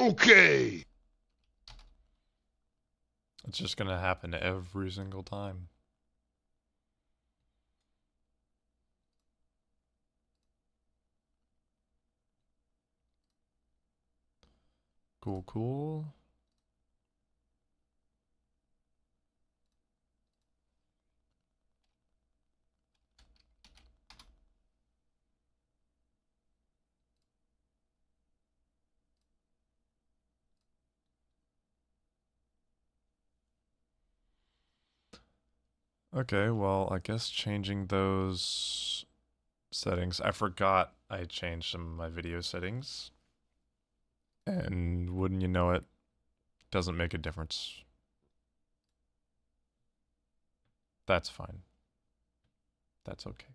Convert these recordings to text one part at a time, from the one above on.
Okay. It's just gonna happen every single time. Cool, cool. Okay, well, I guess changing those settings. I forgot I changed some of my video settings. And wouldn't you know it, doesn't make a difference. That's fine. That's okay.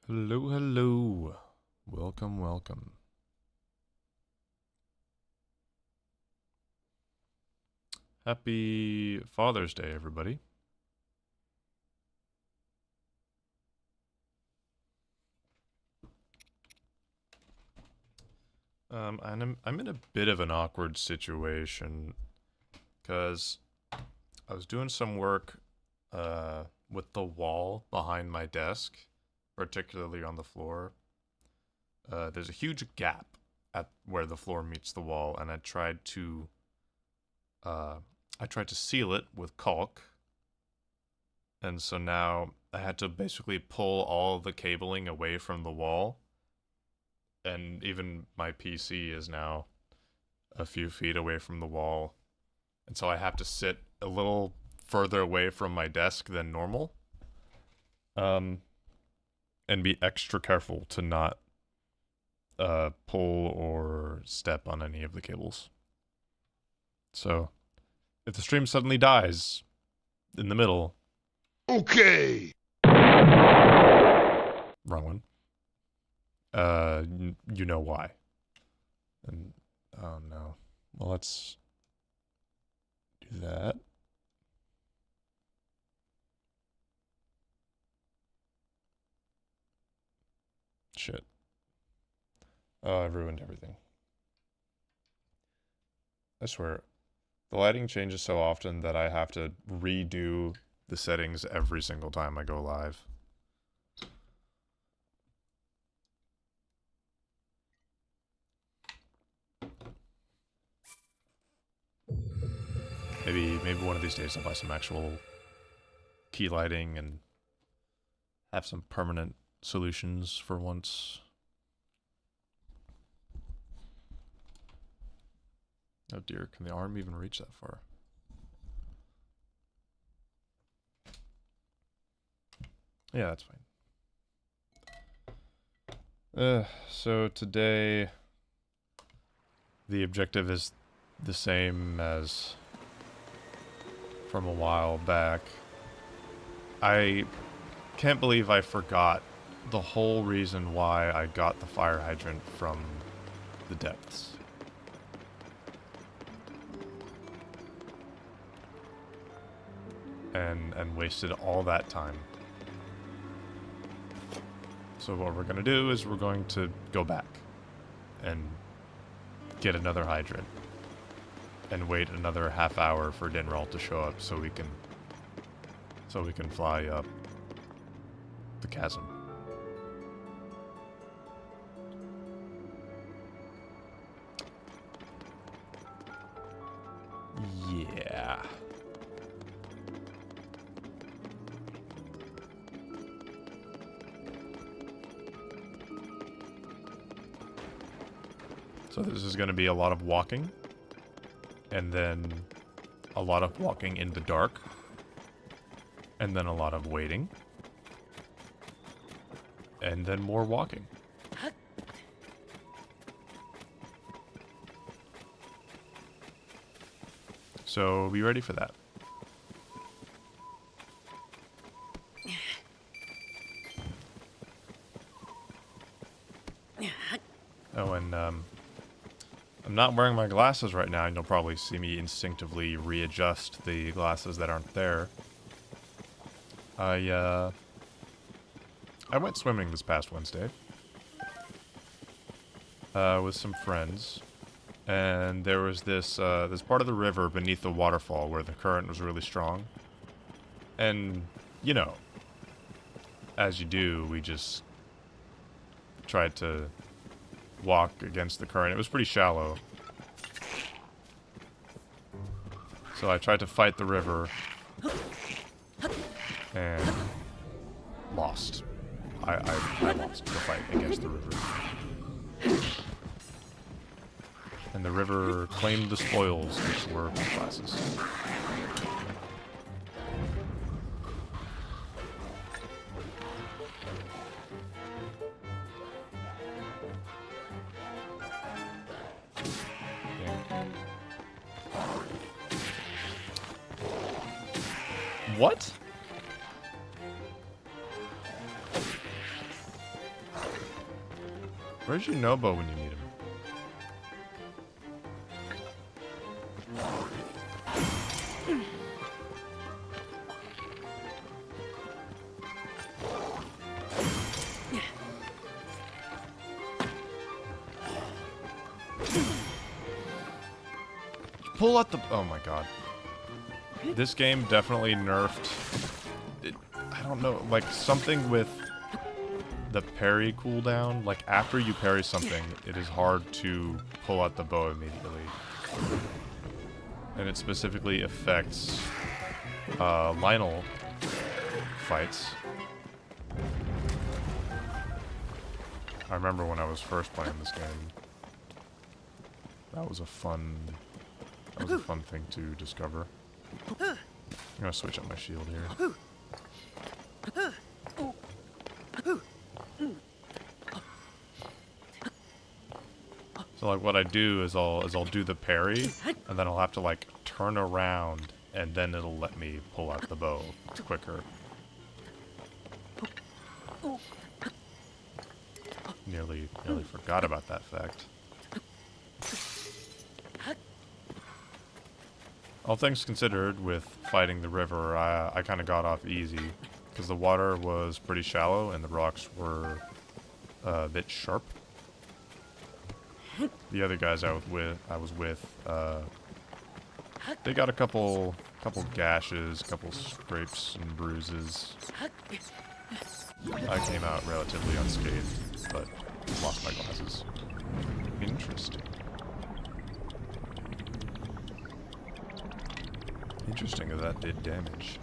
Hello, hello. Welcome, welcome. Happy Father's Day, everybody. And I'm in a bit of an awkward situation because I was doing some work with the wall behind my desk, particularly on the floor. There's a huge gap at where the floor meets the wall, and I tried to seal it with caulk, and so now I had to basically pull all the cabling away from the wall, and even my PC is now a few feet away from the wall, and so I have to sit a little further away from my desk than normal, and be extra careful to not pull or step on any of the cables. So, if the stream suddenly dies in the middle... Okay. Wrong one. You know why. And, oh no. Well, let's do that. Shit. Oh, I ruined everything. I swear, the lighting changes so often that I have to redo the settings every single time I go live. Maybe one of these days I'll buy some actual key lighting and have some permanent solutions for once. Oh dear, can the arm even reach that far? Yeah, that's fine. So today the objective is the same as from a while back. I can't believe I forgot the whole reason why I got the fire hydrant from the depths. And wasted all that time. So what we're gonna do is we're going to go back and get another hydrant and wait another half hour for Dinral to show up so we can fly up the chasm. Yeah. So this is going to be a lot of walking, and then a lot of walking in the dark, and then a lot of waiting, and then more walking. So be ready for that. Oh, and I'm not wearing my glasses right now, and you'll probably see me instinctively readjust the glasses that aren't there. I went swimming this past Wednesday. With some friends. And there was this part of the river beneath the waterfall where the current was really strong. And, you know, as you do, we just tried to walk against the current. It was pretty shallow. So I tried to fight the river and lost. I lost the fight against the river. And the river claimed the spoils, which were my glasses. What? Where's your Nobo when you need him? Pull out the... Oh my god. This game definitely nerfed... I don't know, like something with the parry cooldown. Like after you parry something, it is hard to pull out the bow immediately. And it specifically affects Lionel fights. I remember when I was first playing this game. That was a fun thing to discover. I'm gonna switch up my shield here. So like what I do is I'll do the parry, and then I'll have to like turn around, and then it'll let me pull out the bow quicker. Nearly forgot about that fact. All things considered, with fighting the river, I kind of got off easy, because the water was pretty shallow and the rocks were a bit sharp. The other guys I was with, they got a couple gashes, couple scrapes and bruises. I came out relatively unscathed, but lost my glasses. Interesting. Interesting that that did damage.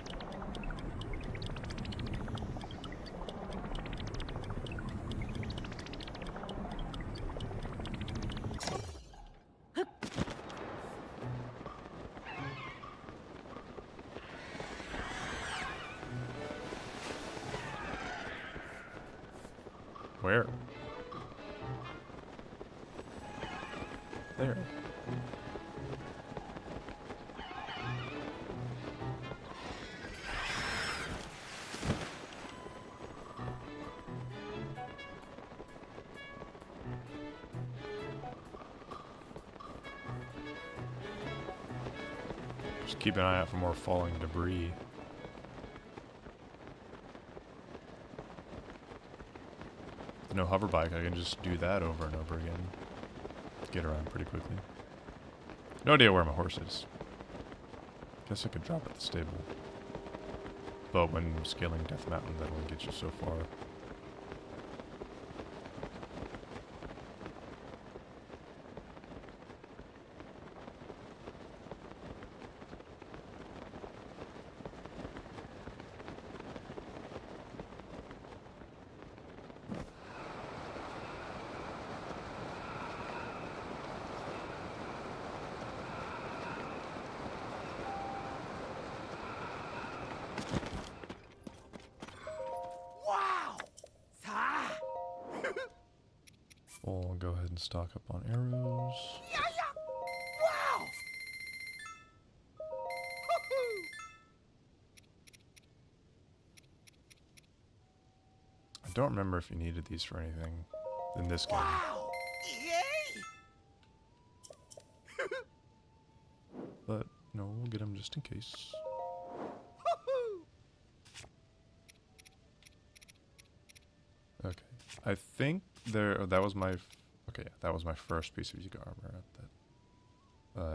Where? There. Just keep an eye out for more falling debris. No hover bike, I can just do that over and over again. Get around pretty quickly. No idea where my horse is. Guess I could drop at the stable. But when scaling Death Mountain, that only gets you so far. We'll go ahead and stock up on arrows. Wow! I don't remember if you needed these for anything in this game. Wow! Yay! But, no, we'll get them just in case. I think that was my... Okay, yeah, that was my first piece of Yuga armor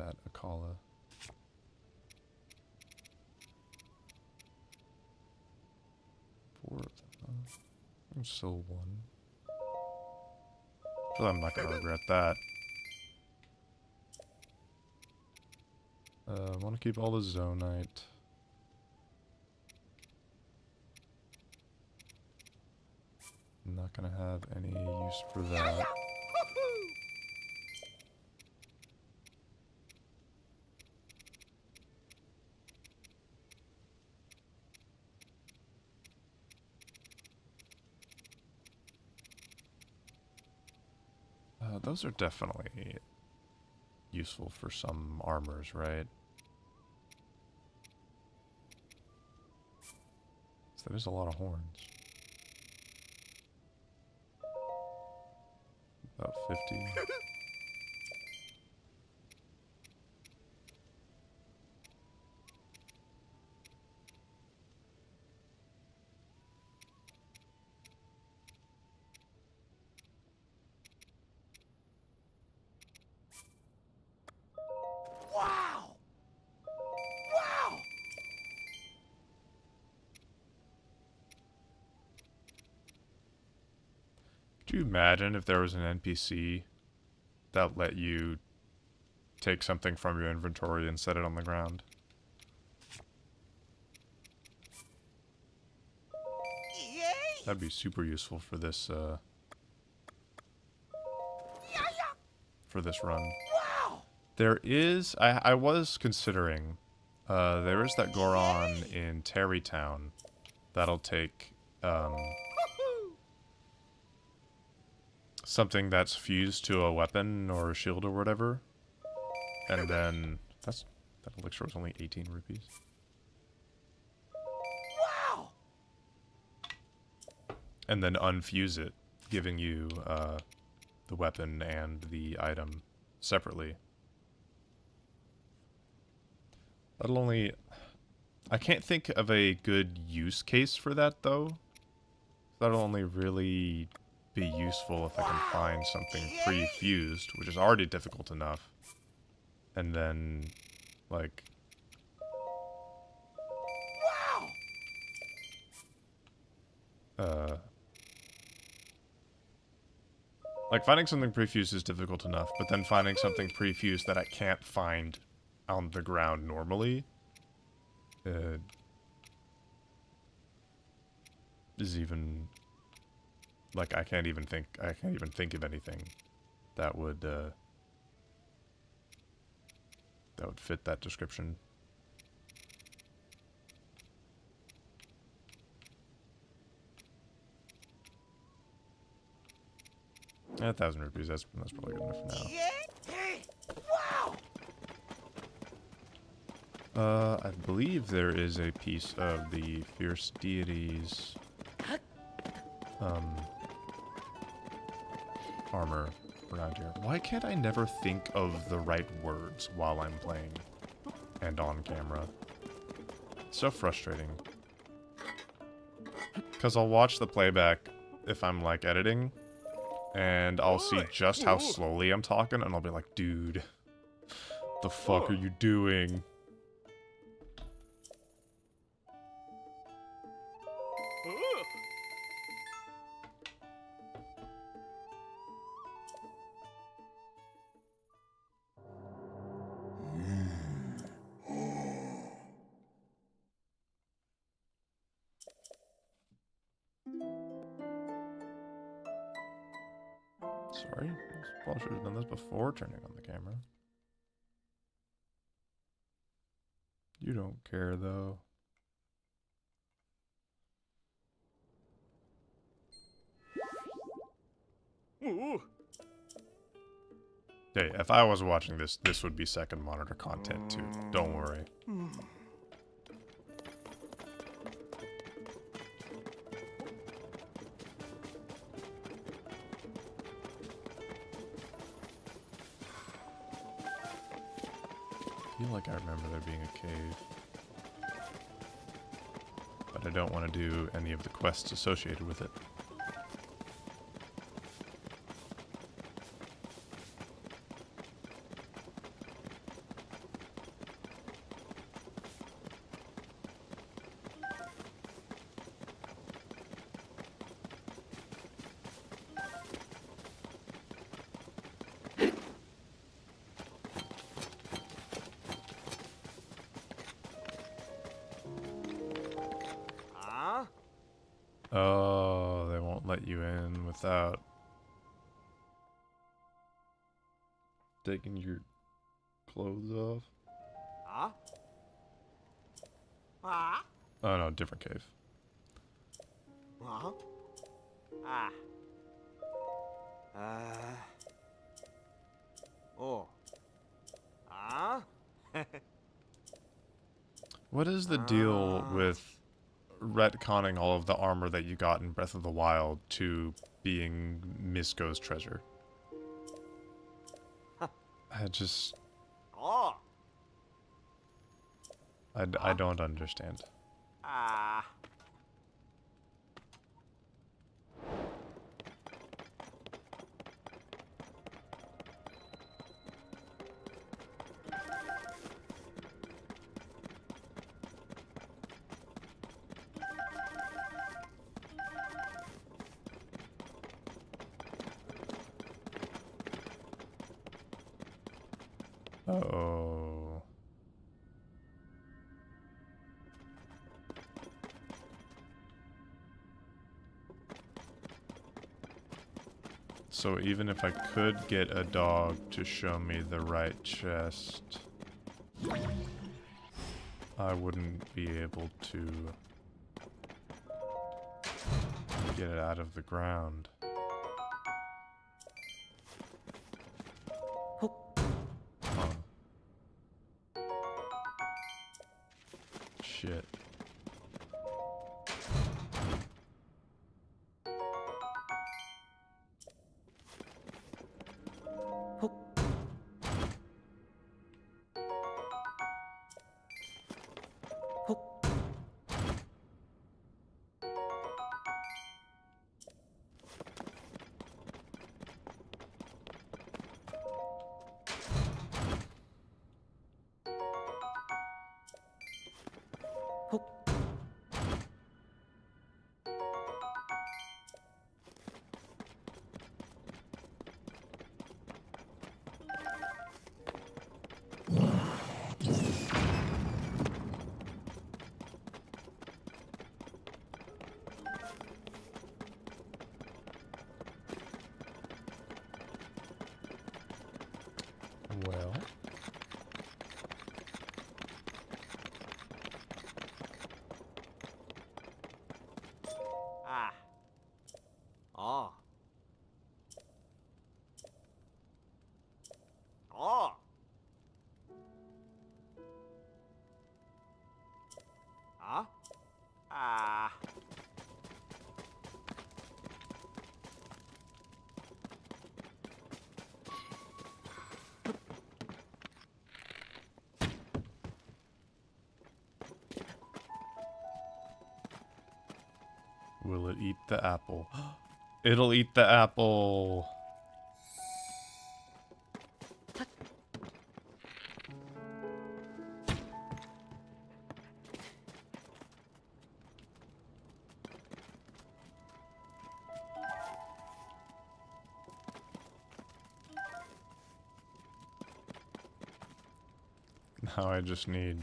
at Akala. Four of them, huh? I'm still one. Well, I'm not gonna regret that. I want to keep all the Zonite. I'm not gonna have any use for that. Those are definitely useful for some armors, right? So there's a lot of horns. About 50. Wow! Wow! Could you imagine if there was an NPC that let you take something from your inventory and set it on the ground? Yay! That'd be super useful for this, for this run. Wow! There is... I was considering... there is that Goron in Terrytown that'll take, something that's fused to a weapon or a shield or whatever. And then... That elixir was only 18 rupees. Wow! And then unfuse it, giving you, the weapon and the item separately. That'll only... I can't think of a good use case for that, though. That'll only really be useful if I can find something pre-fused, which is already difficult enough. And then, like... Wow! Like, finding something pre-fused is difficult enough, but then finding something pre-fused that I can't find on the ground normally... is even... Like, I can't even think of anything that would fit that description. Yeah, 1,000 rupees, that's probably good enough for now. Yay! Wow! I believe there is a piece of the Fierce Deities armor around here. Why can't I never think of the right words while I'm playing and on camera? It's so frustrating. Because I'll watch the playback if I'm, like, editing, and I'll see just how slowly I'm talking, and I'll be like, dude, what the fuck are you doing? Sorry, I should have done this before turning on the camera. You don't care, though. Ooh. Hey, if I was watching this, this would be second monitor content, too. Don't worry. I feel like I remember there being a cave. But I don't want to do any of the quests associated with it. Oh, they won't let you in without taking your clothes off. Huh? Ah? Oh no, different cave. Huh? Ah. Uh. Oh. Ah? What is the deal with retconning all of the armor that you got in Breath of the Wild to being Misko's treasure? I just... Oh. I don't understand. Ah. Uh-oh. So even if I could get a dog to show me the right chest, I wouldn't be able to get it out of the ground. Oh. Shit. Well... Ah. Oh. Oh. Huh? Ah. Will it eat the apple? It'll eat the apple! Now I just need...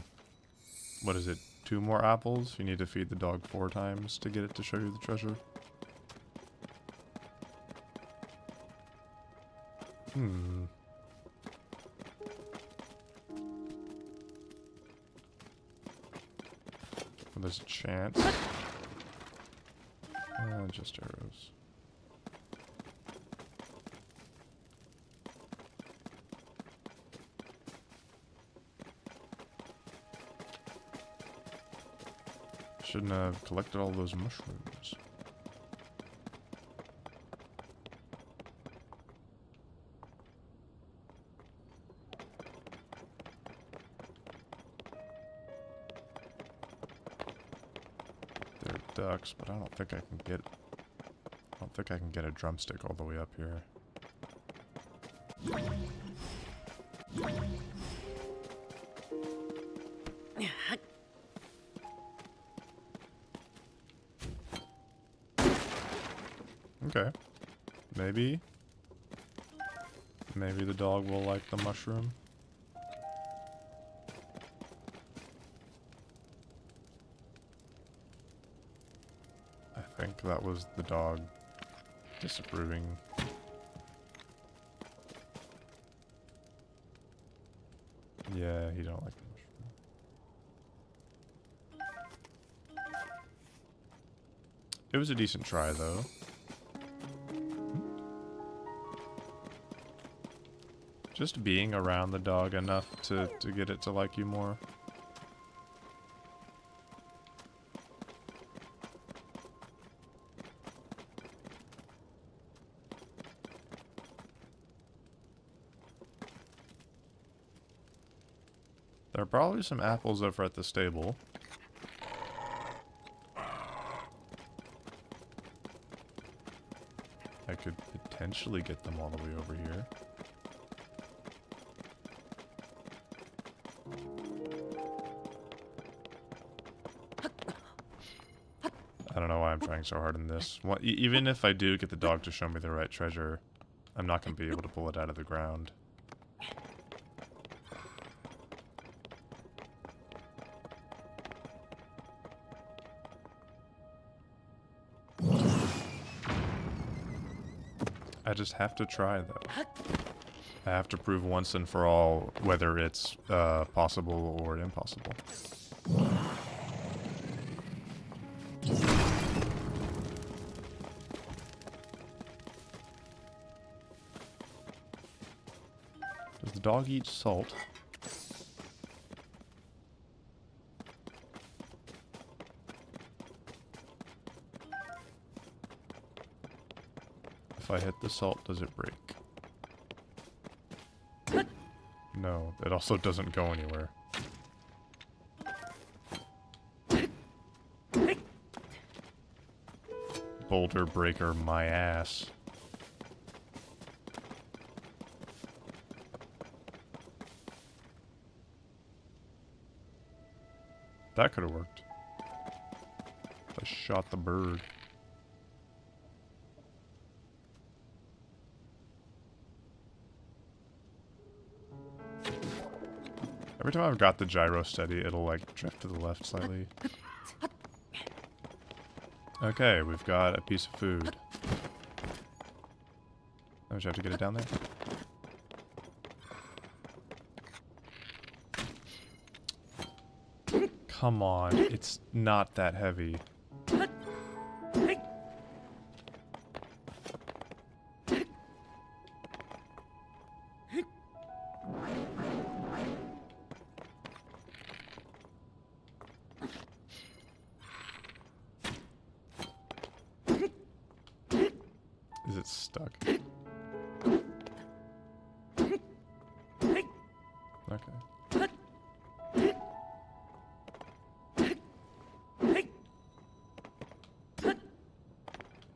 What is it? 2 more apples? You need to feed the dog 4 times to get it to show you the treasure? Hmm. Well, there's a chance. Just arrows. Shouldn't have collected all those mushrooms. They're ducks, but I don't think I can get... I don't think I can get a drumstick all the way up here. Okay. Maybe. Maybe the dog will like the mushroom. I think that was the dog disapproving. Yeah, he don't like the mushroom. It was a decent try, though. Just being around the dog enough to get it to like you more. There are probably some apples over at the stable. I could potentially get them all the way over here. I don't know why I'm trying so hard in this. Even if I do get the dog to show me the right treasure, I'm not going to be able to pull it out of the ground. I just have to try, though. I have to prove once and for all whether it's possible or impossible. Does the dog eat salt? If I hit the salt, does it break? No, it also doesn't go anywhere. Boulder breaker my ass. That could have worked. I shot the bird. Every time I've got the gyro steady, it'll like drift to the left slightly. Okay, we've got a piece of food. Oh, should I have to get it down there? Come on, it's not that heavy. Is it stuck? Okay.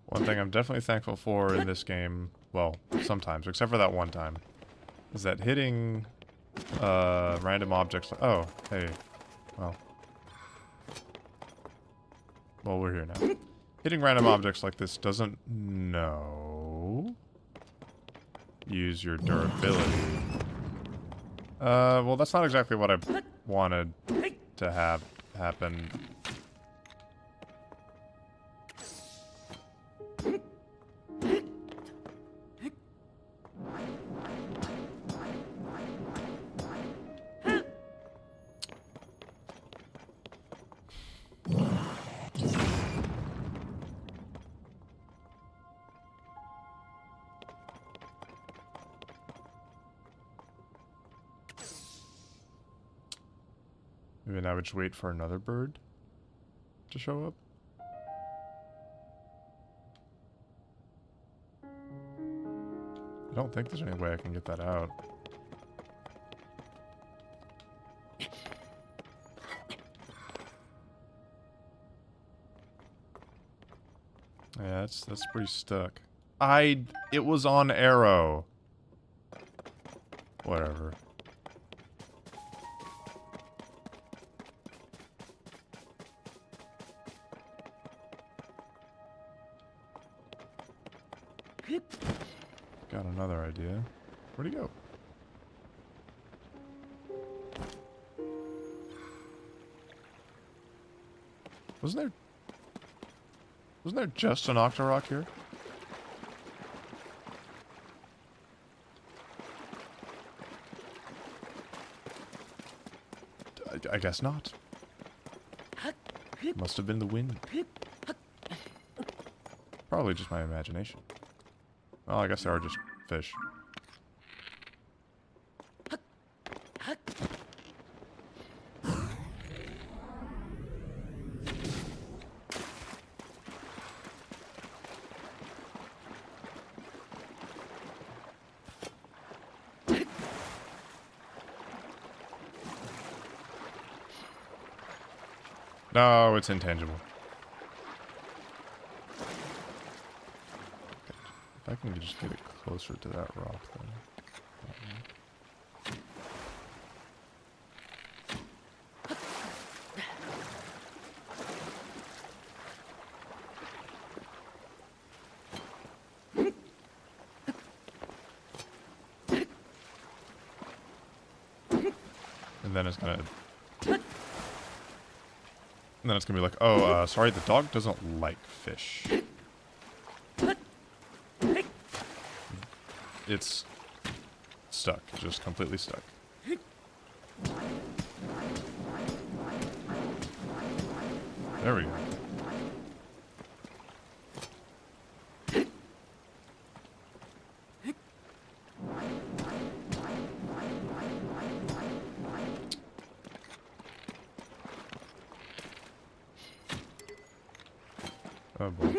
One thing I'm definitely thankful for in this game, well, sometimes, except for that one time, is that hitting random objects. Oh, hey, well, we're here now. Hitting random objects like this doesn't use your durability. Well, that's not exactly what I wanted to have happen. Maybe I would just wait for another bird to show up. I don't think there's any way I can get that out. Yeah, that's pretty stuck. It was on arrow. Whatever. Got another idea. Where'd he go? Wasn't Wasn't there just an Octorok here? I guess not. Must have been the wind. Probably just my imagination. Well, I guess they are just fish. No, it's intangible. If I can just get it closer to that rock, then. And then it's gonna. And then it's gonna be like, oh, sorry, the dog doesn't like fish. It's stuck, just completely stuck. There we go. Oh boy.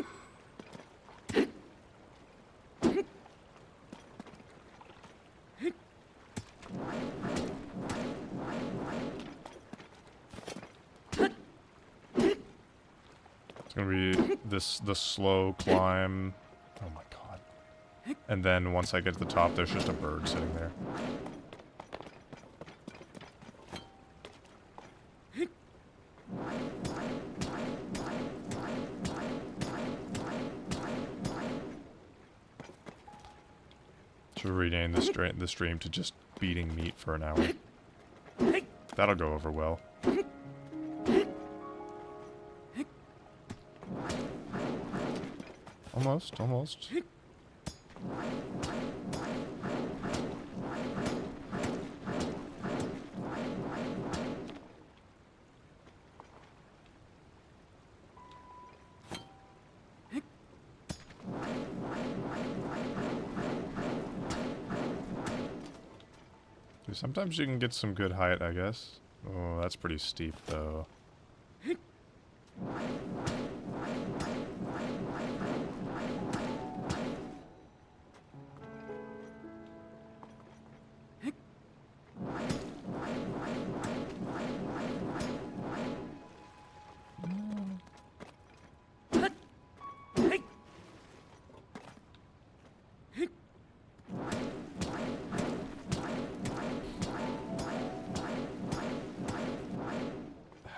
It's gonna be the slow climb. Oh my god. And then once I get to the top, there's just a bird sitting there. Should rename the stream to just beating meat for an hour. That'll go over well. Almost, almost. Sometimes you can get some good height, I guess. Oh, that's pretty steep, though.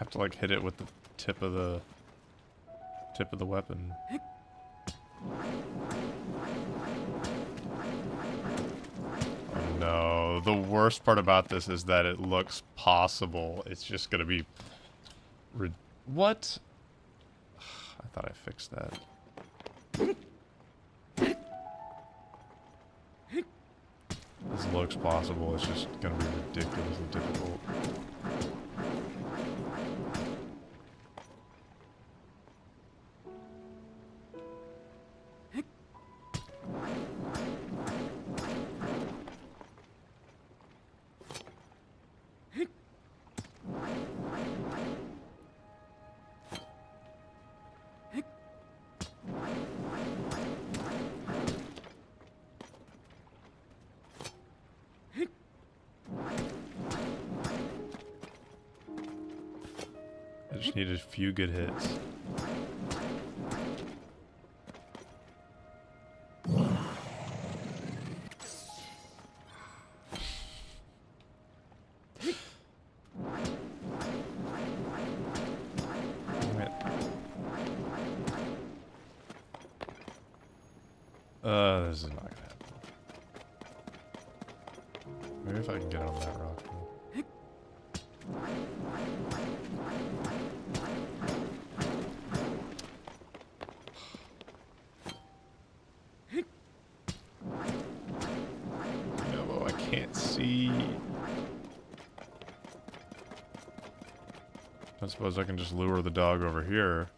To like hit it with the tip of the weapon. Oh no, the worst part about this is that it looks possible. It's just gonna be what? I thought I fixed that. This looks possible, it's just gonna be ridiculously difficult. I just needed a few good hits. This is not gonna happen. Maybe if I can get on that rock. I suppose I can just lure the dog over here.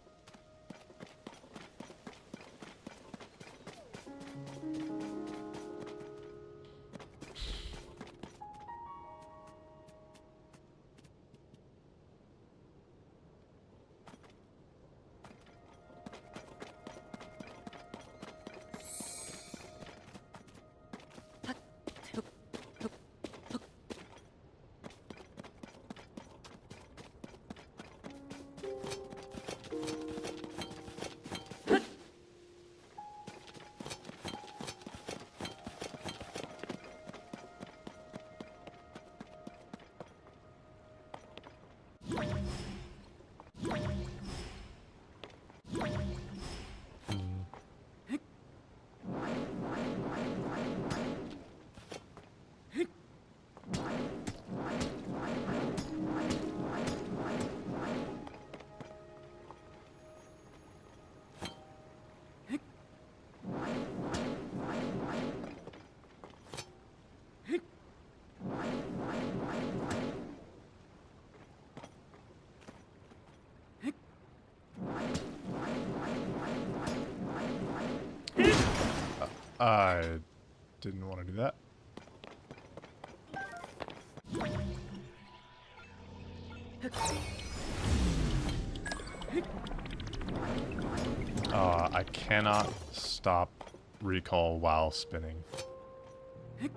I didn't want to do that. I cannot stop recall while spinning. But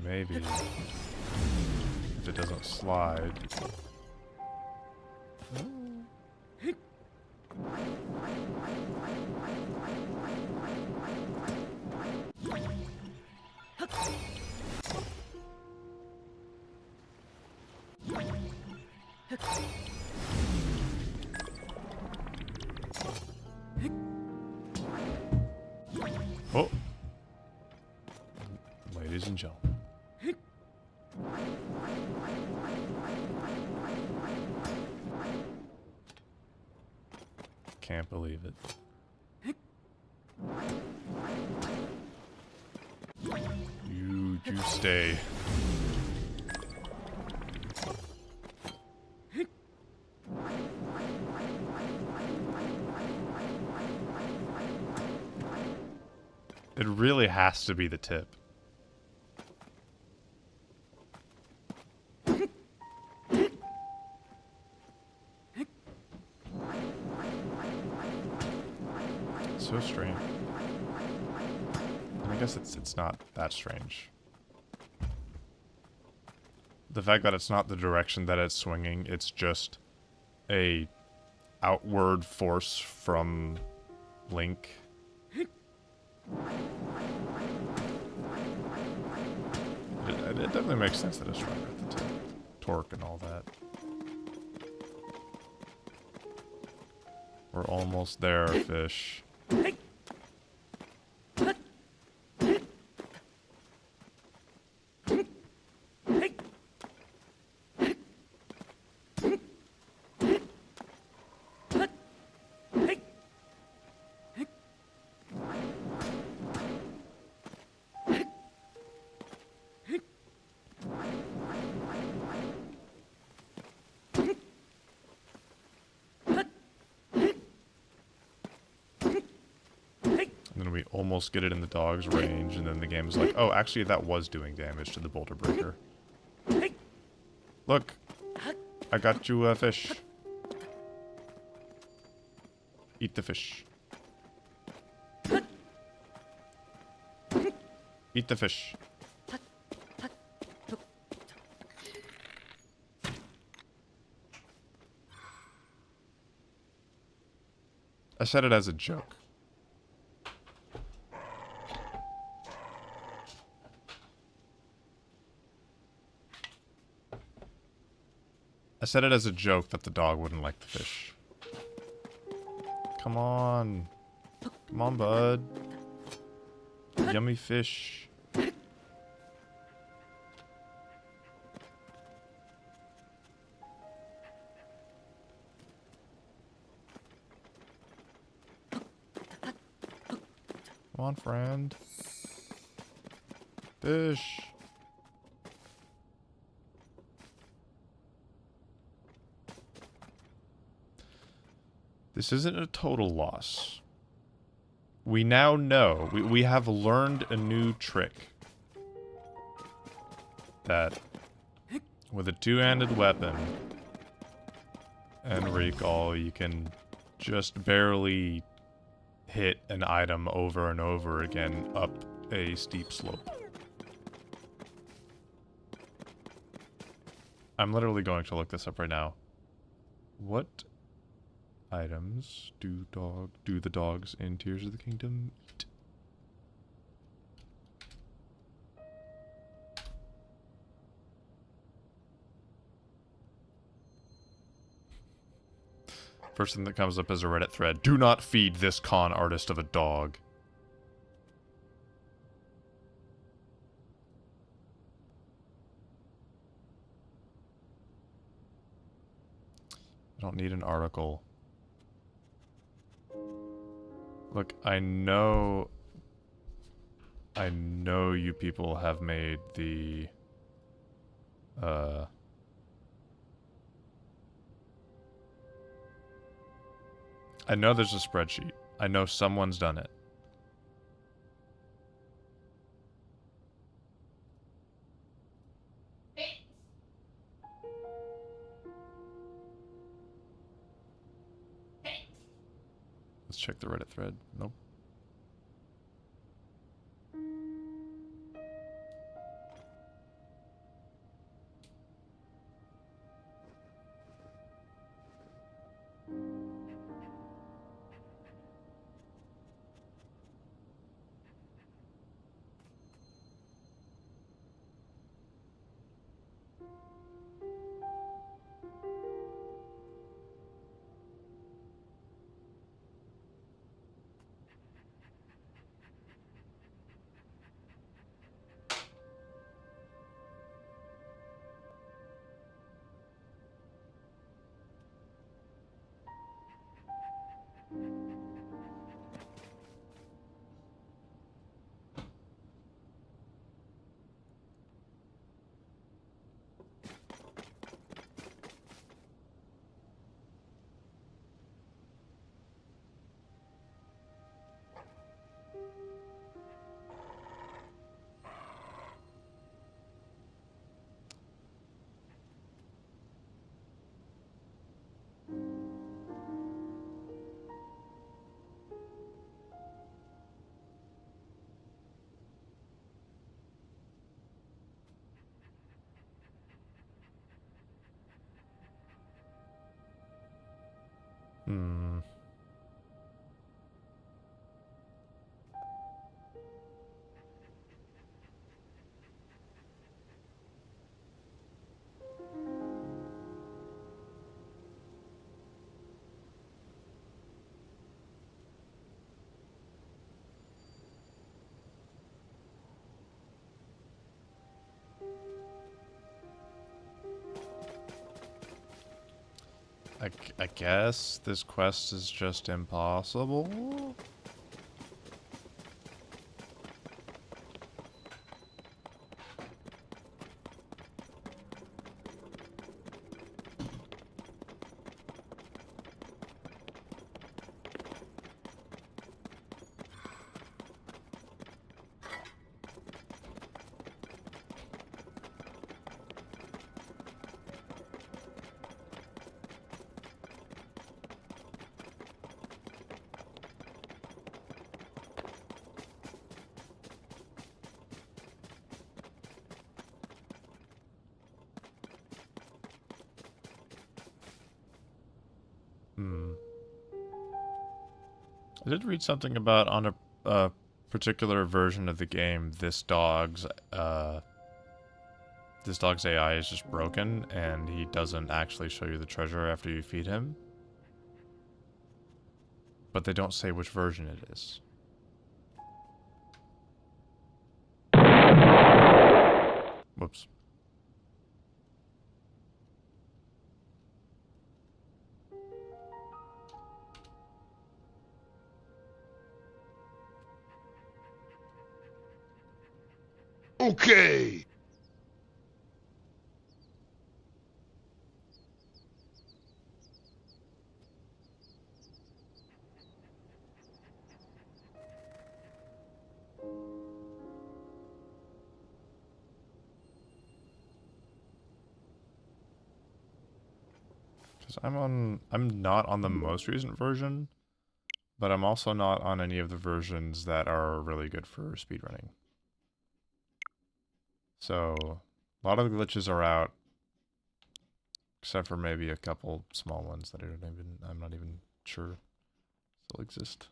maybe if it doesn't slide. Oh, ladies and gentlemen. Can't believe it. You do stay. It really has to be the tip. So strange. And I guess it's not that strange. The fact that it's not the direction that it's swinging, it's just a outward force from Link. It definitely makes sense that it's stronger at the tip. Torque and all that. We're almost there, fish. Almost get it in the dog's range, and then the game is like, oh, actually that was doing damage to the boulder breaker. Look, I got you a fish. Eat the fish. Eat the fish. I said it as a joke. I said it as a joke that the dog wouldn't like the fish. Come on. Come on, bud. Yummy fish. Come on, friend. Fish. This isn't a total loss. We now know, we have learned a new trick. That with a two-handed weapon and recall, you can just barely hit an item over and over again up a steep slope. I'm literally going to look this up right now. What items do the dogs in Tears of the Kingdom eat? First thing that comes up is a Reddit thread. Do not feed this con artist of a dog. I don't need an article. Look, I know you people have made the, I know there's a spreadsheet. I know someone's done it. Let's check the Reddit thread. Nope. Hmm. I guess this quest is just impossible? Hmm. I did read something about on a particular version of the game, this dog's AI is just broken, and he doesn't actually show you the treasure after you feed him. But they don't say which version it is. Whoops. Okay. Because I'm not on the most recent version, but I'm also not on any of the versions that are really good for speedrunning. So a lot of the glitches are out, except for maybe a couple small ones that I'm not even sure still exist.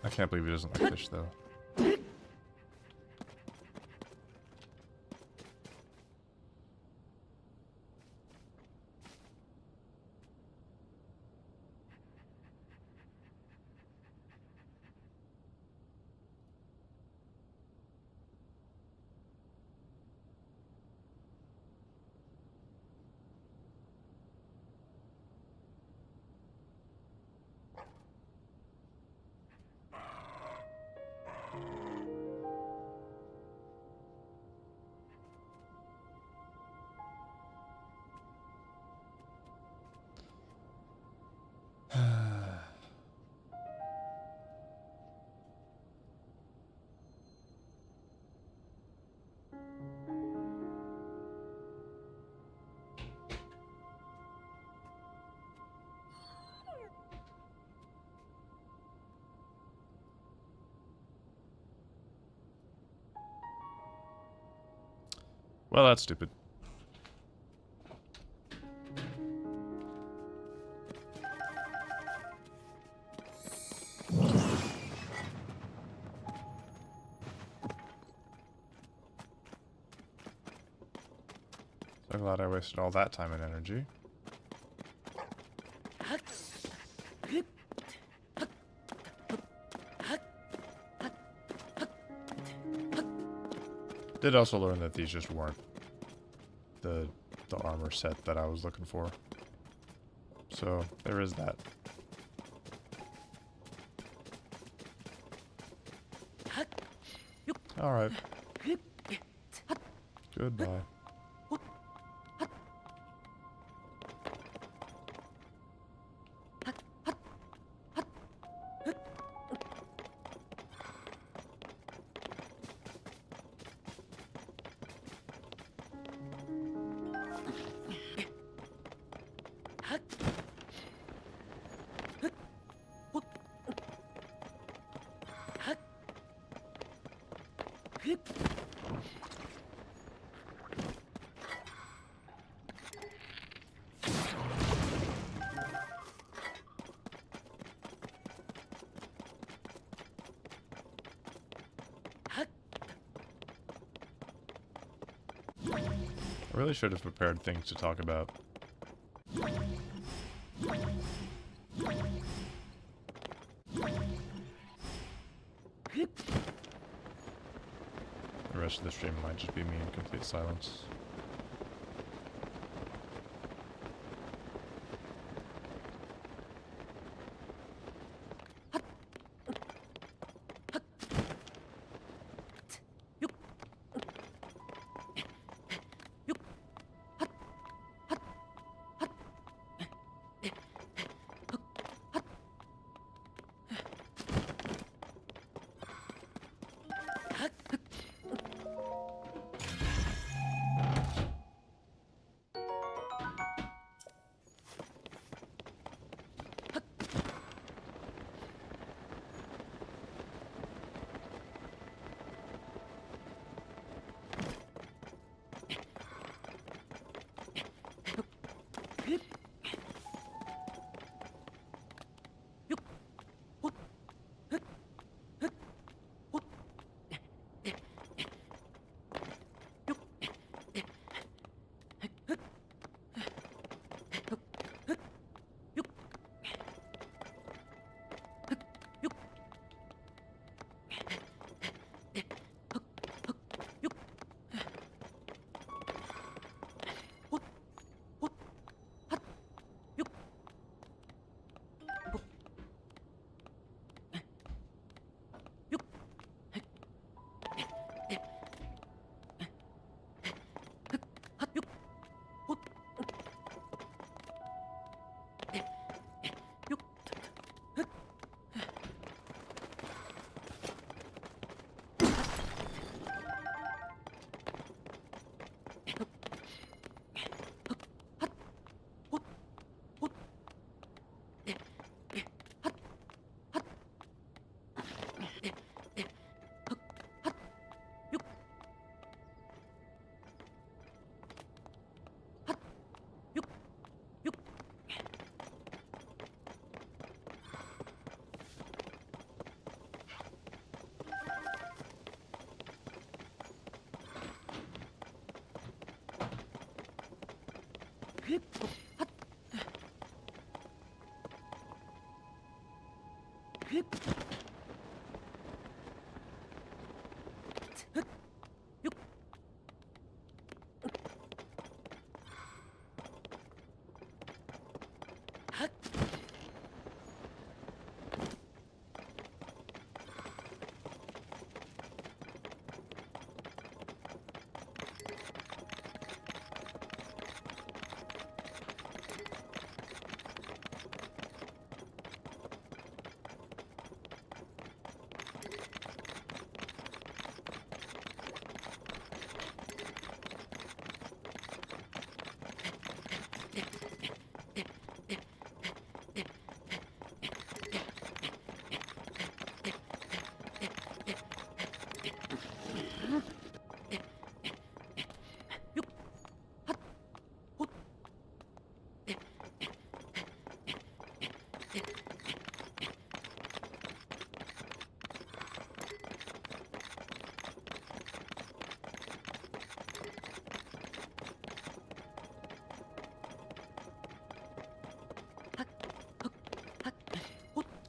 I can't believe he doesn't like fish though. Well, that's stupid. So glad I wasted all that time and energy. Did also learn that these just weren't the armor set that I was looking for. So there is that. Alright. Goodbye. I really should have prepared things to talk about. The rest of the stream might just be me in complete silence.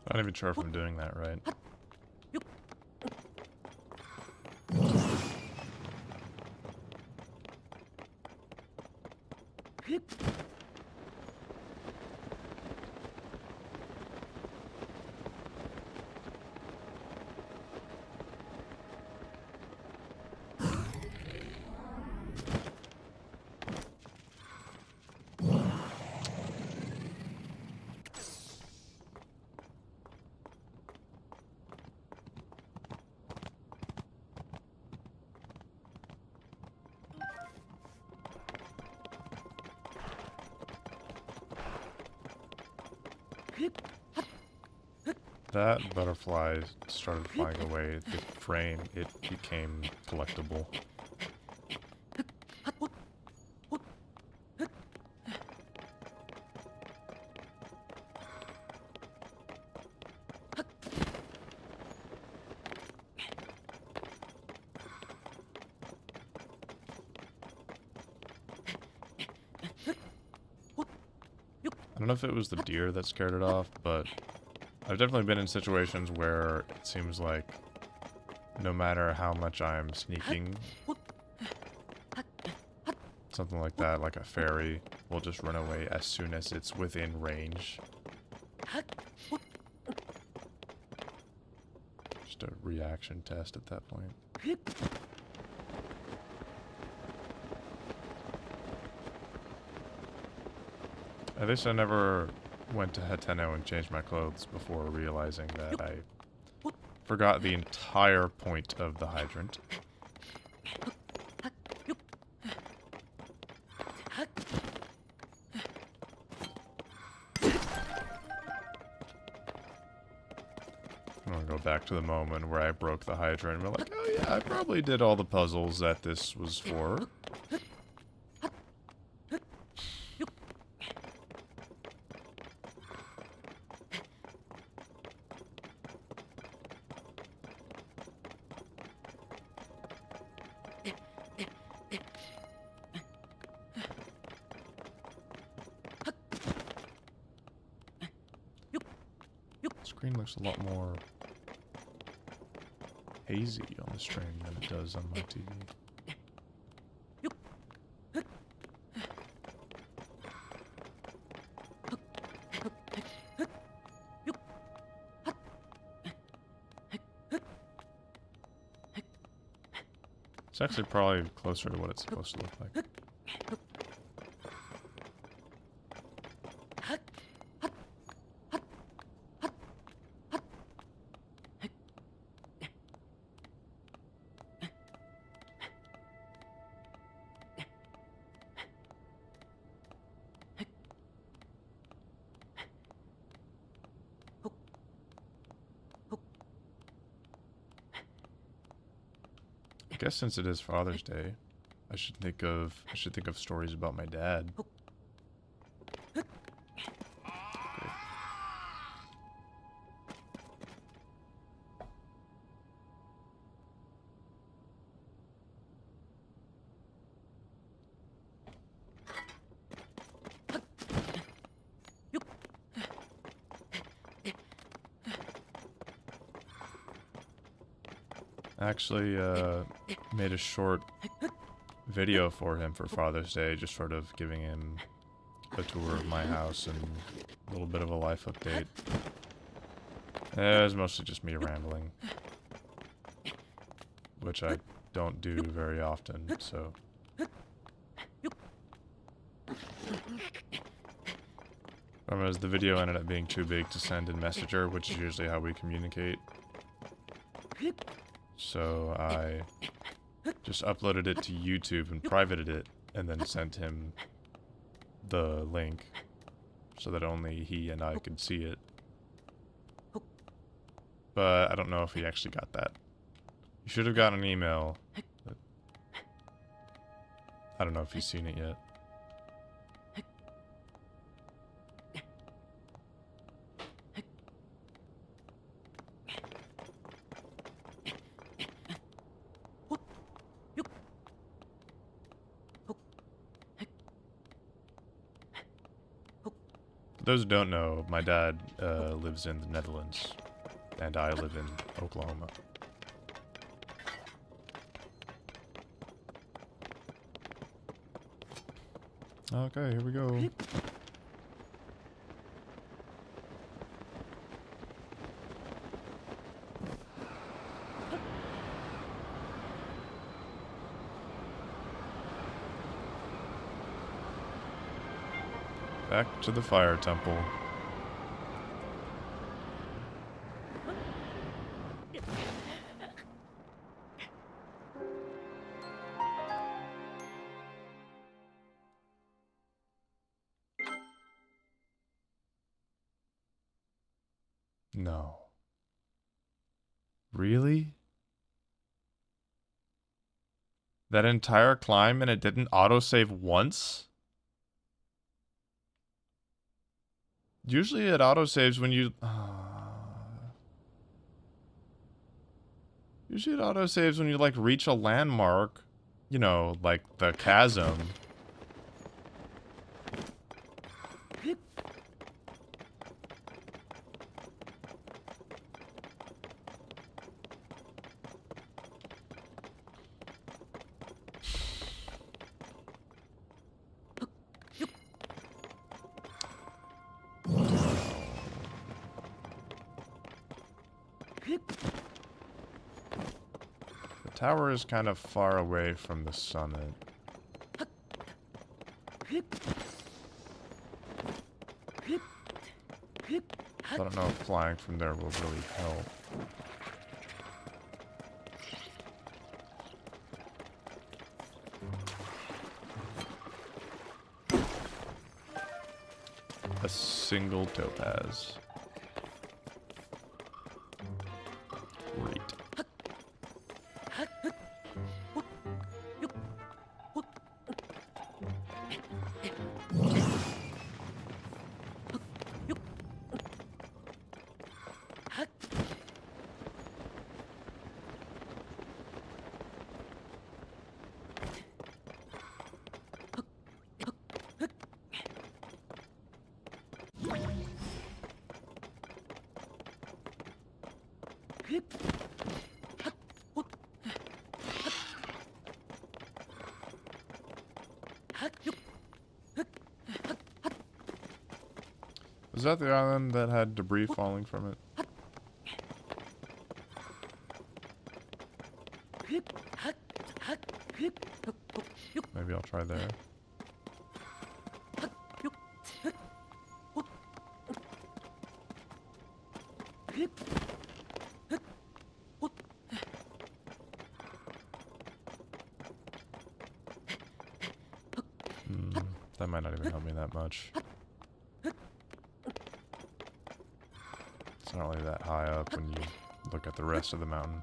I'm not even sure if I'm doing that right. That butterfly started flying away. The frame, it became collectible. I don't know if it was the deer that scared it off, but I've definitely been in situations where it seems like no matter how much I'm sneaking, something like that, like a fairy, will just run away as soon as it's within range. Just a reaction test at that point. At least I never went to Hateno and changed my clothes before realizing that I forgot the entire point of the hydrant. I'm gonna go back to the moment where I broke the hydrant and we're like, oh yeah, I probably did all the puzzles that this was for. Screen looks a lot more hazy on the stream than it does on my TV. It's actually probably closer to what it's supposed to look like. I guess since it is Father's Day, I should think of stories about my dad. Great. Actually, made a short video for him for Father's Day, just sort of giving him a tour of my house and a little bit of a life update. It was mostly just me rambling, which I don't do very often, so... Problem is, the video ended up being too big to send in Messenger, which is usually how we communicate. So I just uploaded it to YouTube and privated it, and then sent him the link so that only he and I could see it. But I don't know if he actually got that. You should have gotten an email. But I don't know if he's seen it yet. For those who don't know, my dad lives in the Netherlands, and I live in Oklahoma. Okay, here we go. Back to the fire temple. No. Really? That entire climb and it didn't autosave once? Usually it autosaves when you... Usually it autosaves when you, like, reach a landmark. You know, like the chasm. The tower is kind of far away from the summit. I don't know if flying from there will really help. A single topaz. Great. Was that the island that had debris falling from it? Maybe I'll try there. That might not even help me that much. It's not really that high up when you look at the rest of the mountain.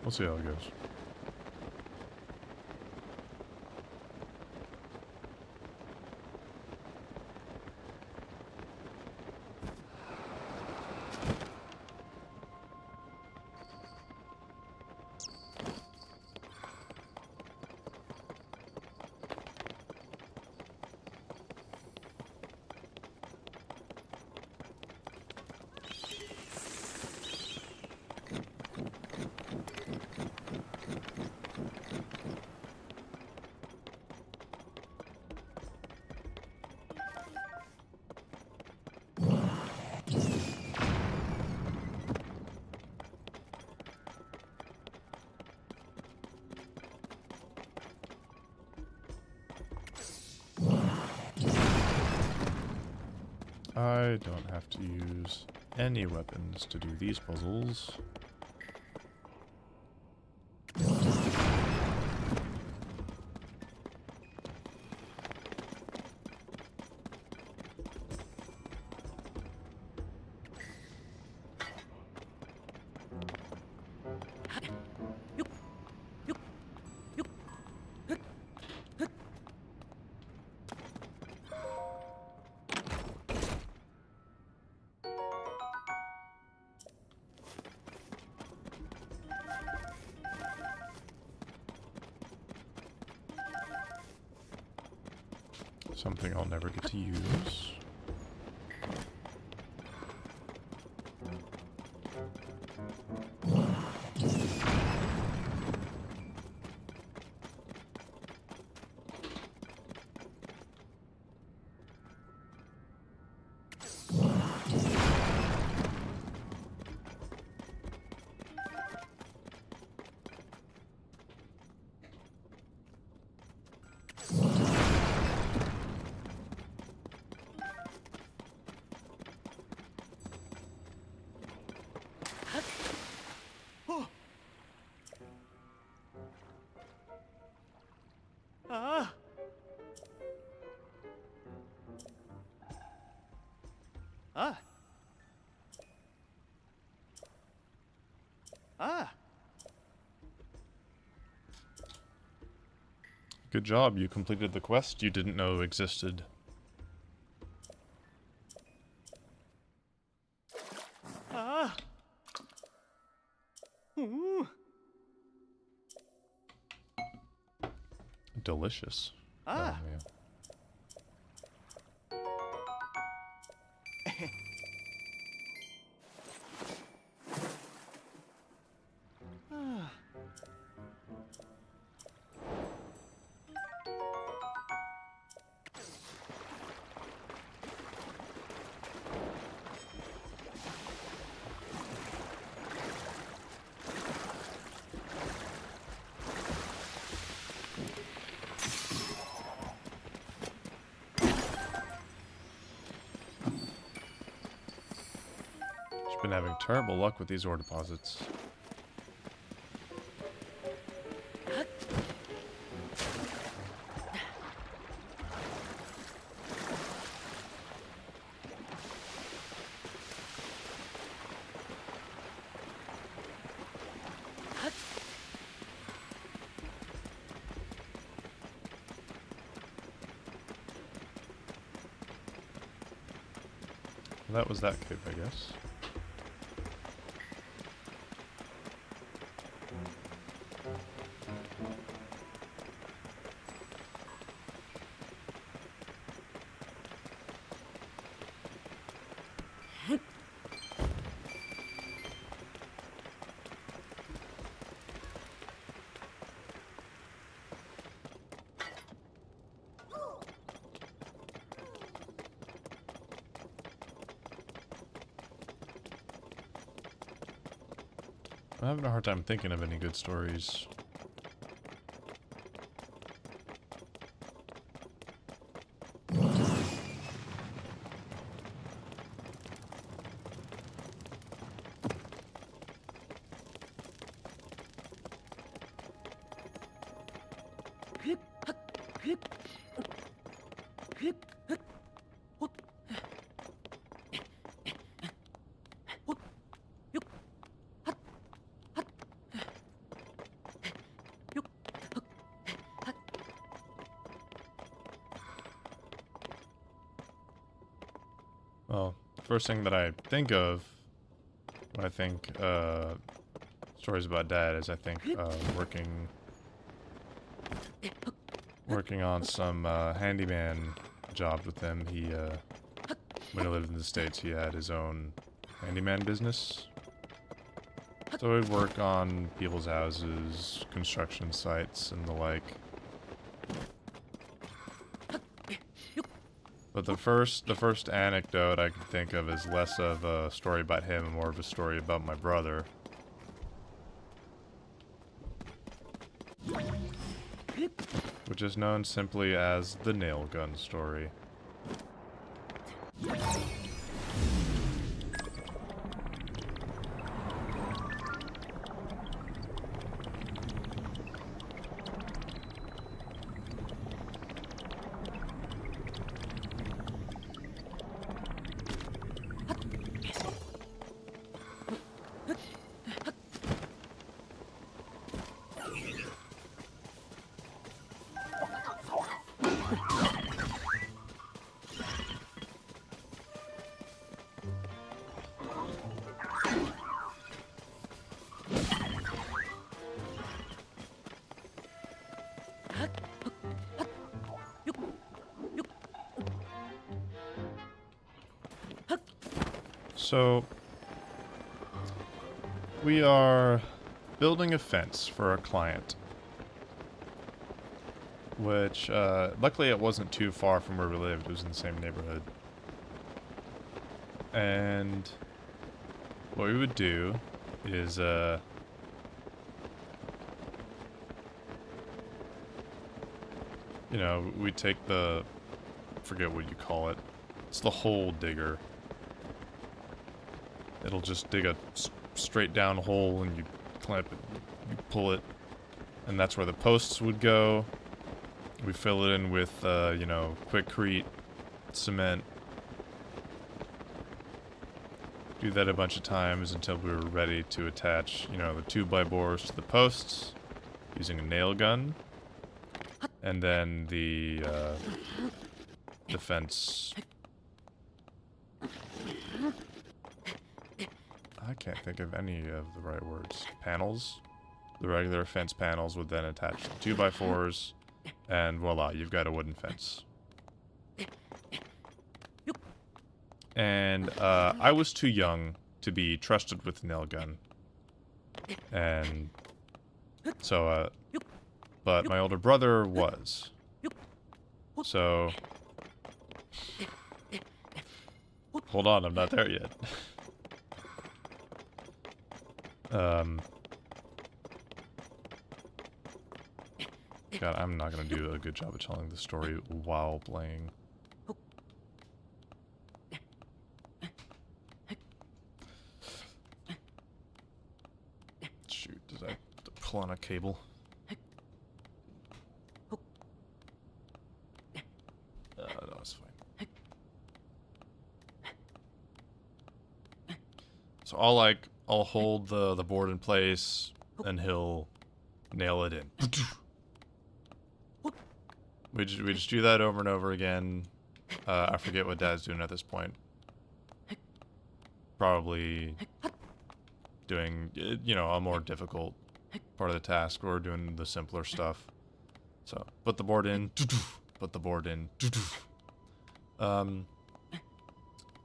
We'll see how it goes. I don't have to use any weapons to do these puzzles. Something I'll never get to use. Ah! Ah! Ah! Good job, you completed the quest you didn't know existed. Ah! Ooh. Delicious. Ah! Oh, yeah. Ah. She's been having terrible luck with these ore deposits. Well, that was that cave, I guess. I'm having a hard time thinking of any good stories. Well, the first thing that I think of when I think stories about Dad is I think working on some handyman jobs with him. He when he lived in the States, he had his own handyman business. So he'd work on people's houses, construction sites, and the like. But the first anecdote I can think of is less of a story about him and more of a story about my brother. Which is known simply as the nail gun story. So, we are building a fence for a client. Which, luckily it wasn't too far from where we lived. It was in the same neighborhood. And what we would do is, you know, we take the, forget what you call it. It's the hole digger. It'll just dig a straight down hole and you clamp it, you pull it, and that's where the posts would go. We fill it in with, you know, Quickcrete, cement. Do that a bunch of times until we were ready to attach, you know, the 2x4s to the posts using a nail gun. And then the fence. I can't think of any of the right words. Panels. The regular fence panels would then attach the 2x4s, and voila, you've got a wooden fence. And I was too young to be trusted with a nail gun. And so, but my older brother was. So, hold on, I'm not there yet. God, I'm not gonna do a good job of telling the story while playing. Shoot, did I pull on a cable? No, it's fine. So I'll hold the board in place, and he'll nail it in. We just do that over and over again. I forget what Dad's doing at this point. Probably doing, you know, a more difficult part of the task, or doing the simpler stuff. So, put the board in, put the board in.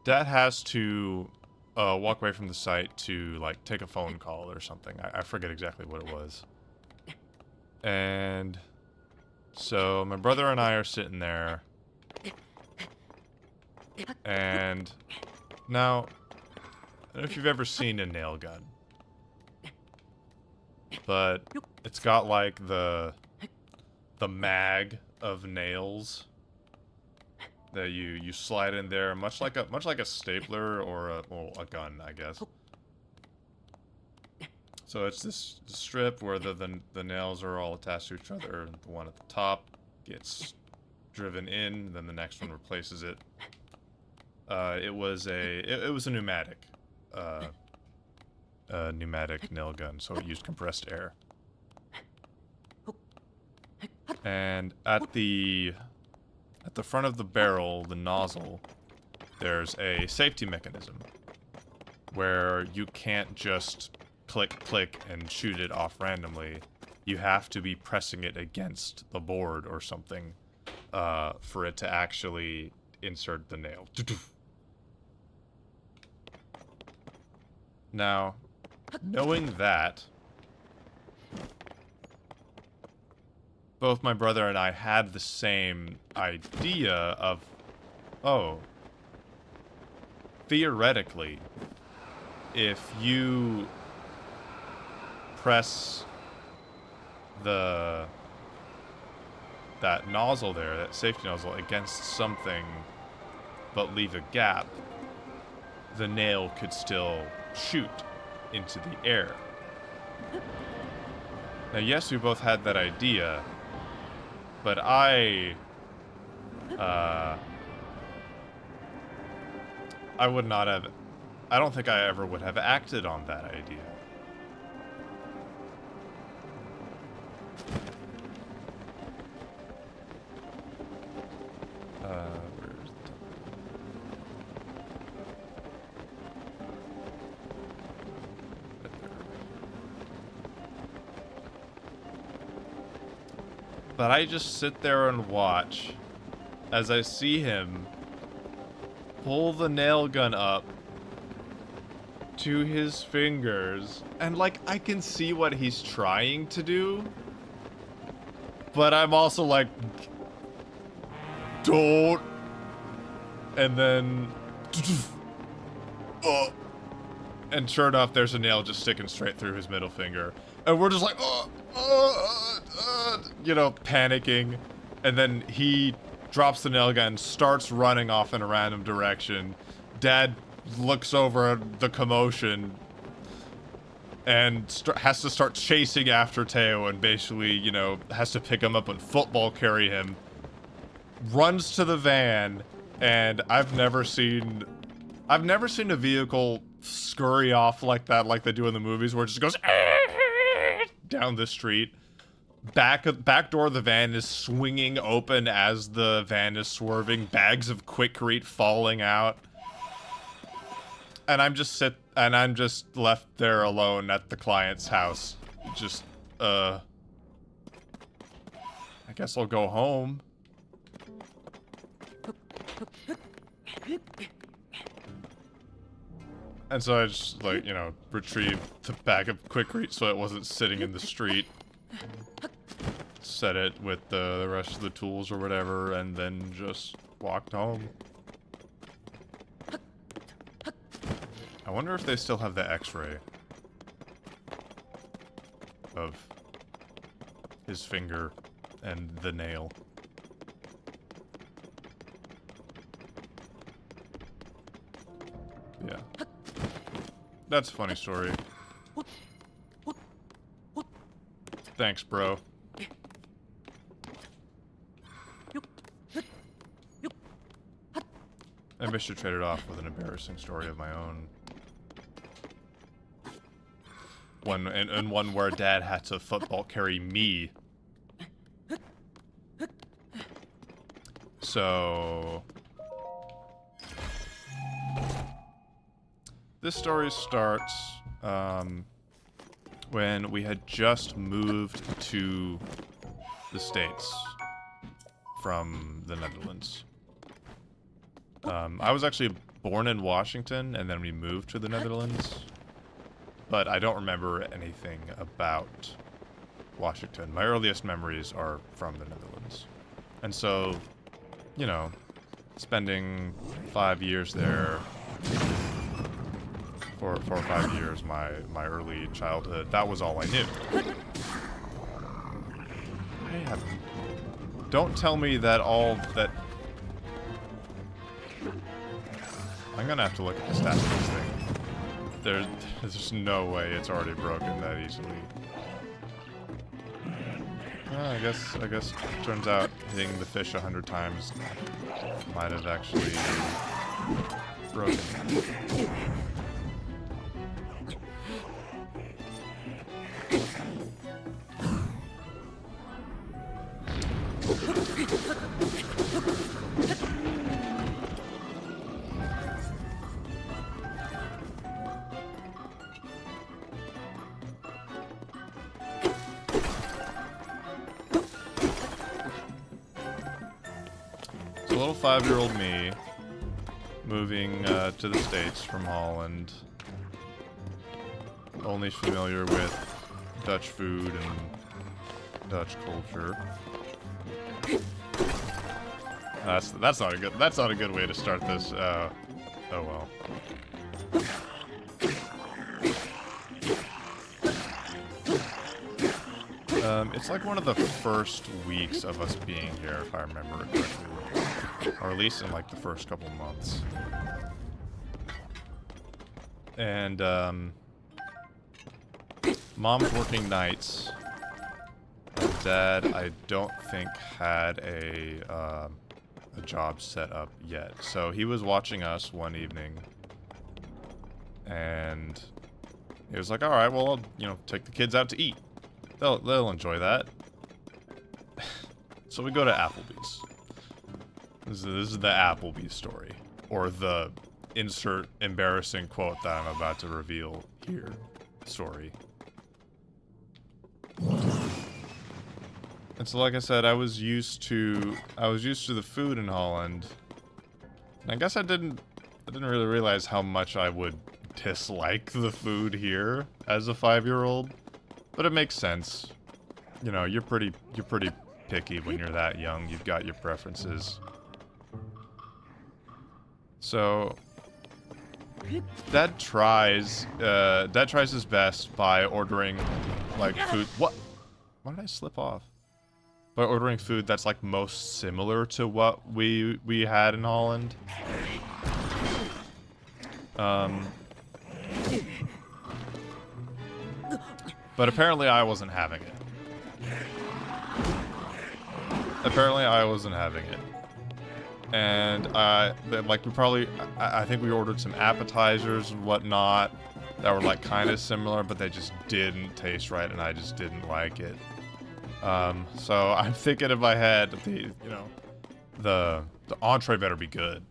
Dad has to walk away from the site to, like, take a phone call or something. I forget exactly what it was. And so my brother and I are sitting there. And now, I don't know if you've ever seen a nail gun, but it's got like the mag of nails that you slide in there, much like a stapler or a gun, I guess. So it's this strip where the nails are all attached to each other. The one at the top gets driven in, then the next one replaces it. It was a pneumatic nail gun, so it used compressed air. And at the front of the barrel, the nozzle, there's a safety mechanism where you can't just click and shoot it off randomly. You have to be pressing it against the board or something for it to actually insert the nail. Now, knowing that, both my brother and I had the same idea of, oh, theoretically, if you press that nozzle there, that safety nozzle, against something, but leave a gap, the nail could still shoot into the air. Now, yes, we both had that idea, but I would not have, I don't think I ever would have acted on that idea. Where's But I just sit there and watch as I see him pull the nail gun up to his fingers. And, like, I can see what he's trying to do. But I'm also like, don't. And then... And sure enough, there's a nail just sticking straight through his middle finger. And we're just like, you know, panicking. And then he drops the nail gun, starts running off in a random direction. Dad looks over at the commotion and has to start chasing after Teo and basically, you know, has to pick him up and football carry him. Runs to the van, and I've never seen a vehicle scurry off like that, like they do in the movies, where it just goes down the street. Back door of the van is swinging open as the van is swerving. Bags of Quikrete falling out, and I'm just left there alone at the client's house. Just I guess I'll go home. And so I just, like, you know, retrieved the bag of Quikrete so it wasn't sitting in the street. Set it with the rest of the tools or whatever, and then just walked home. I wonder if they still have the X-ray of his finger and the nail. Yeah. That's a funny story. Thanks, bro. Maybe I should trade it off with an embarrassing story of my own. And one where Dad had to football carry me. So... This story starts when we had just moved to the States from the Netherlands. I was actually born in Washington, and then we moved to the Netherlands. But I don't remember anything about Washington. My earliest memories are from the Netherlands. And so, you know, spending 5 years there... 4 or 5 years, my early childhood, that was all I knew. Don't tell me that all that... I'm gonna have to look at the stats of this thing. There's no way it's already broken that easily. I guess turns out hitting the fish 100 times might have actually broken. So little 5-year-old me moving to the States from Holland, only familiar with Dutch food and Dutch culture. That's not a good way to start this. Oh well. It's like one of the first weeks of us being here, if I remember it correctly, or at least in like the first couple months. And, Mom's working nights. And Dad, I don't think, had a job set up yet. So he was watching us one evening. And he was like, alright, well, I'll, you know, take the kids out to eat. They'll enjoy that. So we go to Applebee's. This is the Applebee's story. Or the insert embarrassing quote that I'm about to reveal here story. And so like I said, I was used to the food in Holland. And I guess I didn't really realize how much I would dislike the food here as a 5-year-old. But it makes sense. You know, you're pretty picky when you're that young. You've got your preferences. So Dad tries his best by ordering like food. What? Why did I slip off? By ordering food that's like most similar to what we had in Holland. But apparently I wasn't having it. And like I think we ordered some appetizers and whatnot that were like kind of similar, but they just didn't taste right, and I just didn't like it. So I'm thinking in my head, the entree better be good.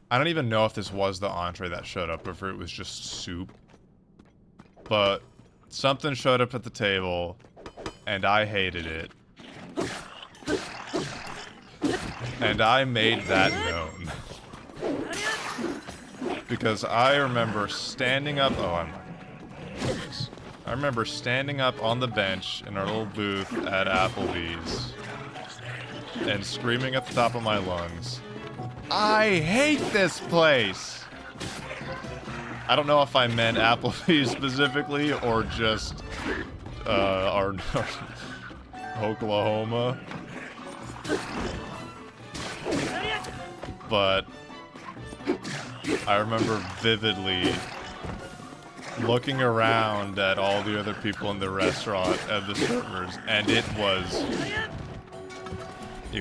I don't even know if this was the entree that showed up, or if it was just soup. But something showed up at the table, and I hated it. And I made that known. Because I remember standing up... Oh, I'm not gonna do this. I remember standing up on the bench in our little booth at Applebee's and screaming at the top of my lungs, I hate this place! I don't know if I meant Applebee's specifically or just our Oklahoma. But I remember vividly looking around at all the other people in the restaurant and the servers, and it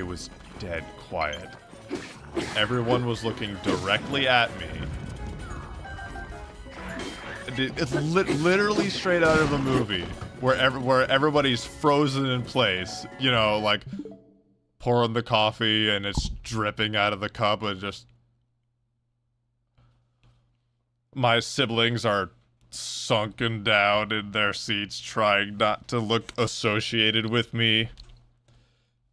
was dead quiet. Everyone was looking directly at me. It's literally straight out of a movie where everybody's frozen in place, you know, like pouring the coffee and it's dripping out of the cup, and just my siblings are sunken down in their seats trying not to look associated with me.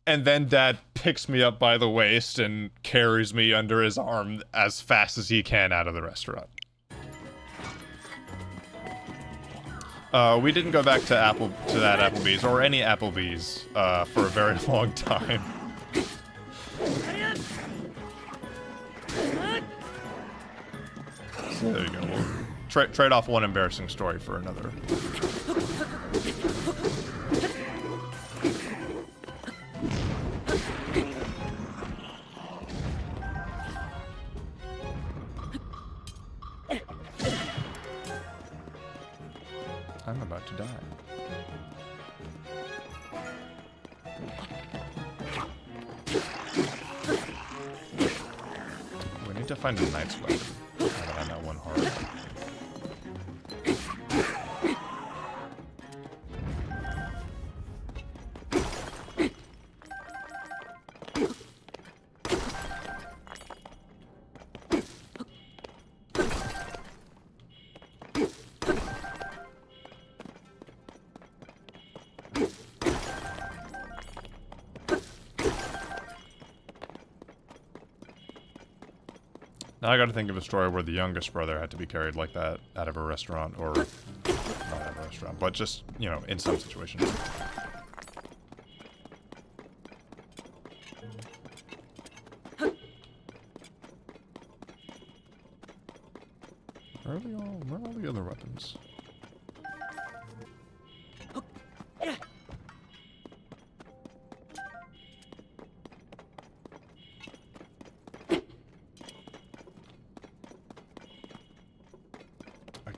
And then Dad picks me up by the waist and carries me under his arm as fast as he can out of the restaurant. We didn't go back to that Applebee's or any Applebee's for a very long time. So there you go. We'll trade off one embarrassing story for another. I'm about to die. We need to find a knight's weapon. Now that I'm at one heart. Now I gotta think of a story where the youngest brother had to be carried like that out of a restaurant, or not out of a restaurant, but just, you know, in some situation. Where are all the other weapons?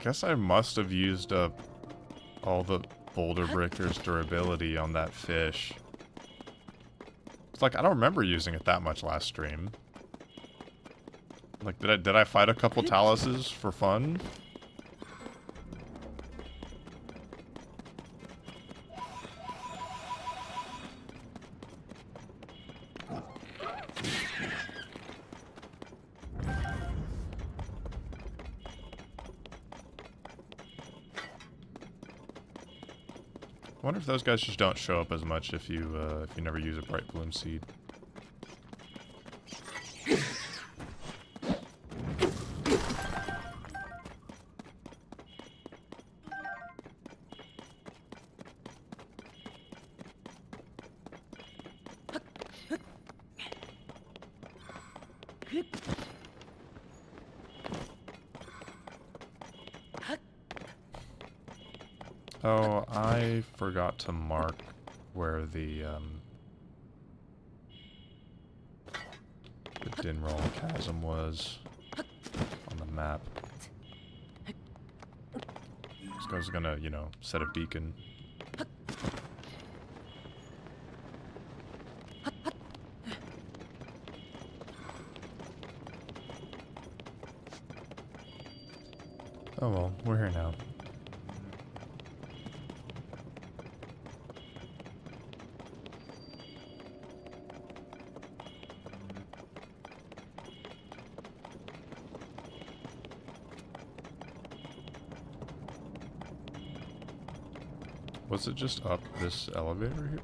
guess I must have used up all the Boulder Breaker's durability on that fish. It's like, I don't remember using it that much last stream. Like, did I fight a couple Taluses for fun? I wonder if those guys just don't show up as much if you never use a Bright Bloom Seed. Oh, I forgot to mark where the Dinroll Chasm was on the map. This guy's gonna, you know, set a beacon. Oh well, we're here now. Was it just up this elevator here?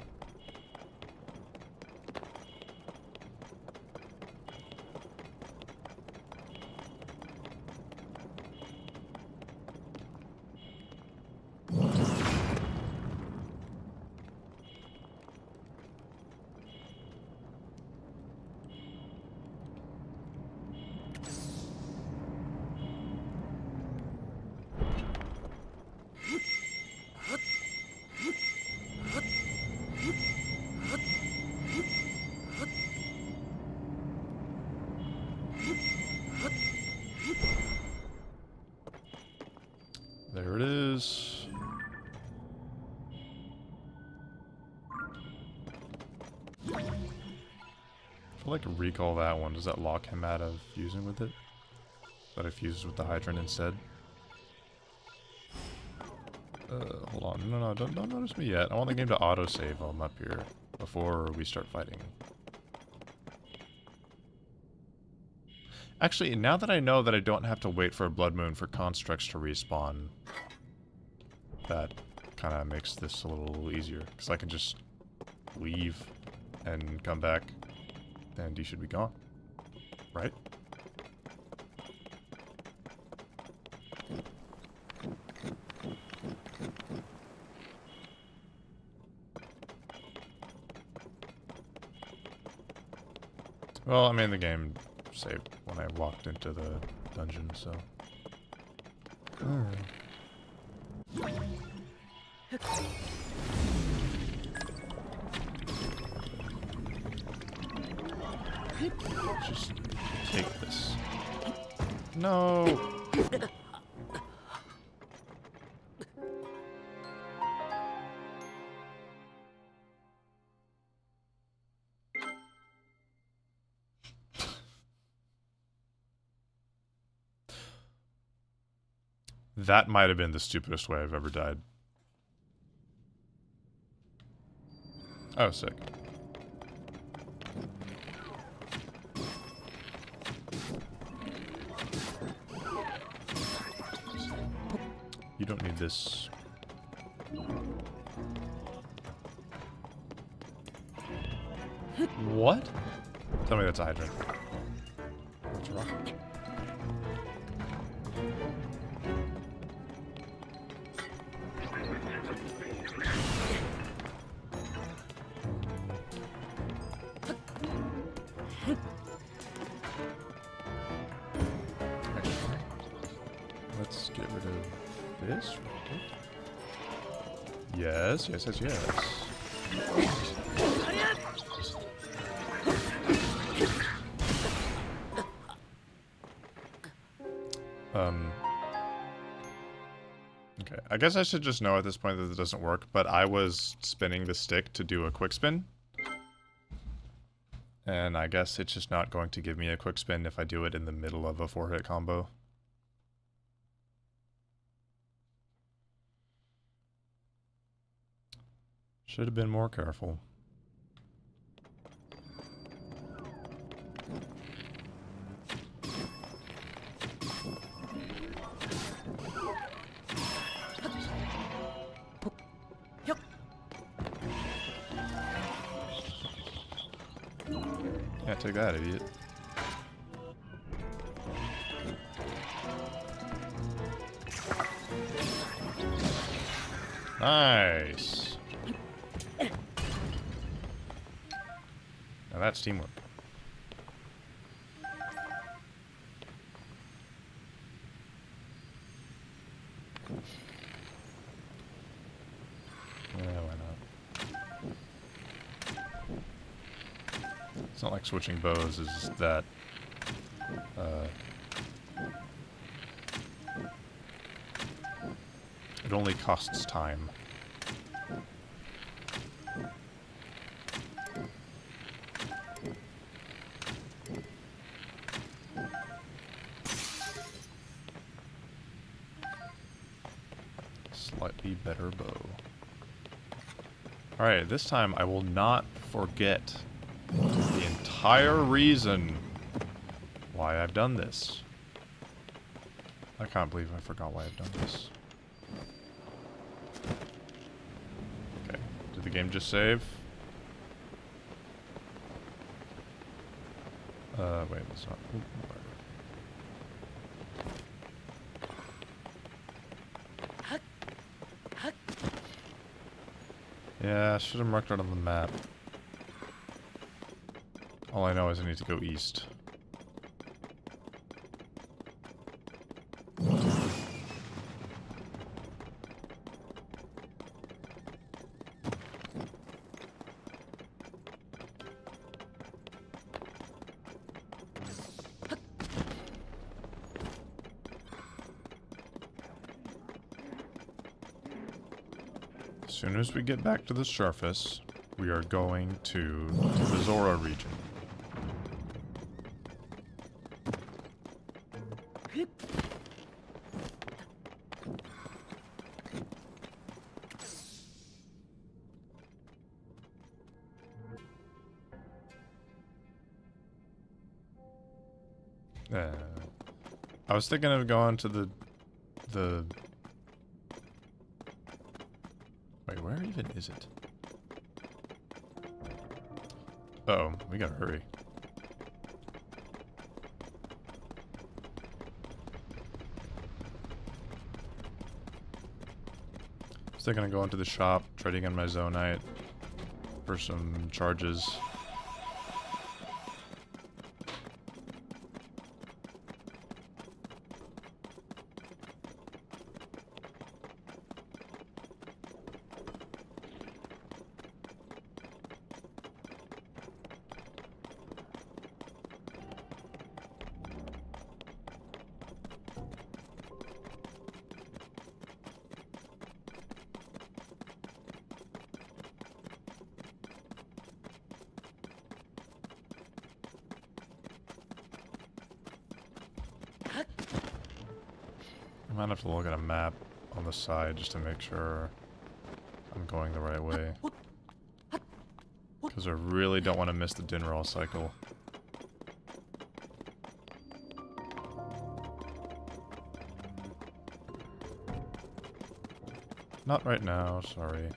There it is. I feel like recall that one. Does that lock him out of fusing with it? But I fused with the hydrant instead. Hold on. No, don't notice me yet. I want the game to autosave while I'm up here before we start fighting. Actually, now that I know that I don't have to wait for a Blood Moon for constructs to respawn, that kind of makes this a little easier. Because I can just leave and come back, and you should be gone. Right? Well, I mean, the game saved when I walked into the dungeon, so... Just take this. No! That might have been the stupidest way I've ever died. Oh, sick. You don't need this. What? Tell me that's a hydrant. What's wrong? Let's get rid of this. Yes, yes, yes, yes. Okay, I guess I should just know at this point that it doesn't work, but I was spinning the stick to do a quick spin. And I guess it's just not going to give me a quick spin if I do it in the middle of a 4-hit combo. Should have been more careful. Yeah, take that, idiot. Nice. Now that's teamwork. Yeah, why not? It's not like switching bows is that, it only costs time. Slightly better bow. Alright, this time I will not forget the entire reason why I've done this. I can't believe I forgot why I've done this. Okay, did the game just save? Wait, let's not. Ooh, yeah, I should have marked it on the map. All I know is I need to go east. As soon as we get back to the surface, we are going to the Zora region. I was thinking of going to the... Wait, where even is it? Uh-oh, we gotta hurry. I was thinking of going to the shop, trading in my Zonite for some charges. I might have to look at a map on the side just to make sure I'm going the right way. Because I really don't want to miss the Dinral cycle. Not right now, sorry.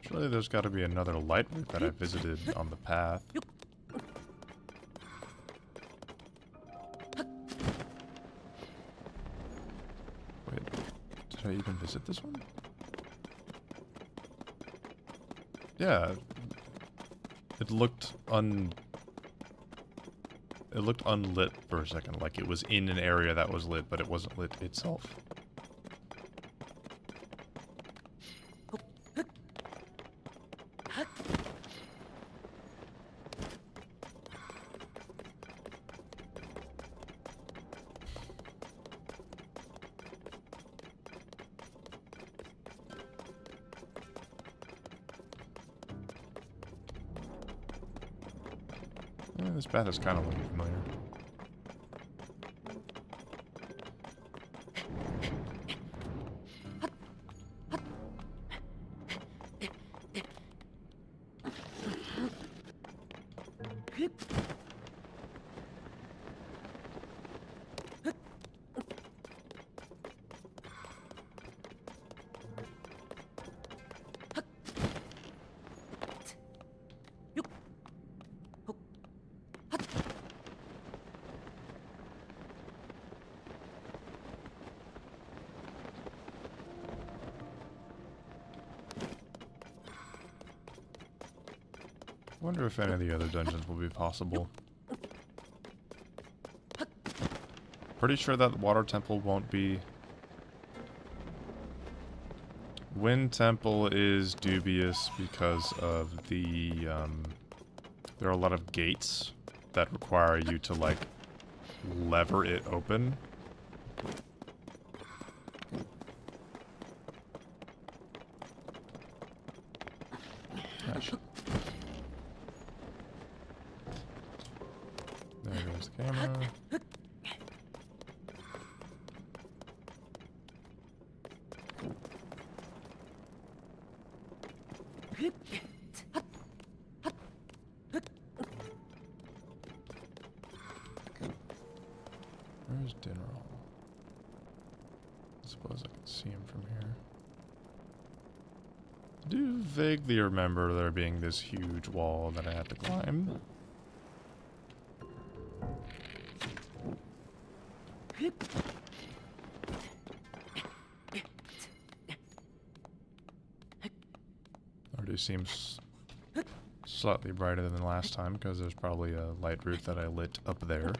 Surely there's got to be another light route that I visited on the path. Wait, did I even visit this one? Yeah, it looked unlit for a second, like it was in an area that was lit, but it wasn't lit itself. This path is kind of looking familiar. I wonder if any of the other dungeons will be possible. Pretty sure that water temple won't be. Wind temple is dubious because of the, there are a lot of gates that require you to, like, lever it open. Gosh. There goes the camera. Where's Dinral? I suppose I can see him from here. I do vaguely remember there being this huge wall that I had to climb. Already seems slightly brighter than last time because there's probably a light route that I lit up there.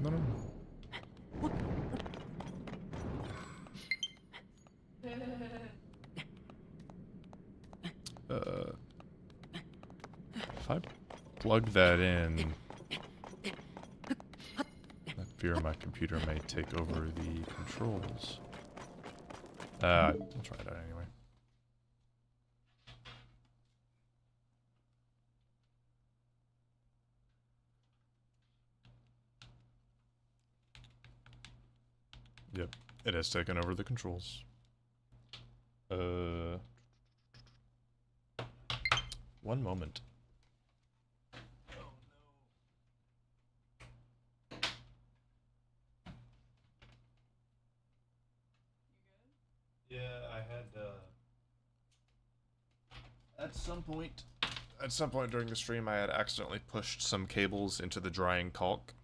No, no. If I plug that in, I fear my computer may take over the controls. I'll try that anyway. Yep, it has taken over the controls. One moment. Yeah, I had, at some point during the stream, I had accidentally pushed some cables into the drying caulk.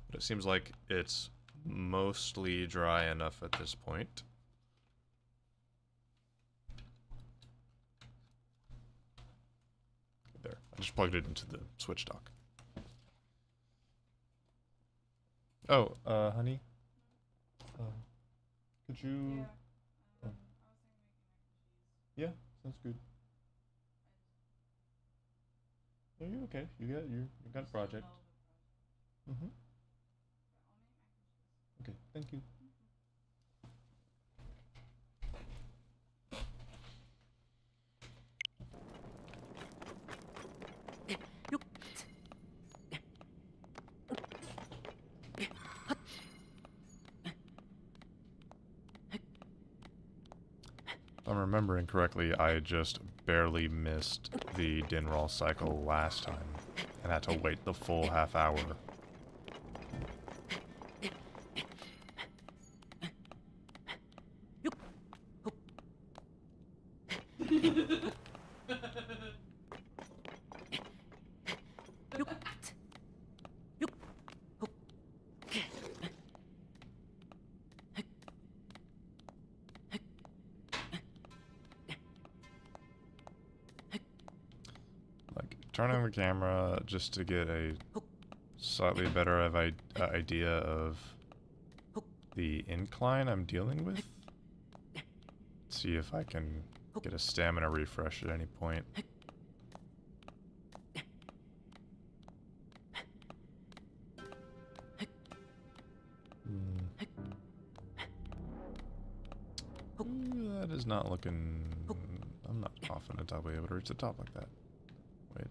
But it seems like it's mostly dry enough at this point. There, I just plugged it into the switch dock. Oh, honey? Could you... Yeah, sounds good. No, you're okay. You got a project. Mm-hmm. Okay, thank you. If I'm remembering correctly, I just barely missed the Dinral cycle last time and had to wait the full half hour. Turning the camera just to get a slightly better of idea of the incline I'm dealing with. See if I can get a stamina refresh at any point. is not looking... I'm not confident I'll be able to reach the top like that. Wait.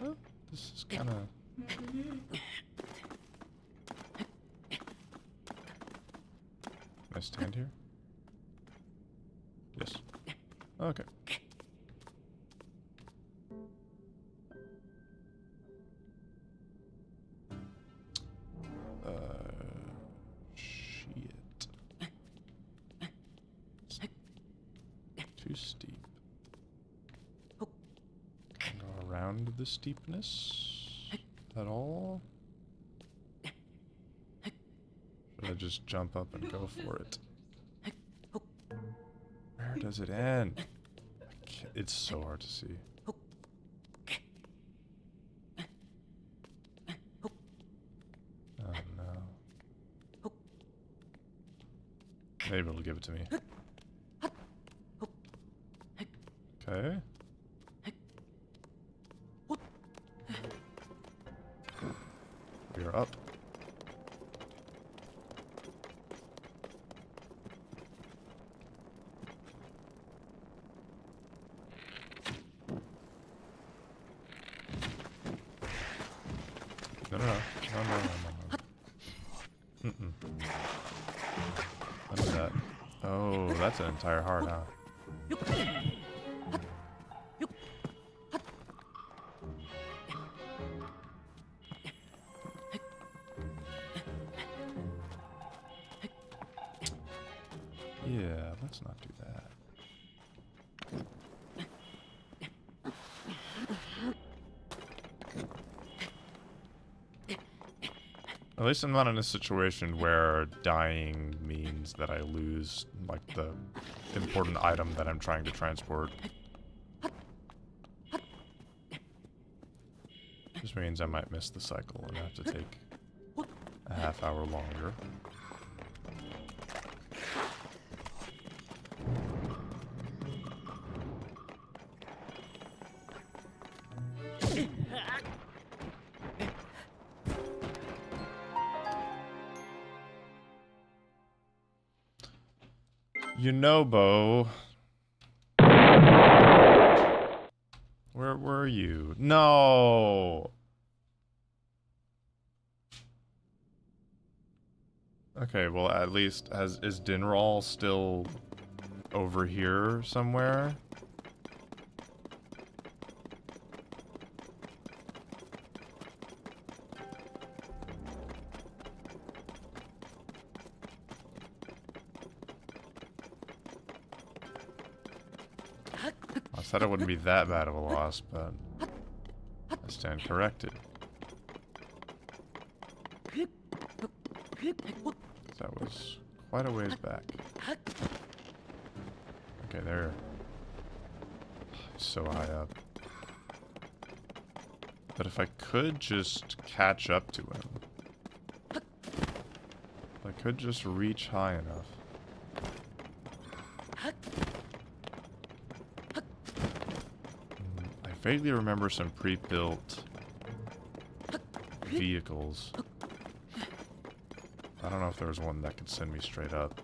Well, this is kind of... Can I stand here? Yes. Okay. Shit. It's too steep. Go around the steepness at all? Should I just jump up and go for it? Where does it end? It's so hard to see. Oh no. Maybe it'll give it to me. Okay. We are up. No. Mm-mm. What is that? Oh, that's an entire heart, huh? Yeah, let's not do that. At least I'm not in a situation where dying means that I lose, like, the important item that I'm trying to transport. Just means I might miss the cycle and have to take a half hour longer. You know, Bo. Where were you? No! Okay, well, at least is Dinral still over here somewhere? I said it wouldn't be that bad of a loss, but I stand corrected. That was quite a ways back. Okay, there. So high up. But if I could just catch up to him. If I could just reach high enough. I vaguely remember some pre-built vehicles. I don't know if there was one that could send me straight up.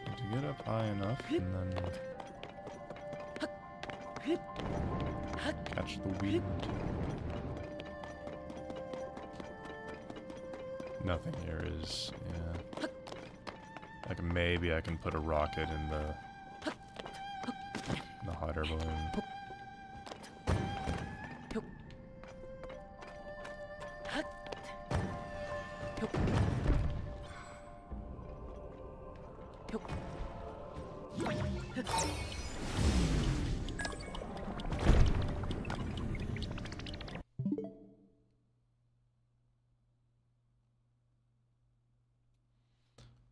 Just need to get up high enough and then catch the wind. Nothing here is, yeah. Like maybe I can put a rocket in the hot air balloon.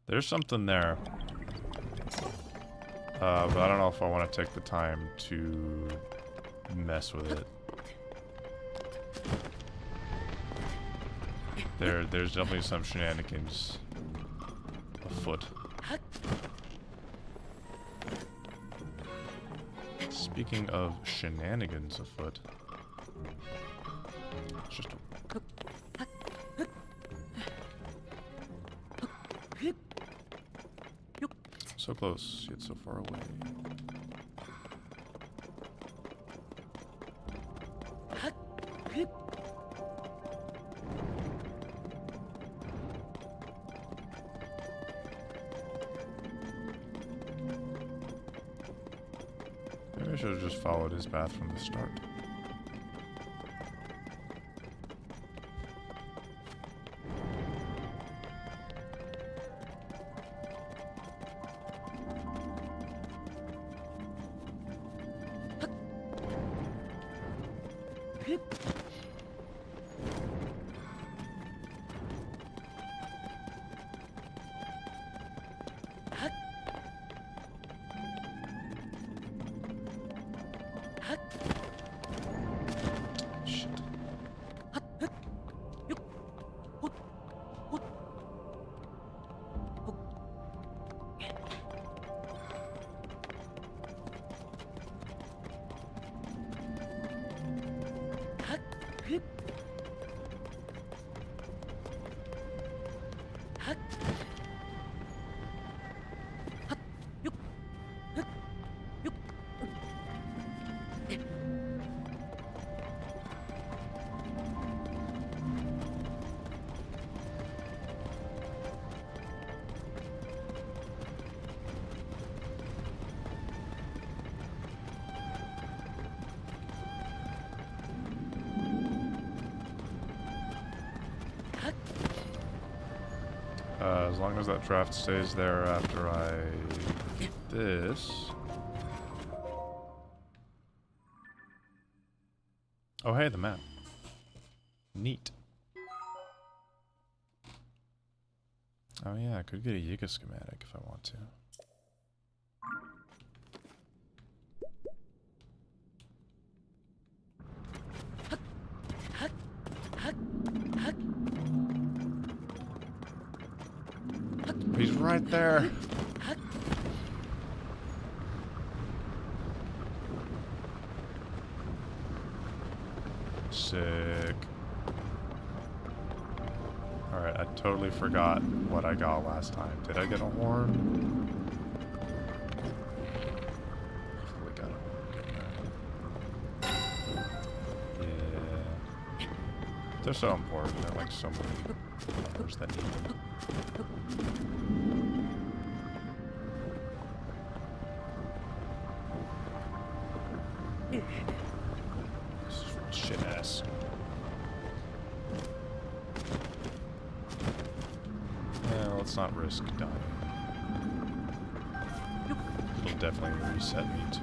There's something there. But I don't know if I want to take the time to mess with it. There's definitely some shenanigans afoot. Speaking of shenanigans afoot, it's just so close, yet so far away. Maybe I should have just followed his path from the start. Shit. As long as that draft stays there after I get this. Oh, hey, the map. Neat. Oh yeah, I could get a Yiga schematic if I want to. He's right there. Sick. Alright, I totally forgot what I got last time. Did I get a horn? Definitely got a horn. Yeah. They're so important. They're like so many numbers that need them. Shit ass. Yeah, let's not risk dying. It'll definitely reset me to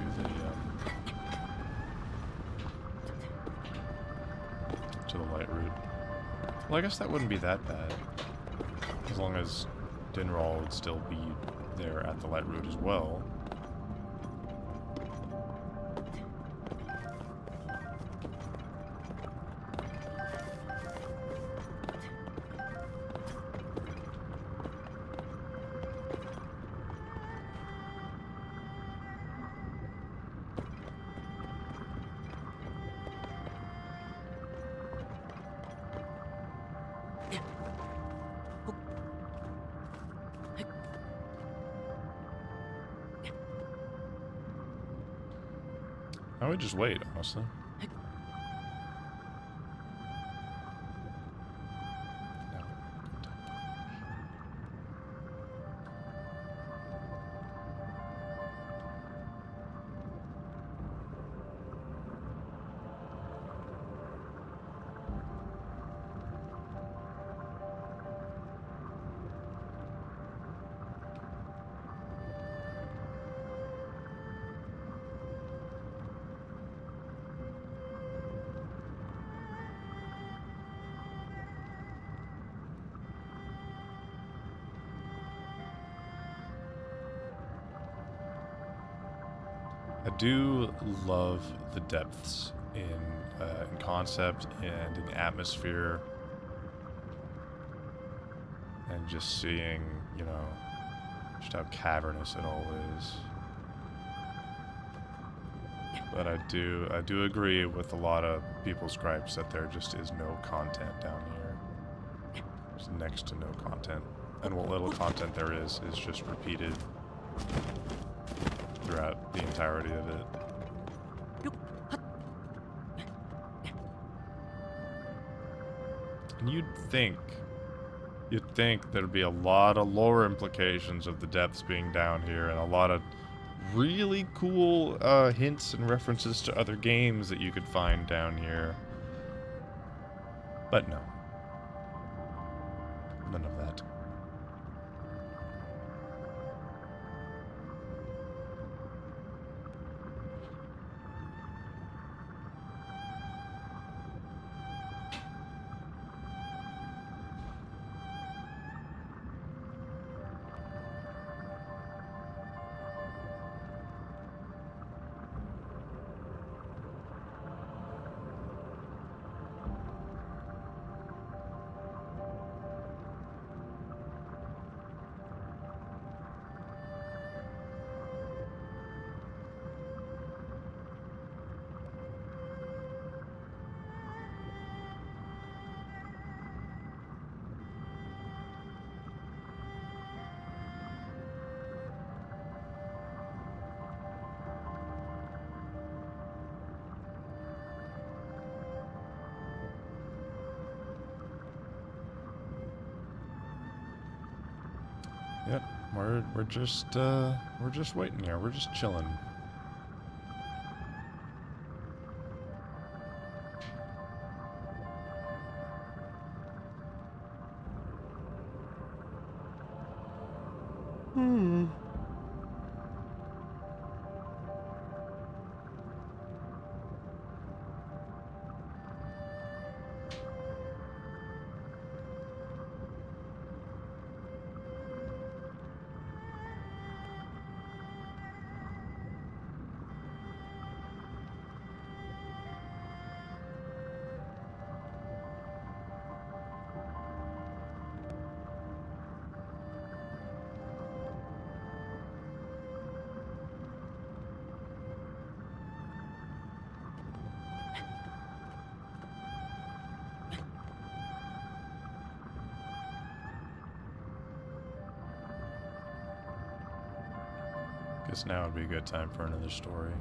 the light route. Well, I guess that wouldn't be that bad, as long as Dinral would still be there at the light route as well. I would just wait, honestly. I do love the depths in concept and in atmosphere and just seeing, you know, just how cavernous it all is. But I do agree with a lot of people's gripes that there just is no content down here. There's next to no content. And what little content there is just repeated throughout the entirety of it. And you'd think there'd be a lot of lore implications of the depths being down here, and a lot of really cool hints and references to other games that you could find down here. But no. None of that. Yep, we're just waiting here. We're just chilling. Guess now would be a good time for another story.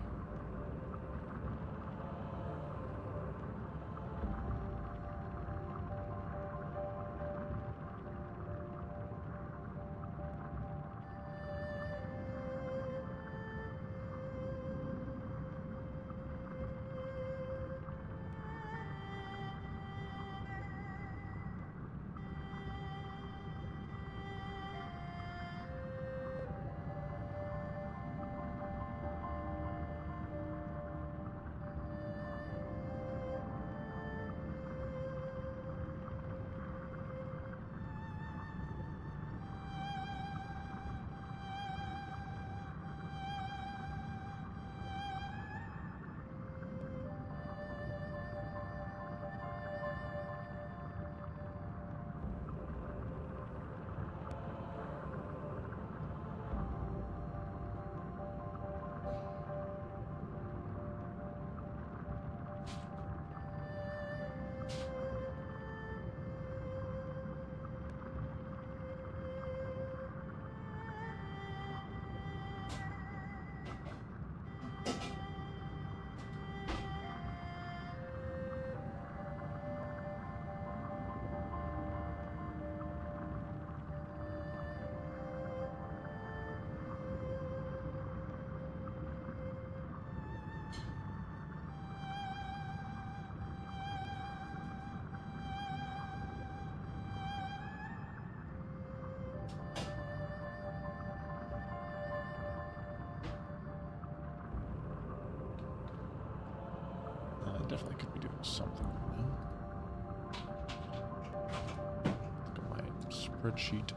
Definitely could be doing something right now. Look at my spreadsheet.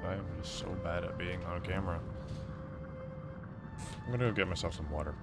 I am just so bad at being on camera. I'm gonna go get myself some water.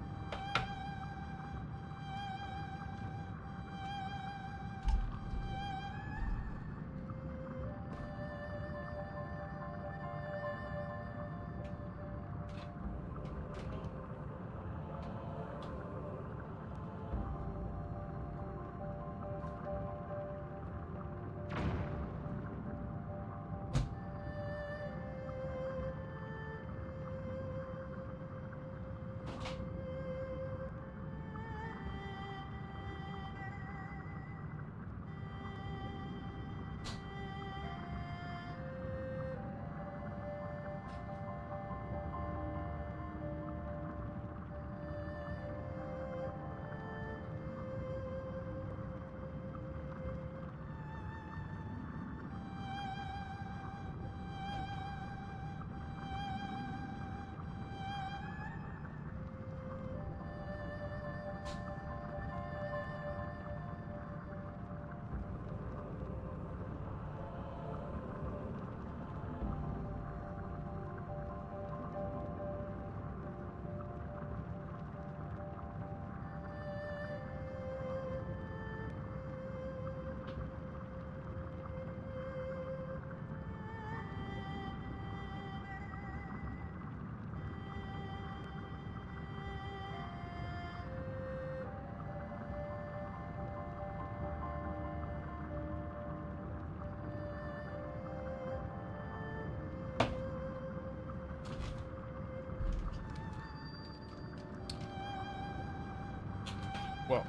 Well,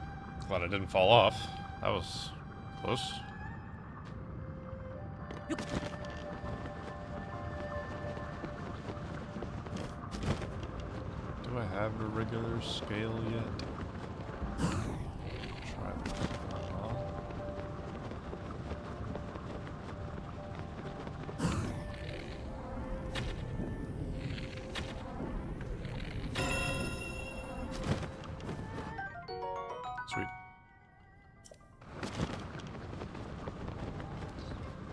glad I didn't fall off. That was close. Do I have a regular scale yet? Try that. Sweet.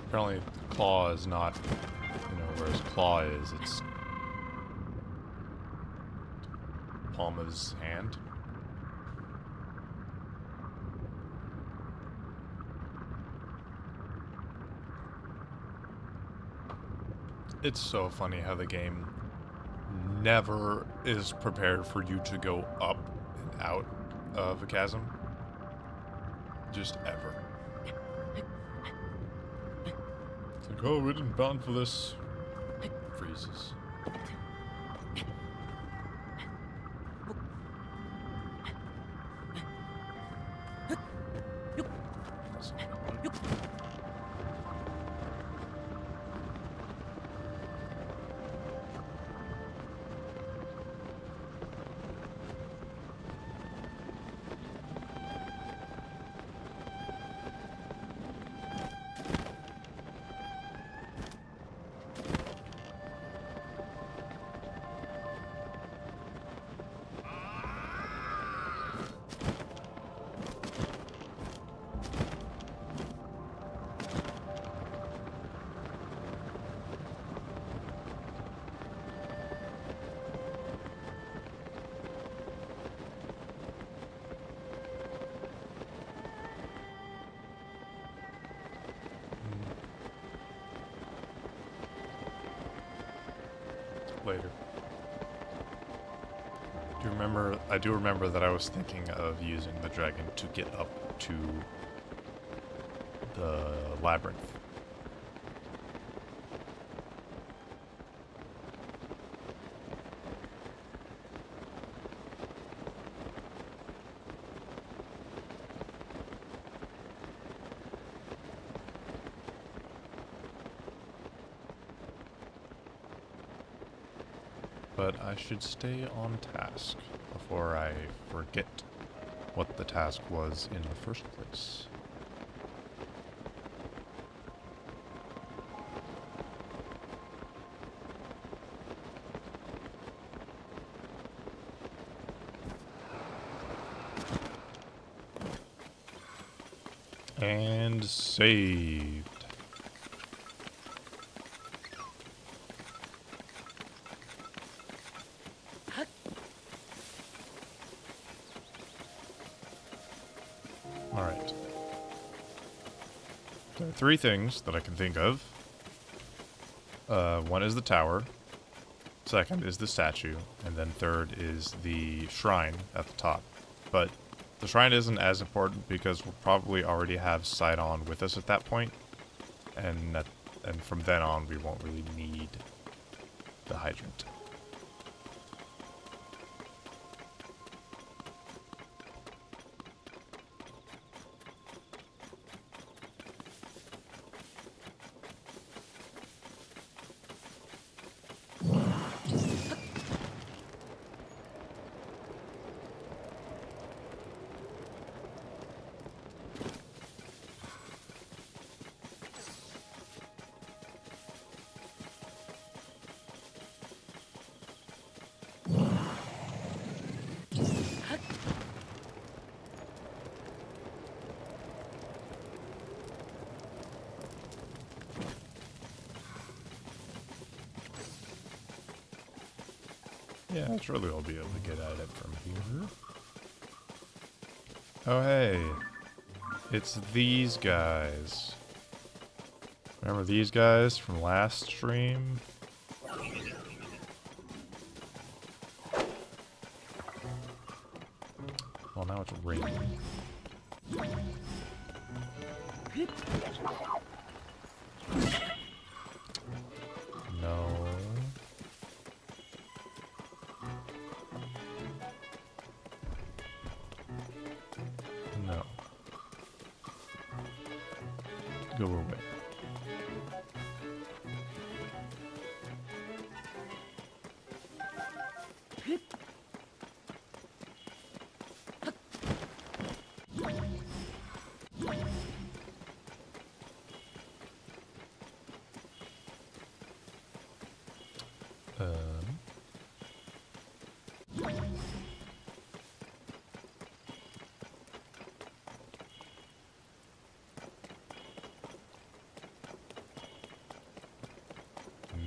Apparently, claw is not, whereas claw is, it's palm of his hand. It's so funny how the game never is prepared for you to go up and out of a chasm. Just ever. It's like, oh, we didn't bound for this. Freezes. Later. I do remember that I was thinking of using the dragon to get up to the labyrinth. But I should stay on task before I forget what the task was in the first place. And saved. Alright. There are three things that I can think of. One is the tower. Second is the statue. And then third is the shrine at the top. But the shrine isn't as important because we'll probably already have Sidon with us at that point. And from then on, we won't really need the hydrant. Yeah, surely I'll be able to get at it from here. Oh, hey. It's these guys. Remember these guys from last stream? Well, now it's raining. No. No. Go away.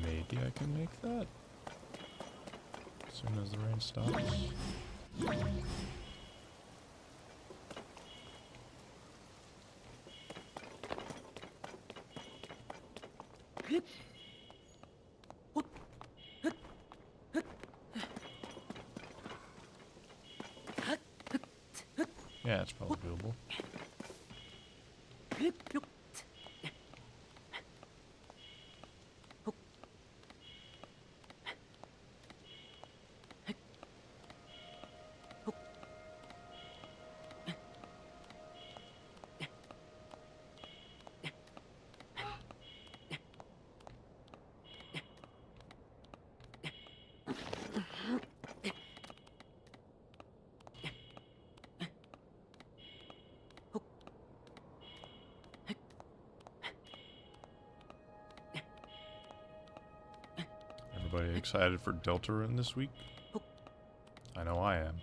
Maybe I can make that as soon as the rain stops. Yeah, it's probably doable. Everybody excited for Deltarune this week? I know I am.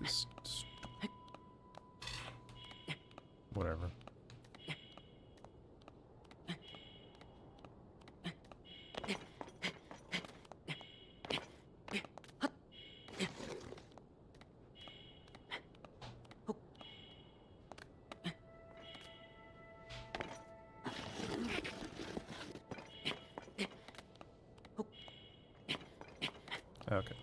This... Whatever. Okay.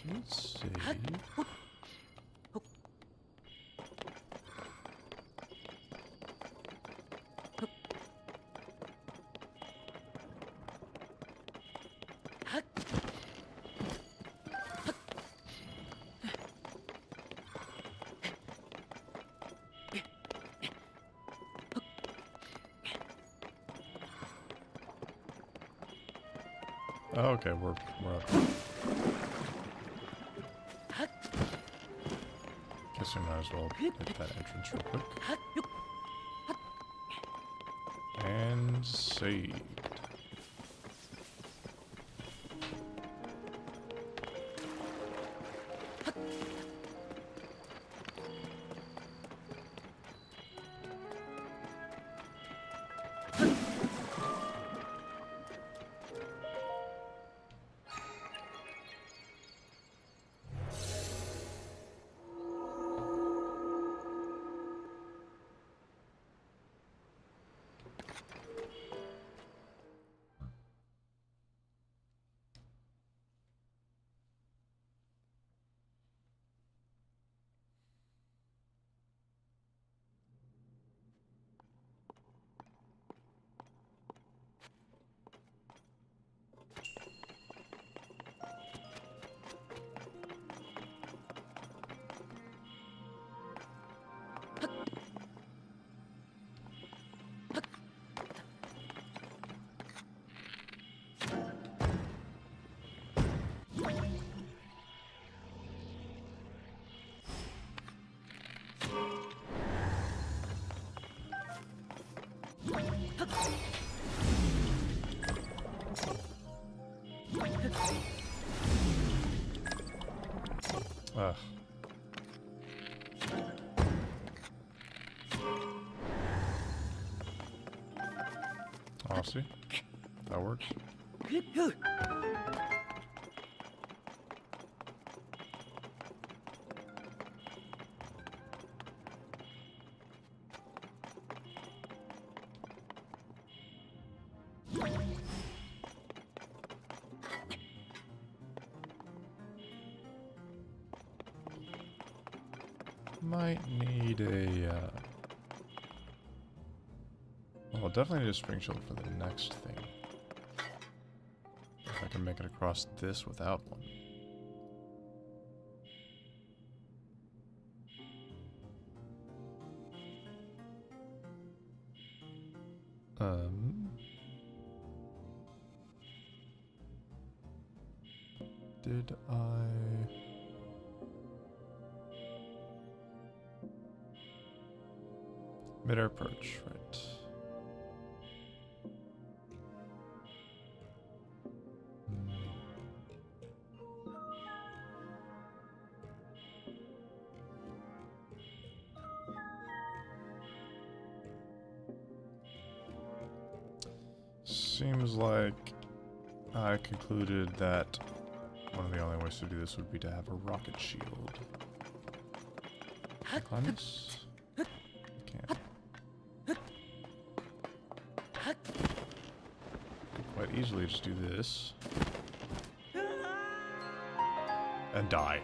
Let's see. Oh, okay, we're up. Guess we might as well hit that entrance real quick. And saved. Ugh. I'll see. That works. Might need a, well, definitely need a spring shield for the next thing. If I can make it across this without one. Did I... Mid-air perch, right. Seems like I concluded that one of the only ways to do this would be to have a rocket shield. Can I climb this? I can't. Could quite easily just do this. And die.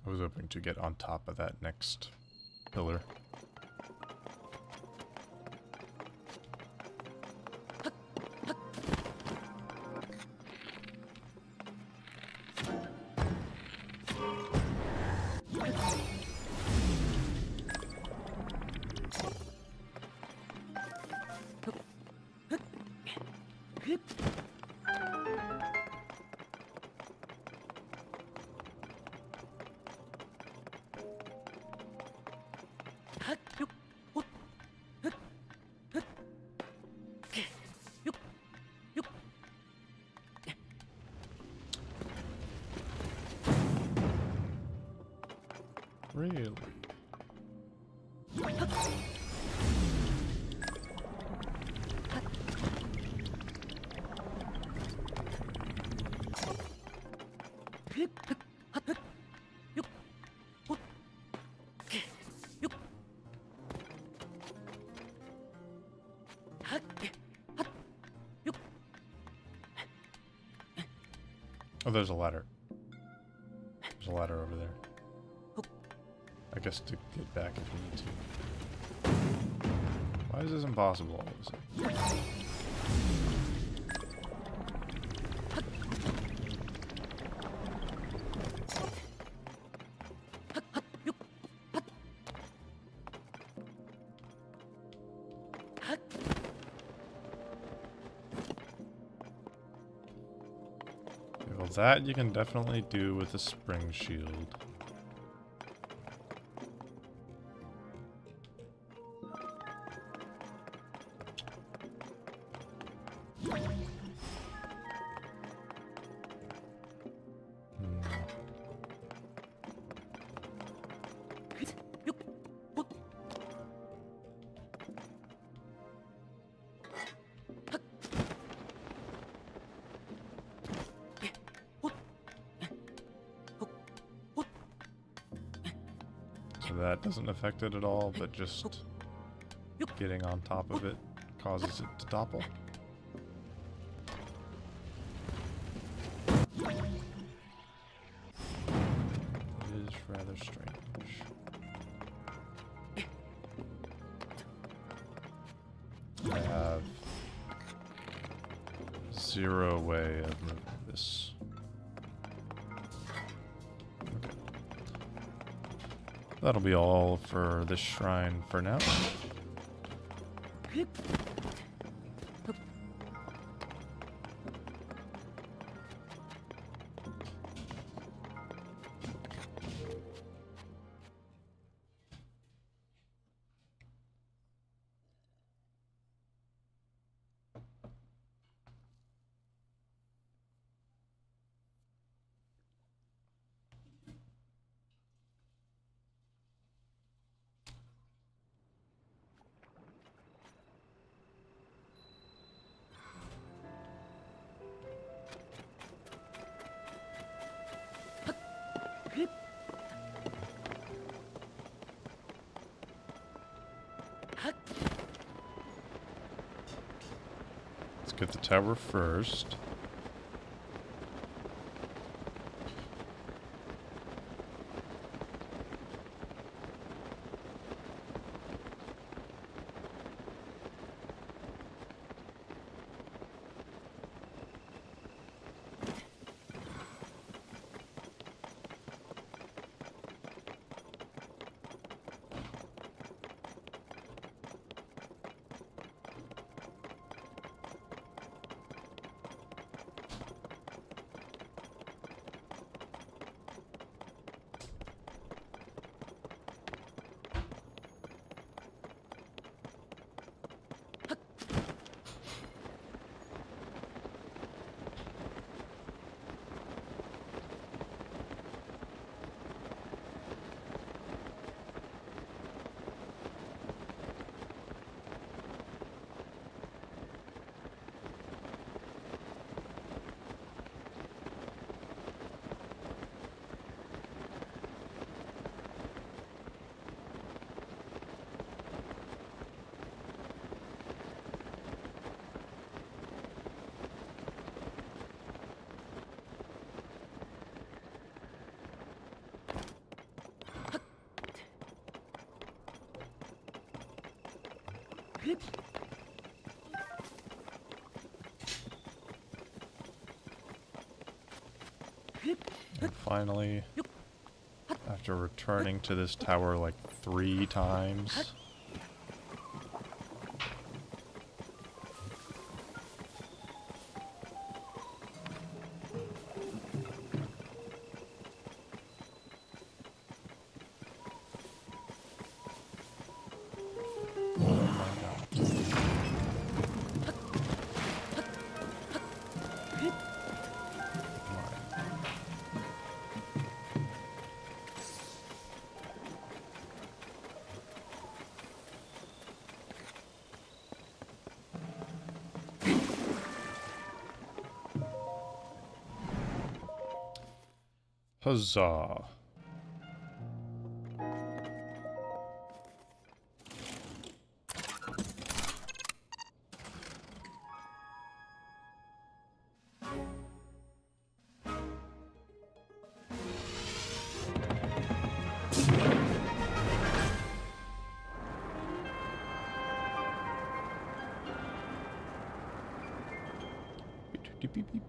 I was hoping to get on top of that next pillar. Really? Oh, there's a ladder. There's a ladder over there. I guess to get back if you need to. Why is this impossible all of a sudden? Well, that you can definitely do with a spring shield. So that doesn't affect it at all, but just getting on top of it causes it to topple. It is rather strange. I have zero way of moving this. Okay. That'll be all for this shrine for now. Let's get the tower first. And finally, after returning to this tower like 3 times, Huzzah. Beep, beep, beep.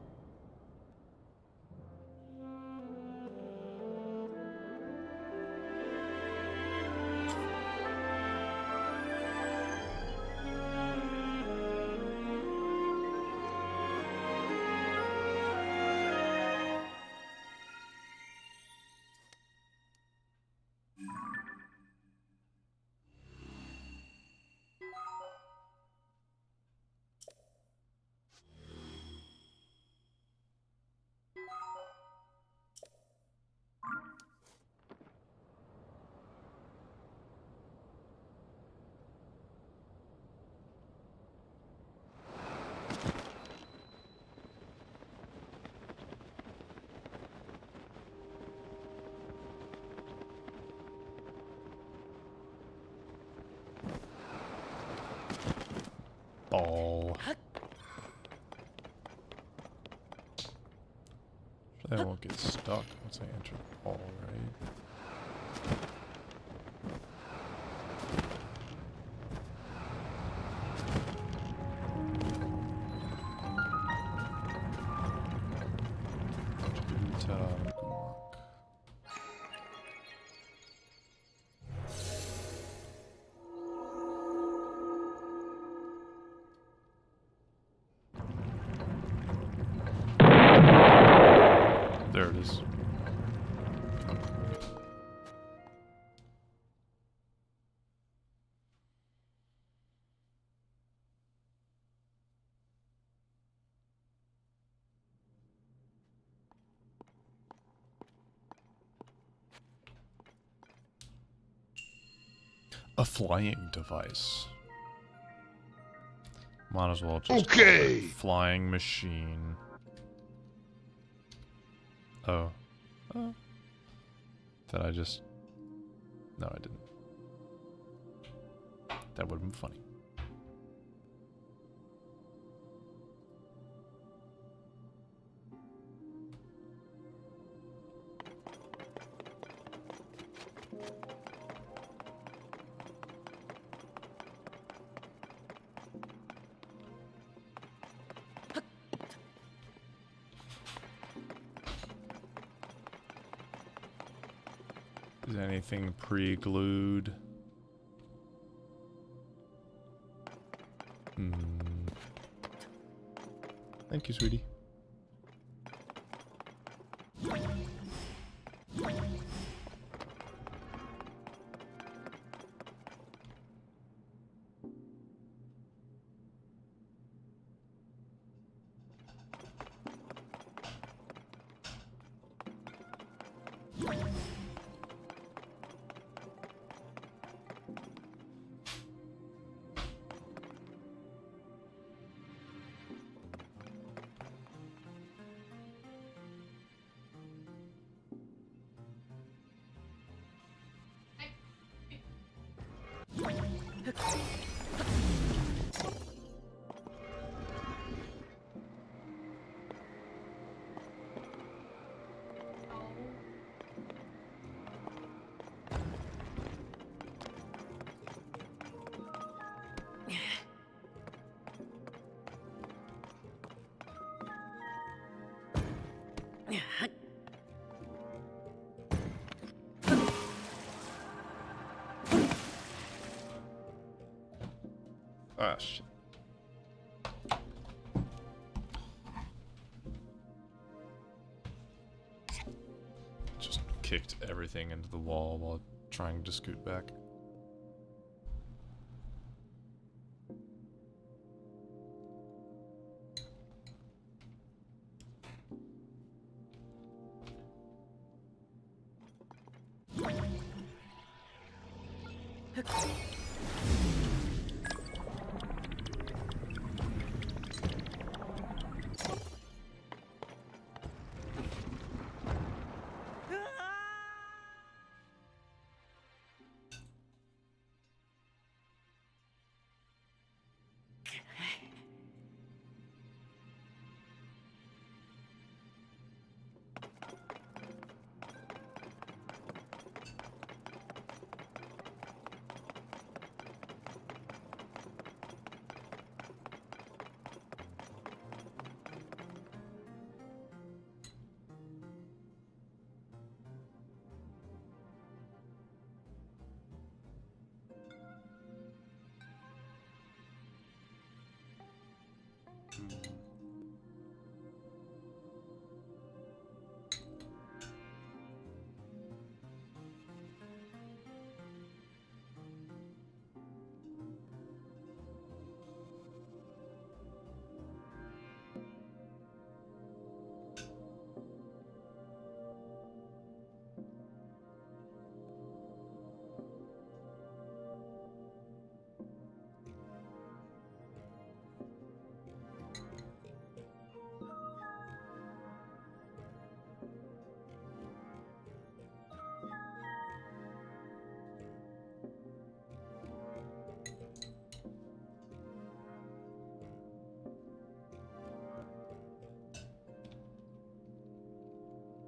Ball. I won't get stuck once I enter the ball, right? There it is. A flying device. Might as well just call it flying machine. Oh. Oh. Did I just... No, I didn't. That would have been funny. Is anything pre-glued? Thank you, sweetie. Ah, shit. Just kicked everything into the wall while trying to scoot back.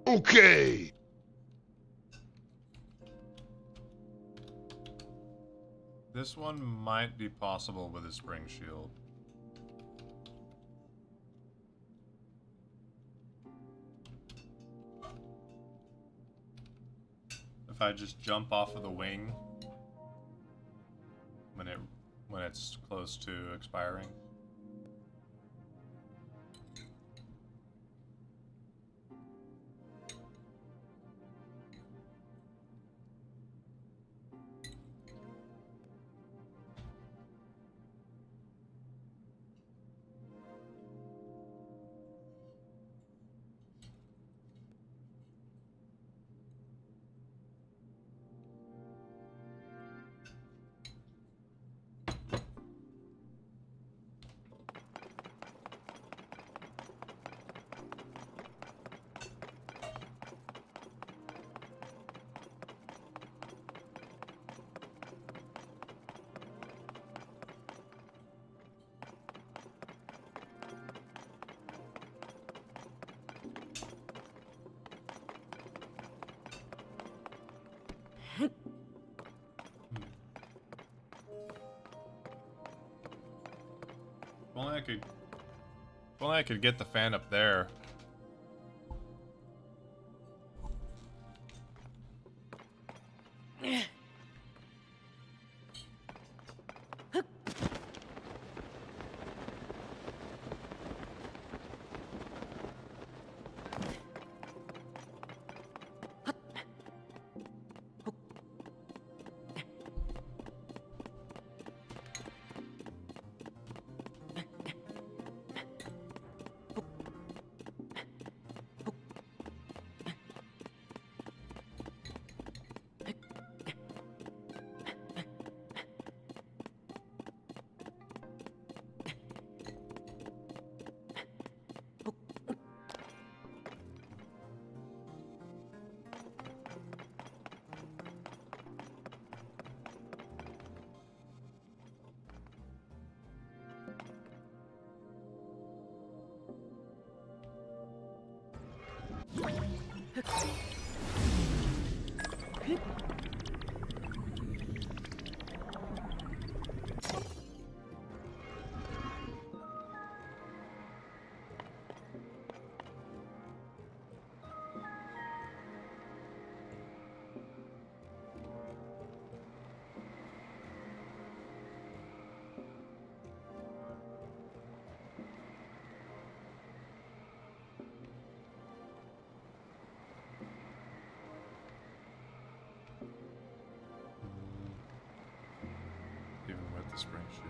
Okay. This one might be possible with a spring shield. If I just jump off of the wing when it's close to expiring. If only I could get the fan up there. Even with the spring shield.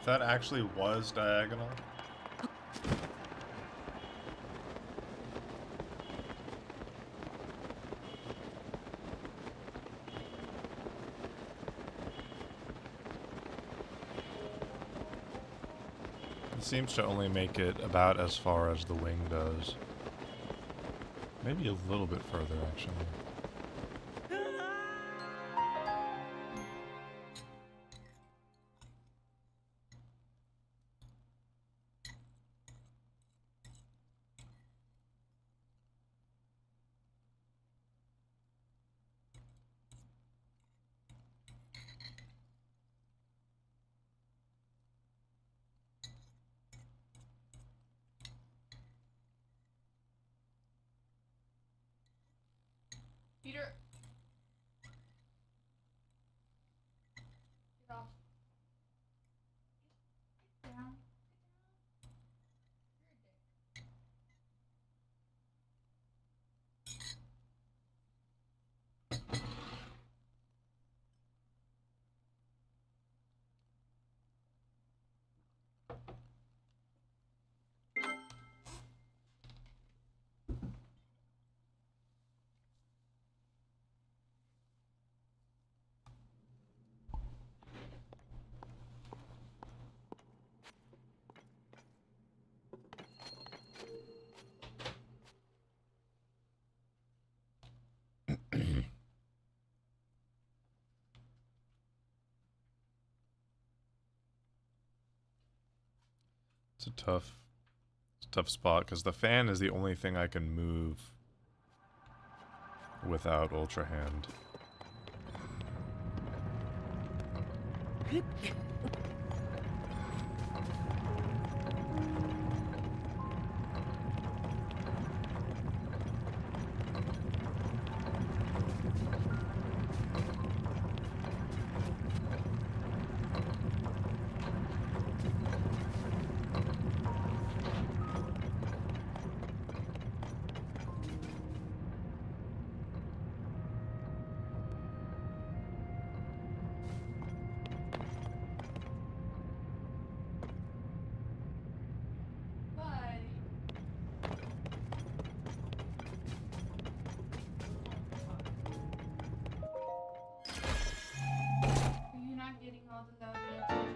That actually was diagonal. It seems to only make it about as far as the wing does. Maybe a little bit further, actually. Peter. Get off. Get down. You're a dick. It's a tough spot because the fan is the only thing I can move without Ultra Hand. You're not getting all the love and attention.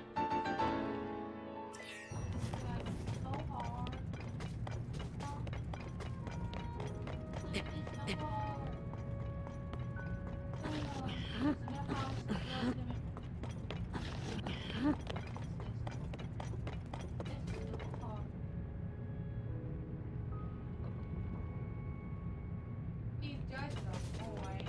That's so hard. It's so hard. He's just a boy.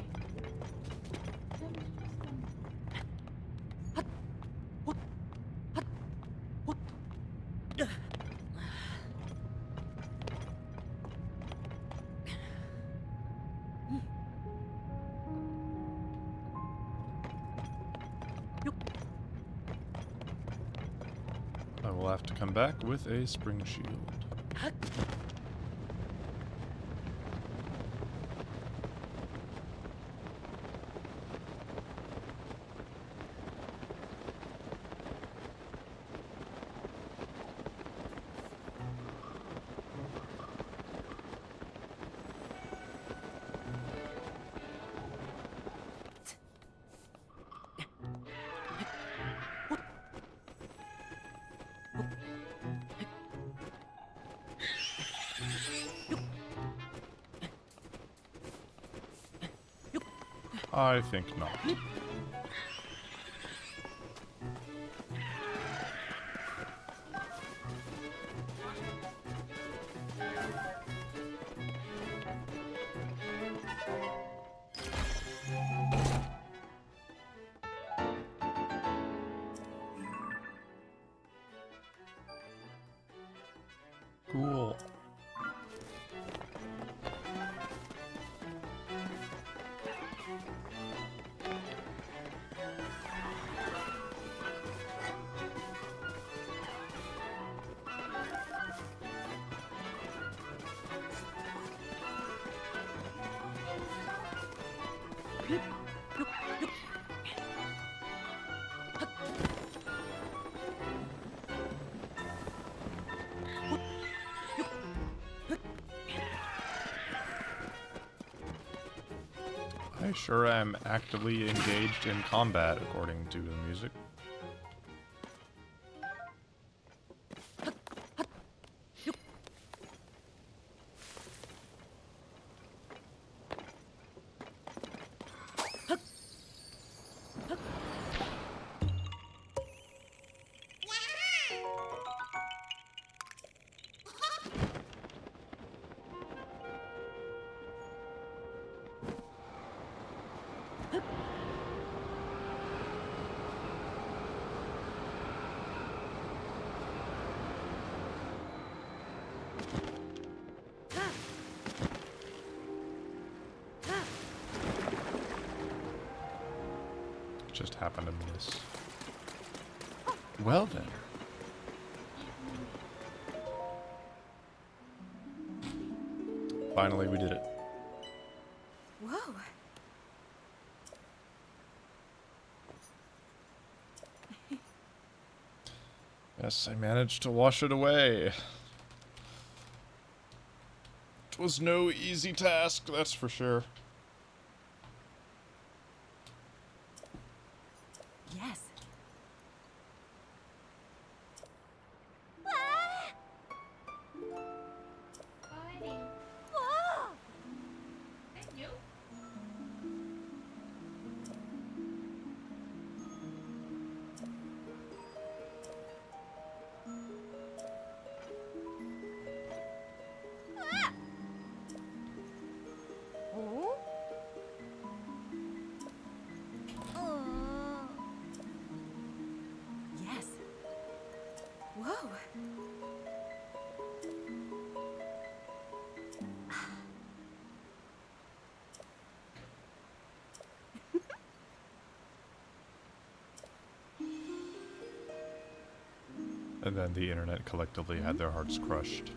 I will have to come back with a spring shield. I think not. Cool. sure I'm actively engaged in combat according to the music. Just happened to miss. Well then. Finally, we did it. Whoa. Yes, I managed to wash it away. It was no easy task, that's for sure. Yes. Buddy. Whoa! Thank you. Oh? Yes. Whoa. And then the internet collectively had their hearts crushed.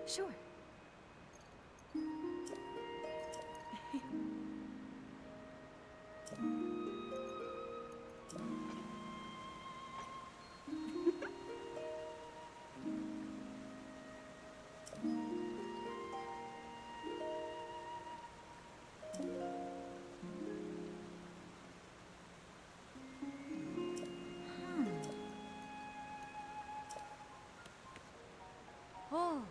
Sure. Oh.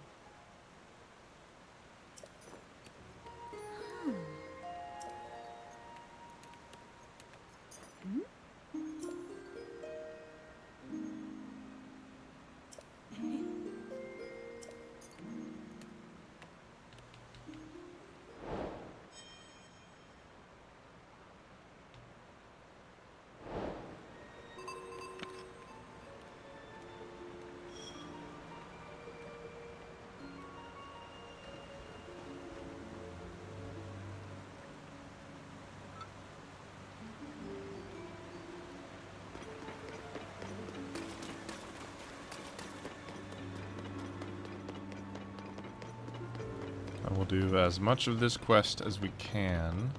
And we'll do as much of this quest as we can.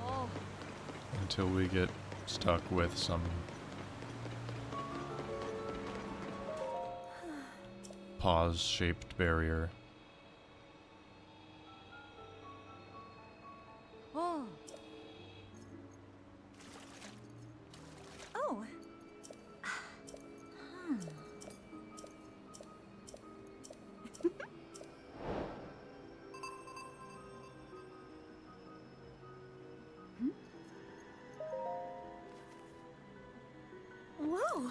Oh. Until we get stuck with some pause-shaped barrier. Oh. Oh. Whoa.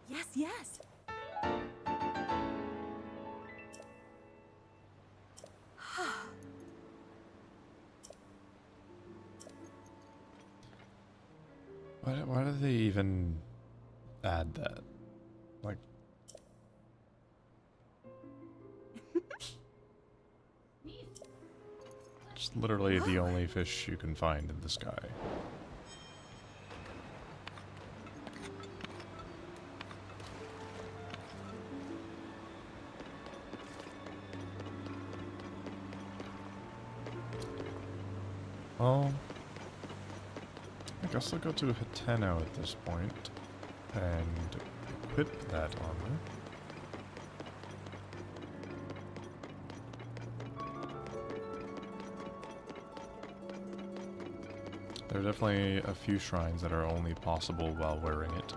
Yes, yes. Why do they even add that? Like, it's literally the only fish you can find in the sky. Well, I guess I'll go to Hateno at this point and equip that armor. There are definitely a few shrines that are only possible while wearing it.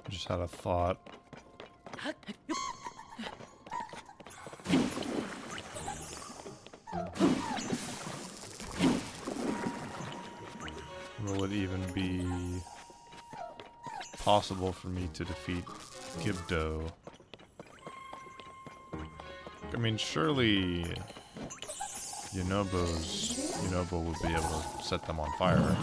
I just had a thought. Will it even be possible for me to defeat Gibdo? I mean, surely Yunobo would be able to set them on fire.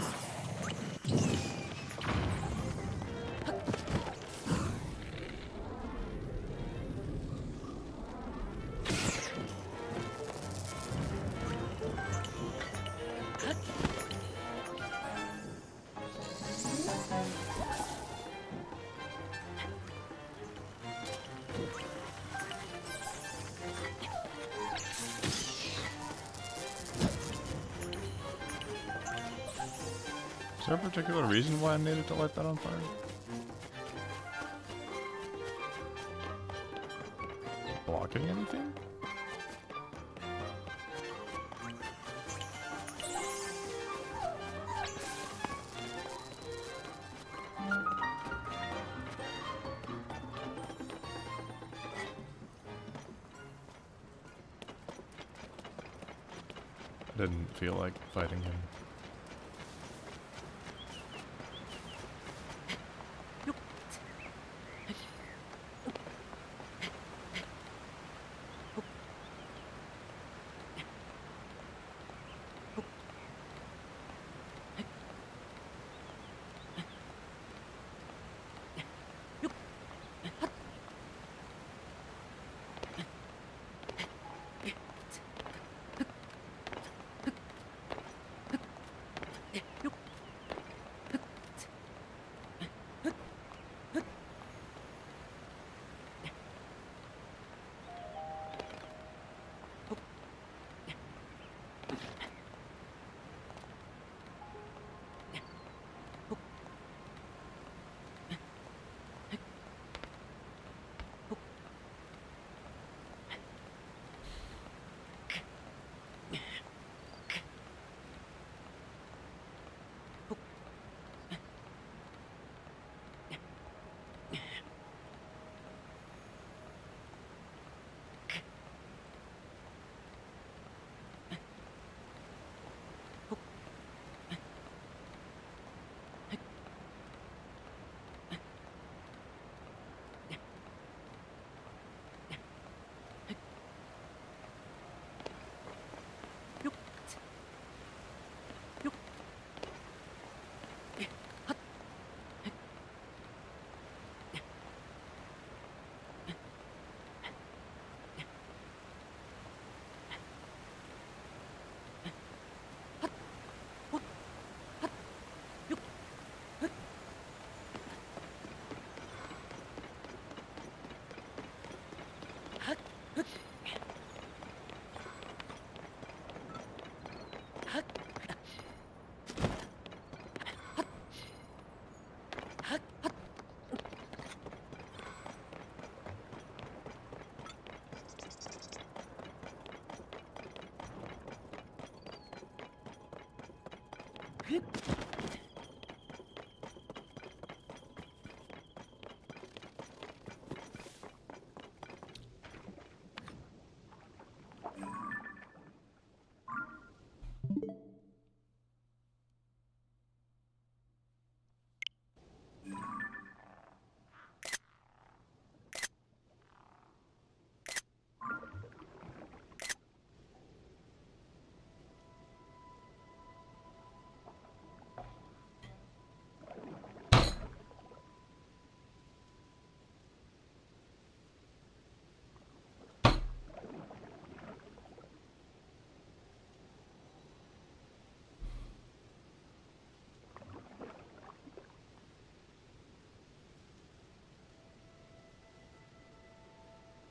Is there a particular reason why I needed to light that on fire? Blocking anything? I didn't feel like fighting him.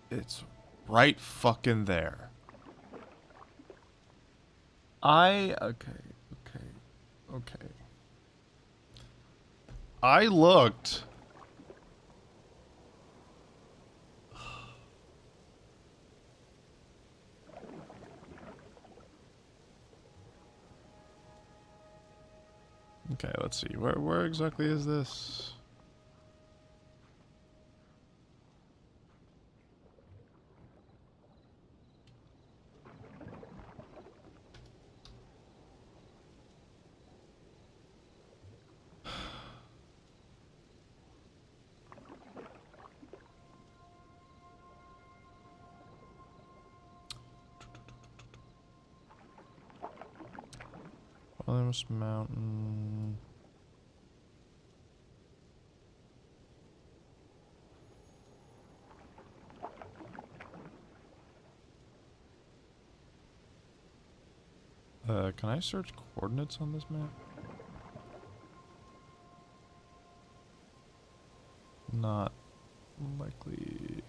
It's right fucking there. Okay. I looked. Okay, let's see. Where exactly is this? Williams Mountain. Can I search coordinates on this map? Not likely.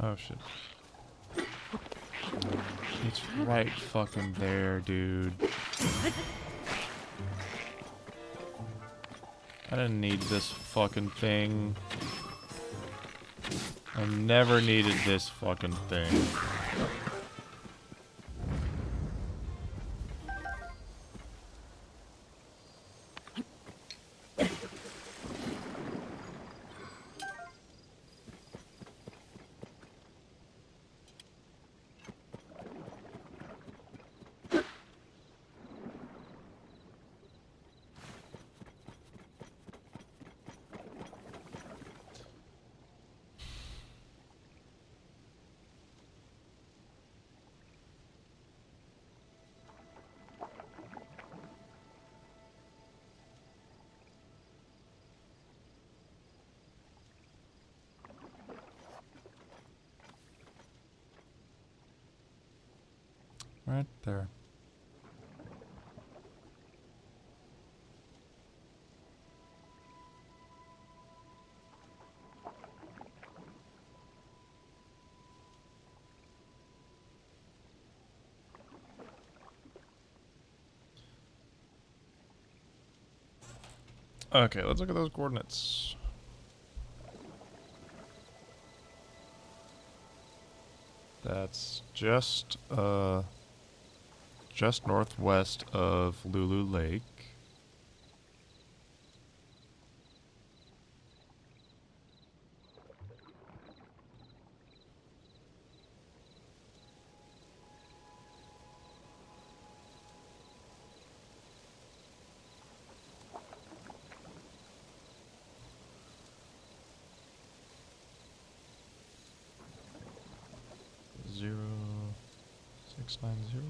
Oh shit. It's right fucking there, dude. I didn't need this fucking thing. I never needed this fucking thing. Right there. Okay, let's look at those coordinates. That's just northwest of Lulu Lake. 690.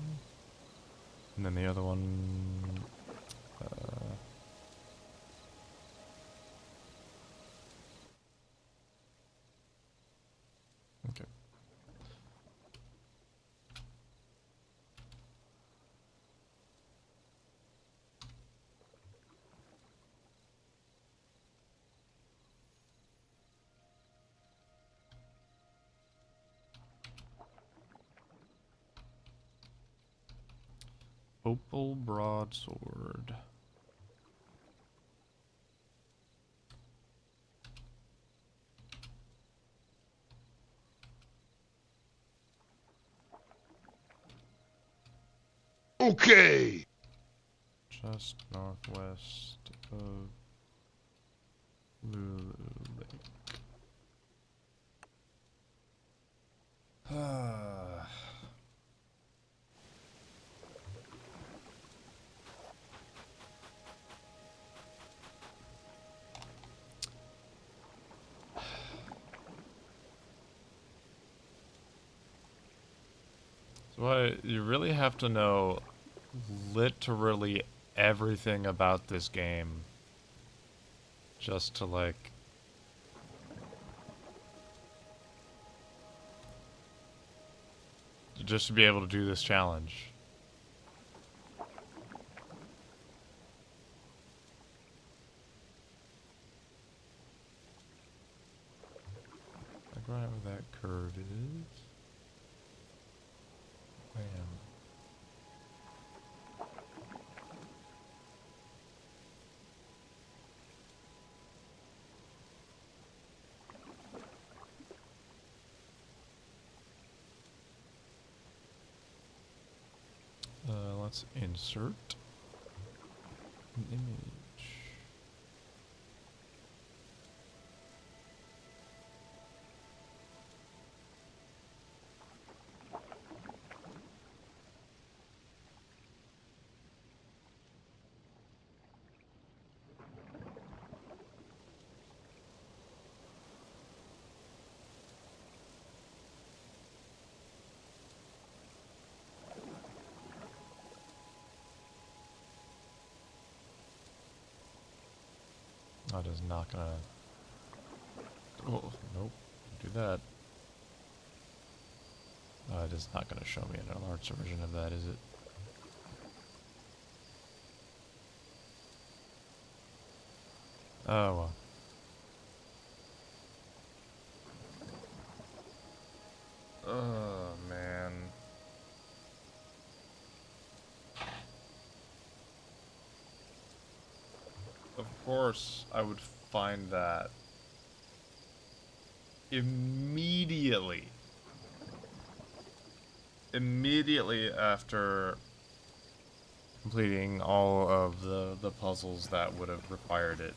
And then the other one. Okay. Opal broadsword. Okay. Just northwest of Lulu Lake. So you really have to know literally everything about this game just to like just to be able to do this challenge. Like right where that curve is. Bam. Let's insert an image. That is not gonna. Oh, nope. Don't do that. It is not gonna show me an enlarged version of that, is it? Oh well. Oh man. Of course, I would find that immediately. Immediately after completing all of the puzzles that would have required it.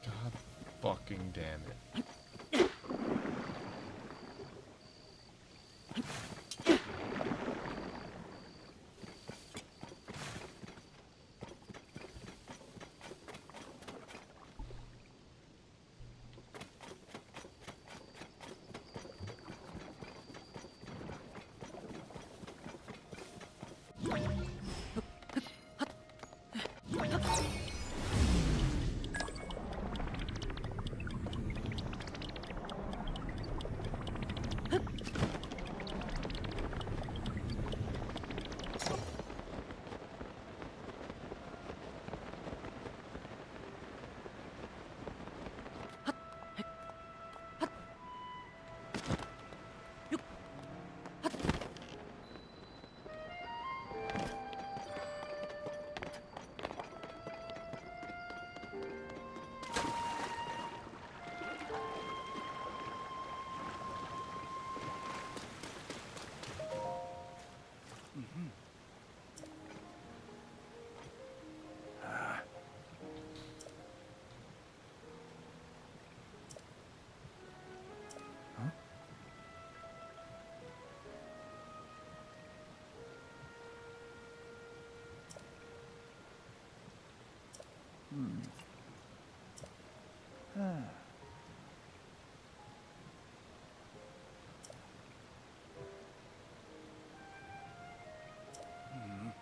God fucking damn it.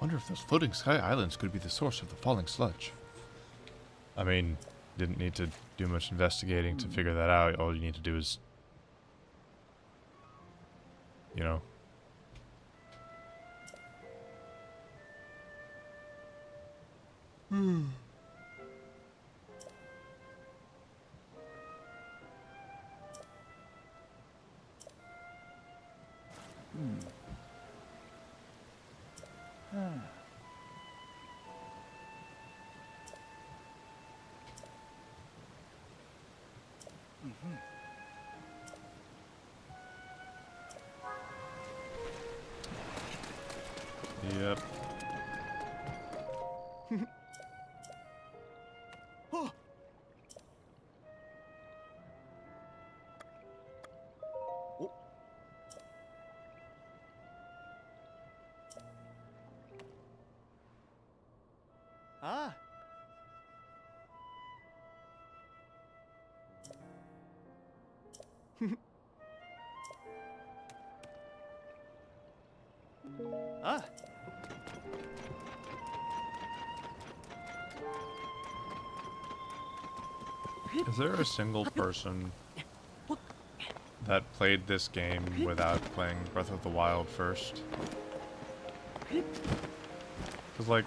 Wonder if those floating sky islands could be the source of the falling sludge. I mean, didn't need to do much investigating to figure that out. All you need to do is, you know. Yep. Oh. Oh. Ah. Ah. Is there a single person that played this game without playing Breath of the Wild first? Because, like,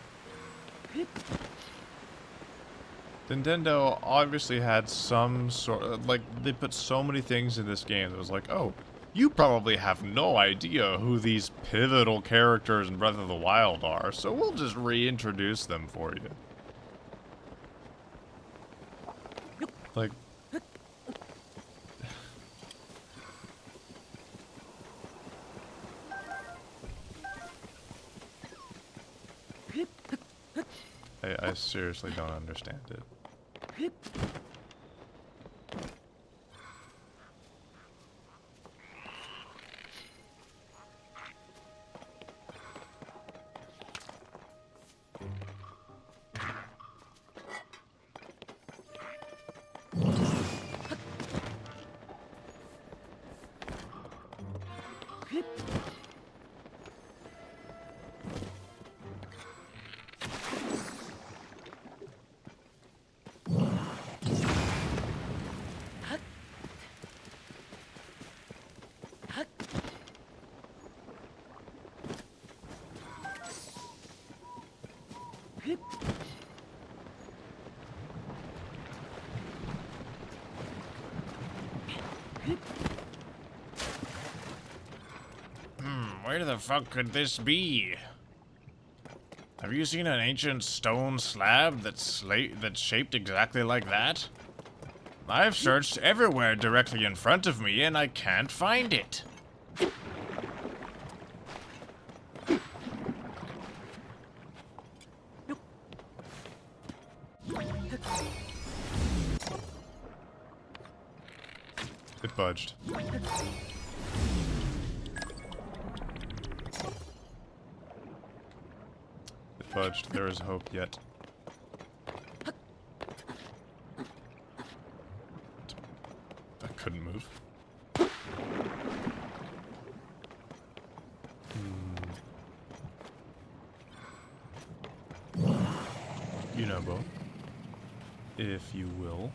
Nintendo obviously had some sort of, like, they put so many things in this game that was like, oh, you probably have no idea who these pivotal characters in Breath of the Wild are, so we'll just reintroduce them for you. Like, I seriously don't understand it. Where the fuck could this be? Have you seen an ancient stone slab that's shaped exactly like that? I've searched everywhere directly in front of me and I can't find it. It budged. Fudged. There is hope yet. I couldn't move. You know, Bo. If you will.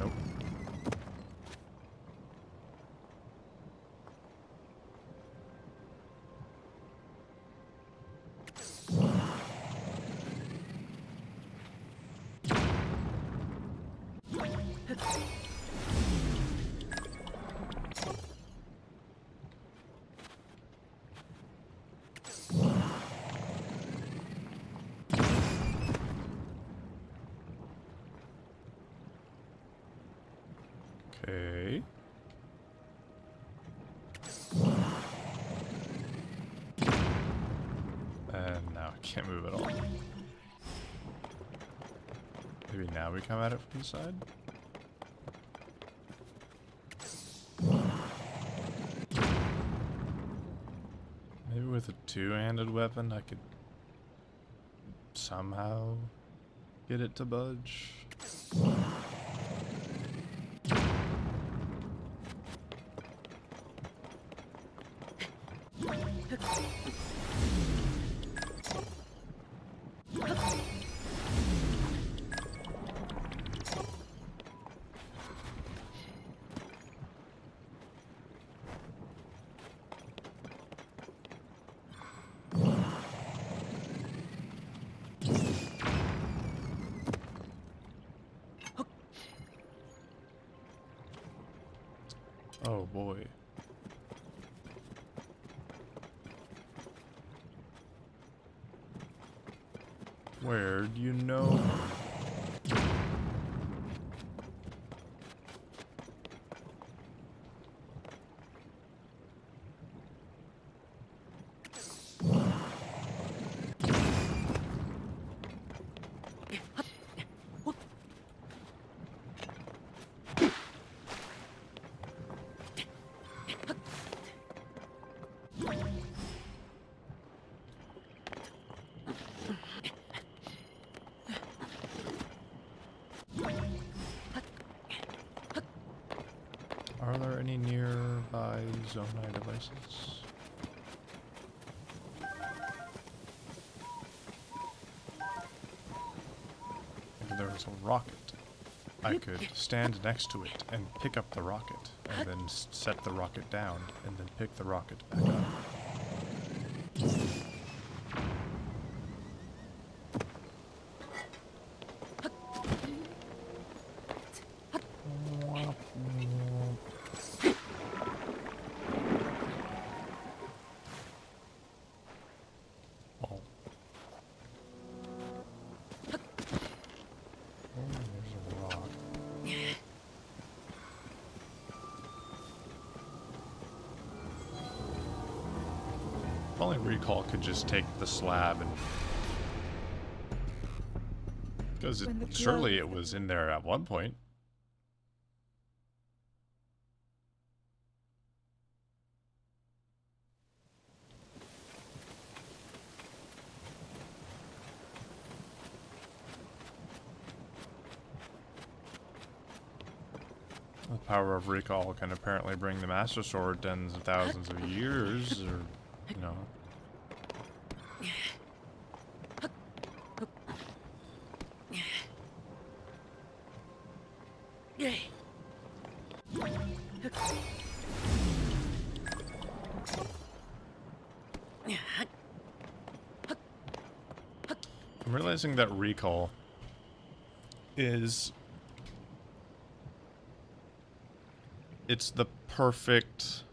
Nope. Okay. And now I can't move at all. Maybe now we come at it from the side? Maybe with a two-handed weapon I could somehow get it to budge. Oh boy. Where'd you know? Are there any nearby Zonai devices? If there was a rocket, I could stand next to it and pick up the rocket, and then set the rocket down, and then pick the rocket back up. Oh. Oh, there's a rock. If only Recall could just take the slab and... Because When the surely glow- it was in there at one point. The power of Recall can apparently bring the Master Sword tens of thousands of years, or, you know. I'm realizing that Recall is... It's the perfect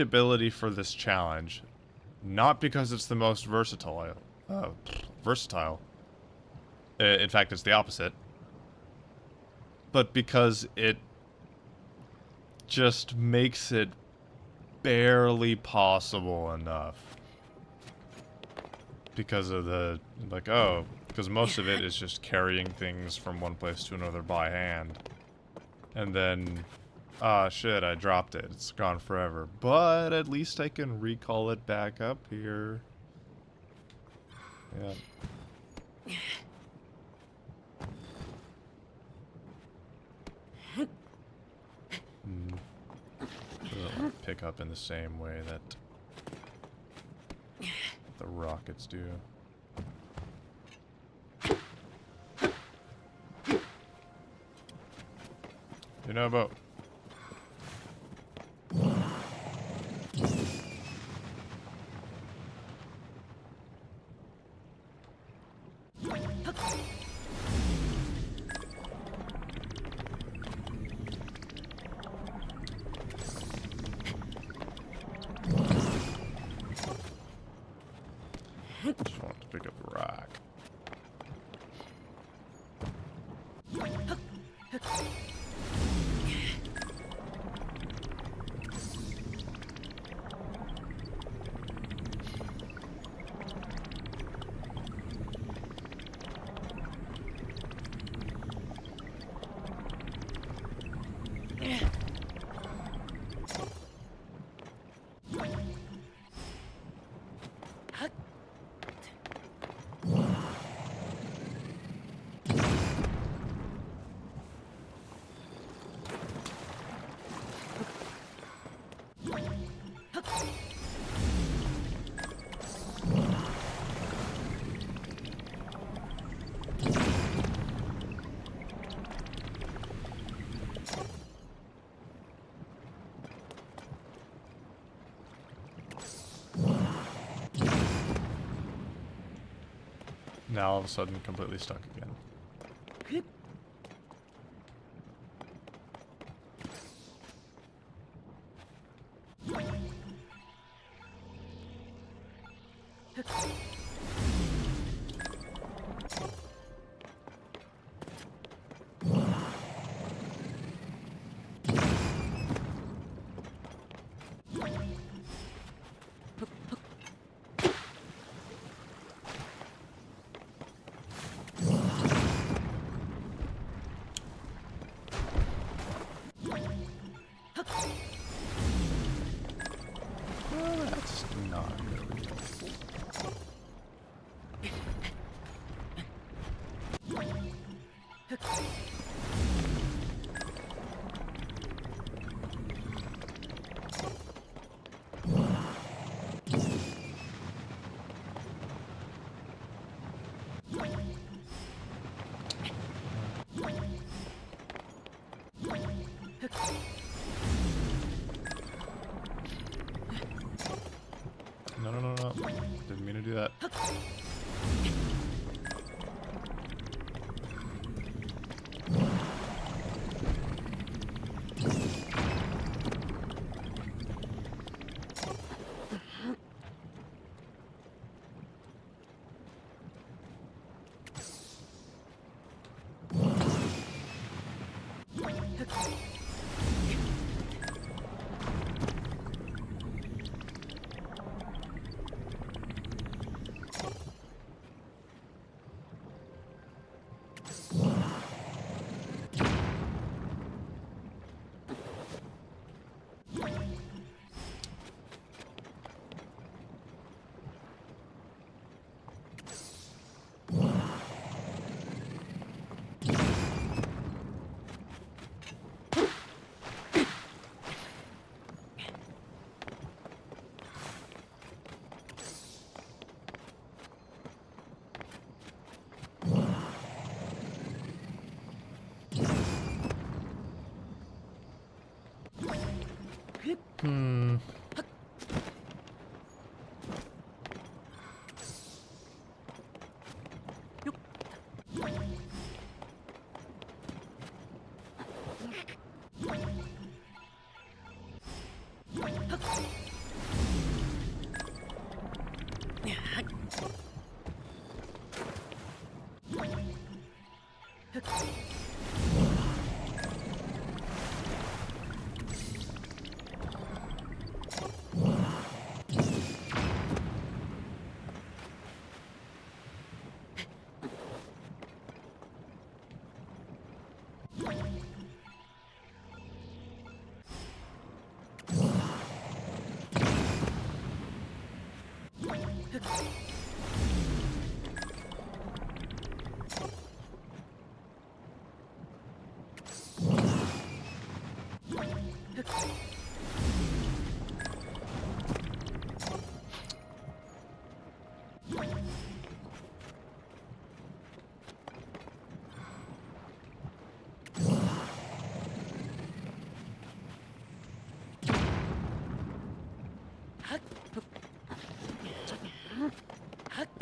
ability for this challenge. Not because it's the most versatile. In fact, it's the opposite. But because it just makes it barely possible enough. Because of the, like, oh, because most of it is just carrying things from one place to another by hand. And then, ah, shit, I dropped it. It's gone forever. But at least I can recall it back up here. Yeah. It'll pick up in the same way that the rockets do. You know about... Just wanted to pick up the rock. Now all of a sudden completely stuck again. Well, that's not really helpful. No, no, no, no. Didn't mean to do that. Hmm.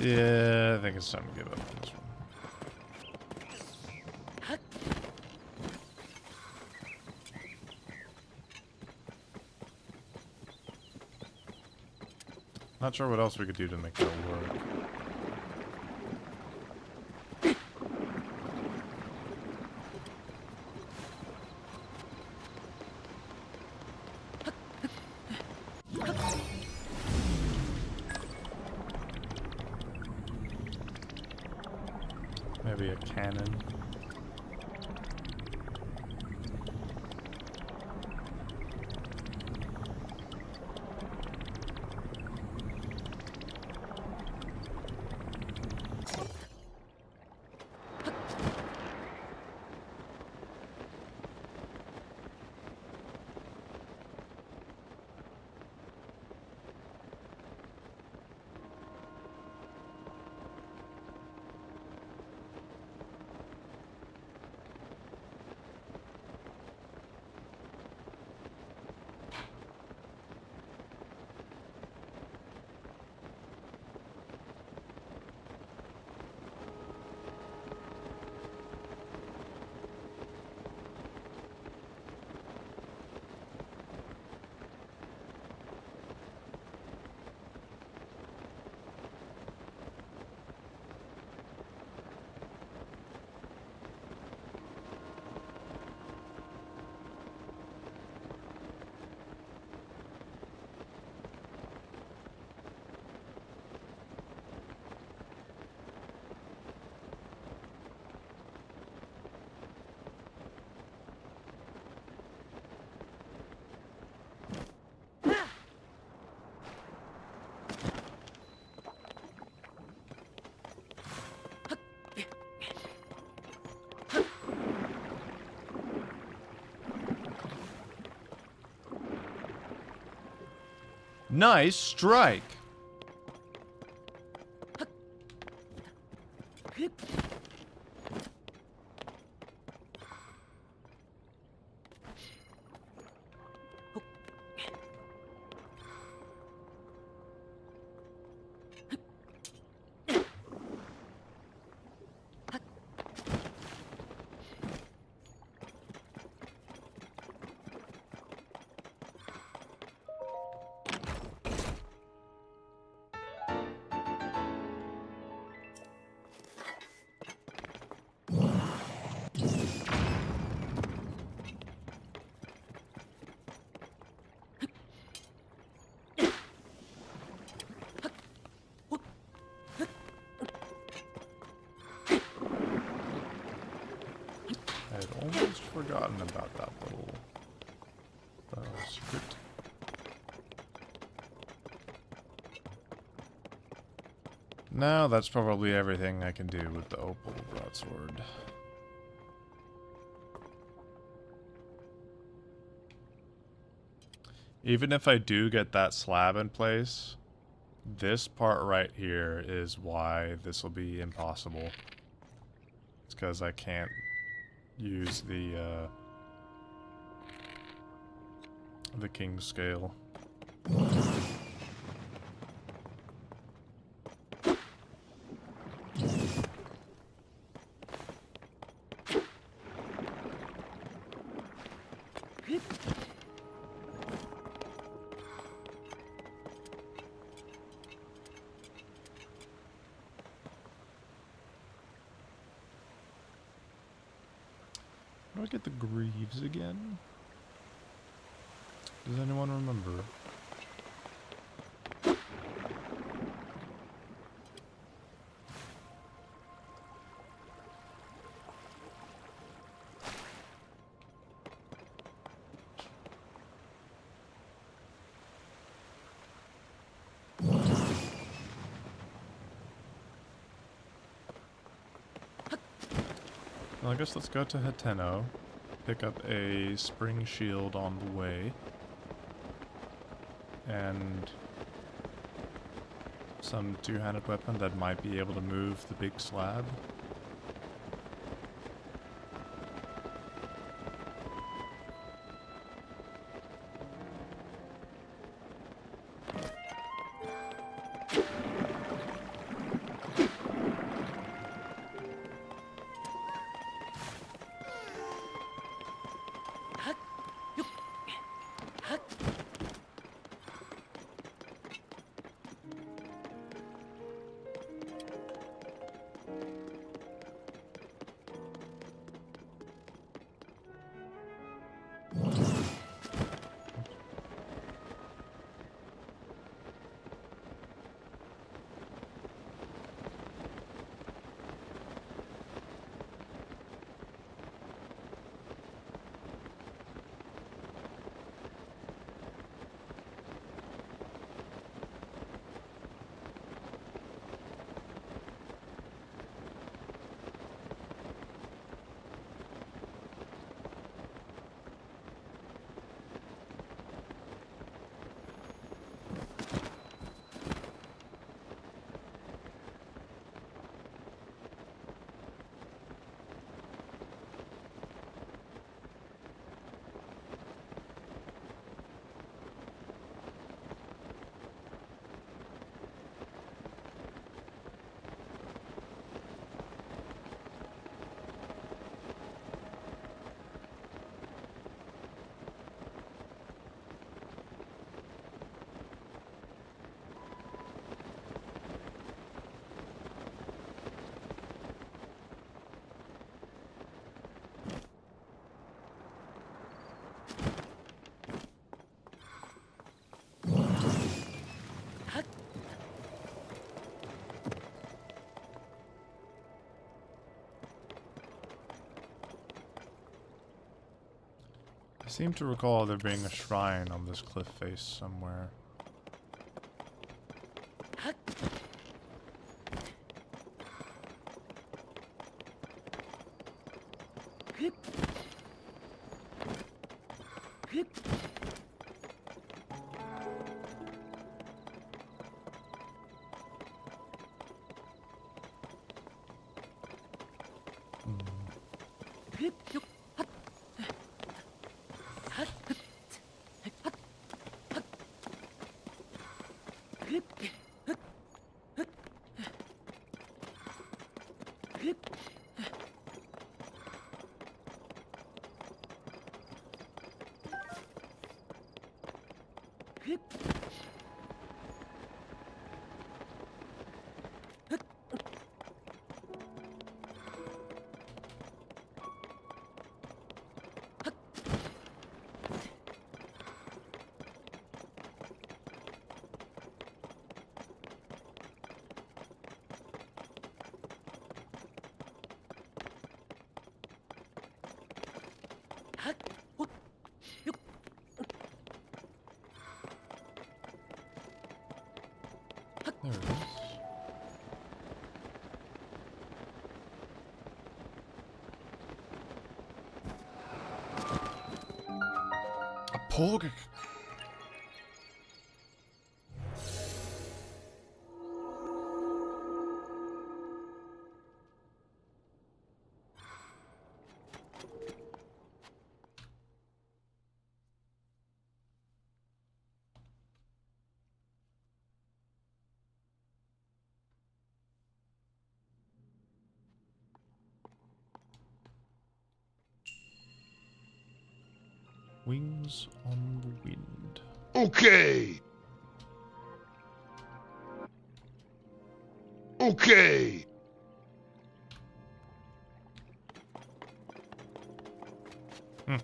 Yeah, I think it's time to give up on this one. Not sure what else we could do to make that work. Maybe a cannon. Nice strike. I had almost forgotten about that little secret. Now that's probably everything I can do with the opal broadsword. Even if I do get that slab in place, this part right here is why this will be impossible. It's because I can't use the king scale. How do I get the greaves again? Does anyone remember? Well, I guess let's go to Hateno, pick up a spring shield on the way, and some two-handed weapon that might be able to move the big slab. I seem to recall there being a shrine on this cliff face somewhere. There it is. A porg. Wings on the wind. Okay. Okay. Hmm.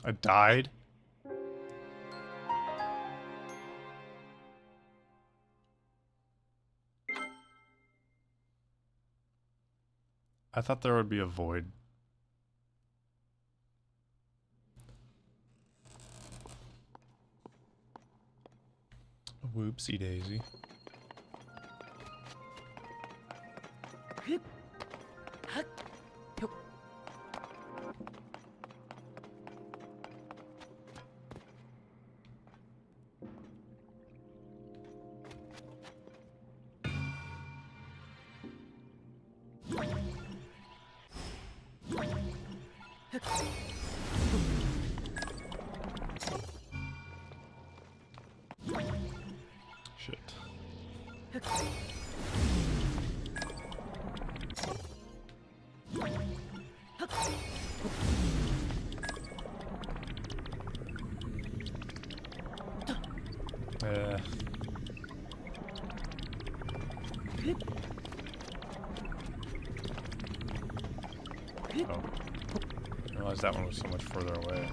I died? I thought there would be a void. Whoopsie daisy. Shit. Oh. I realized that one was so much further away.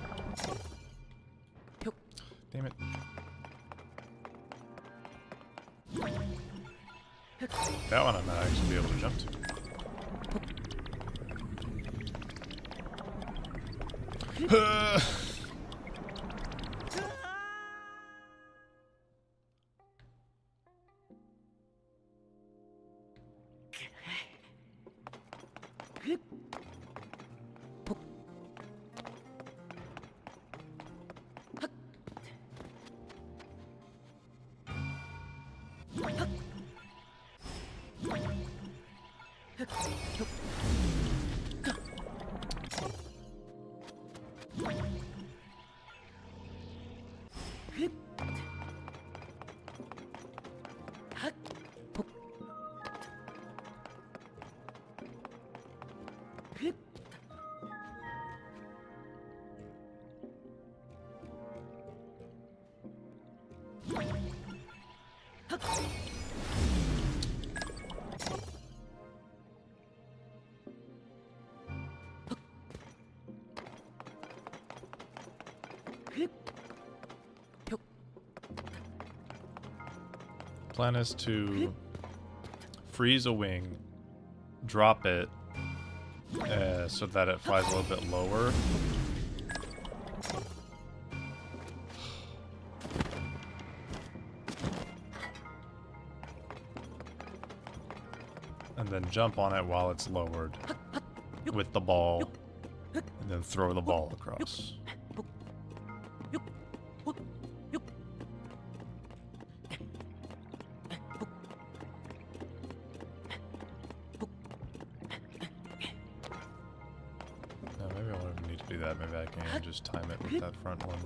Damn it. That one I might actually be able to jump to. Plan is to freeze a wing, drop it, so that it flies a little bit lower. then jump on it while it's lowered with the ball, and then throw the ball across. Maybe I won't need to do that. Maybe I can just time it with that front one.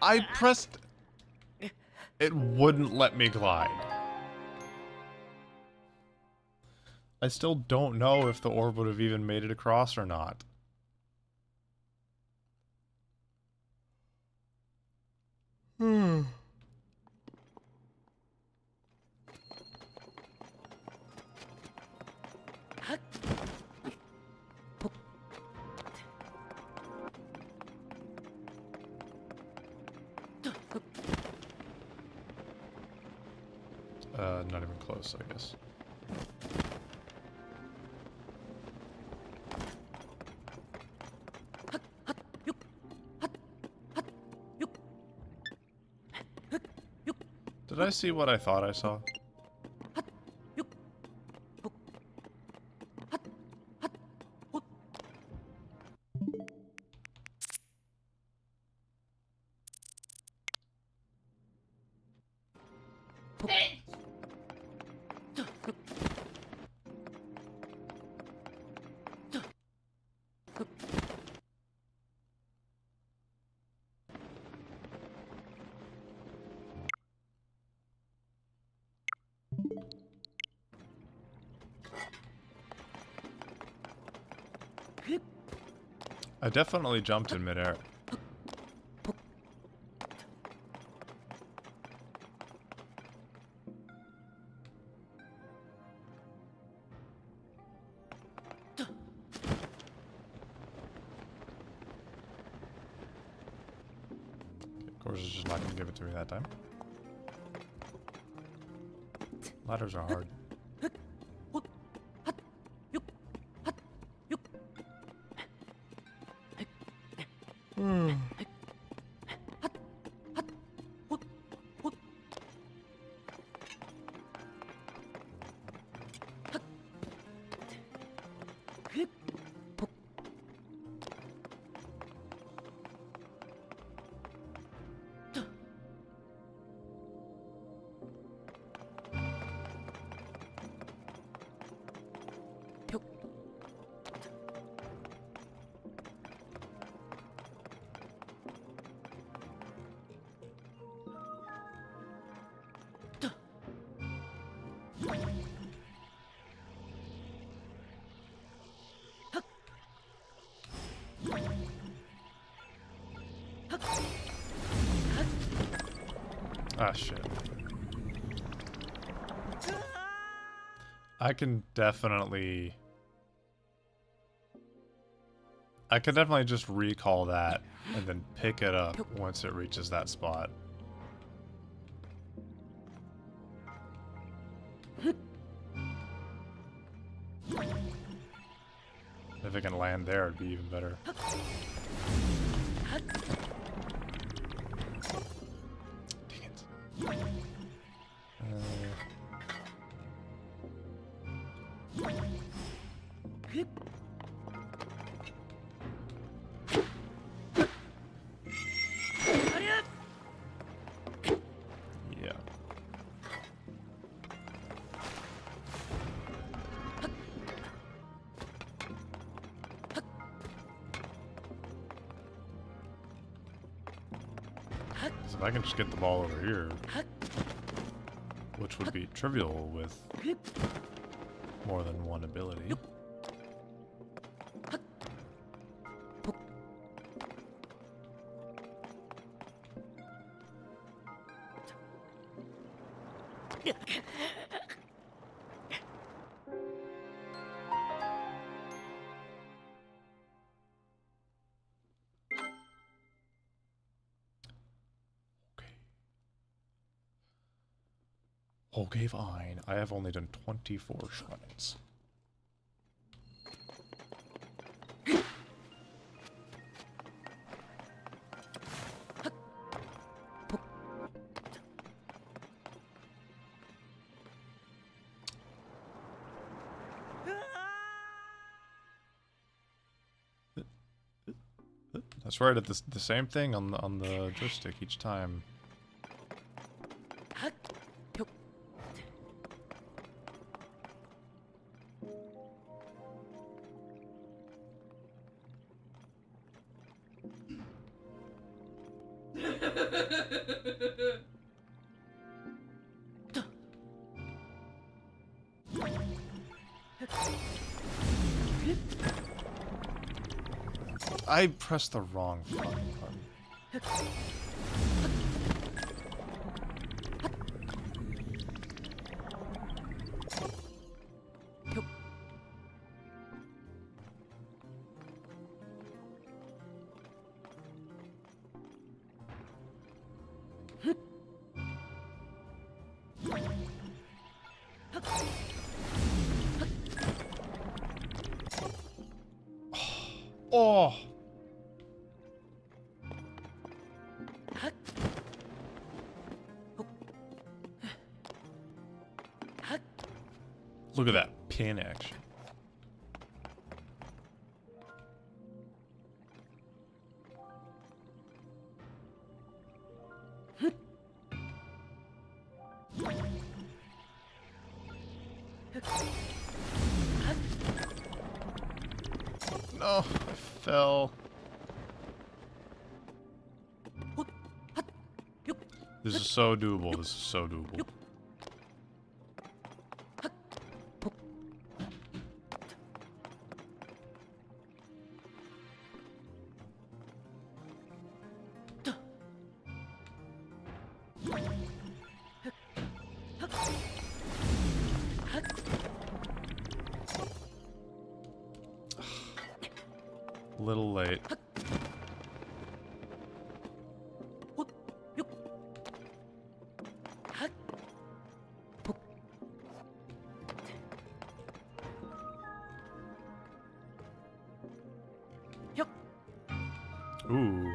I pressed... It wouldn't let me glide. I still don't know if the orb would have even made it across or not. Not even close, I guess. Did I see what I thought I saw? I definitely jumped in midair. Of course, it's just not going to give it to me that time. Ladders are hard. Ah, shit. I can definitely just recall that and then pick it up once it reaches that spot. If it can land there, it'd be even better. Yeah. Because if I can just get the ball over here, which would be trivial with more than one ability. Okay, fine. I have only done 24 shrines. That's right, at the same thing on the joystick each time. I pressed the wrong fucking button. Oh! Look at that pin action. No, I fell. This is so doable. This is so doable. A little late. Ooh.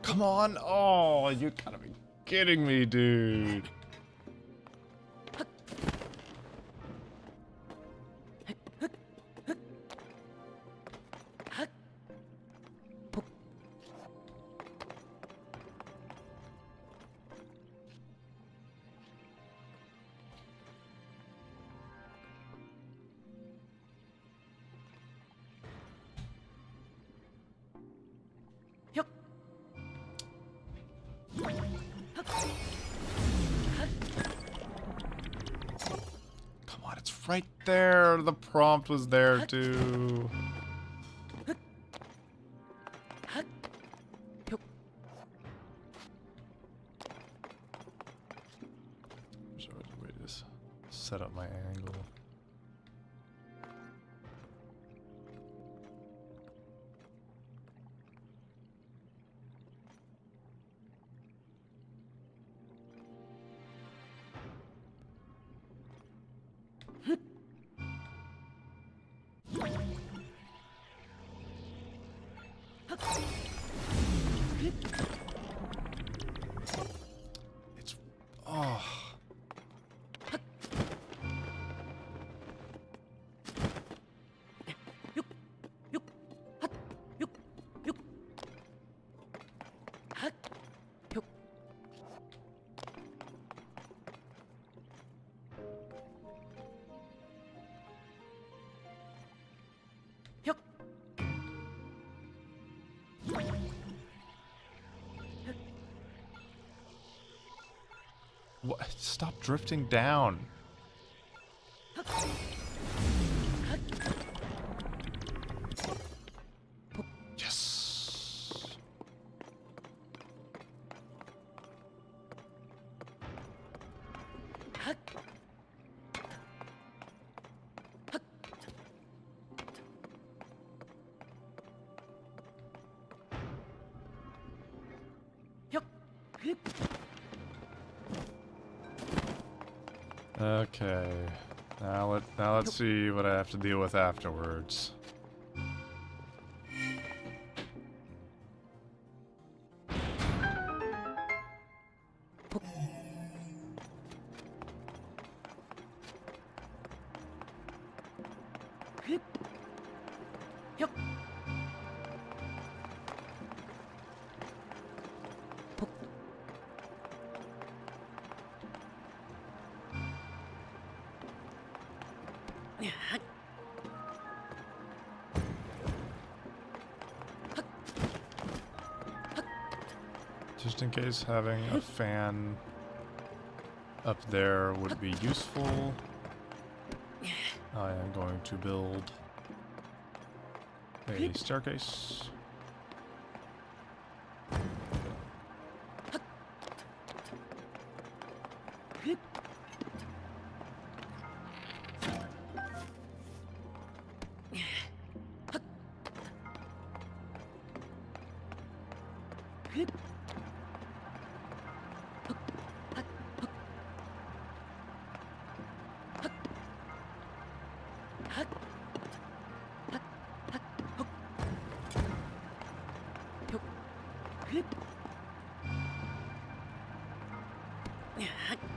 Come on! Oh, you gotta be kidding me, dude. Come on, it's right there. The prompt was there too. Sorry, wait, just set up my angle. It's oh. What? Stop drifting down. Yes. Okay. Now let's see what I have to deal with afterwards. Just in case having a fan up there would be useful, I am going to build a staircase.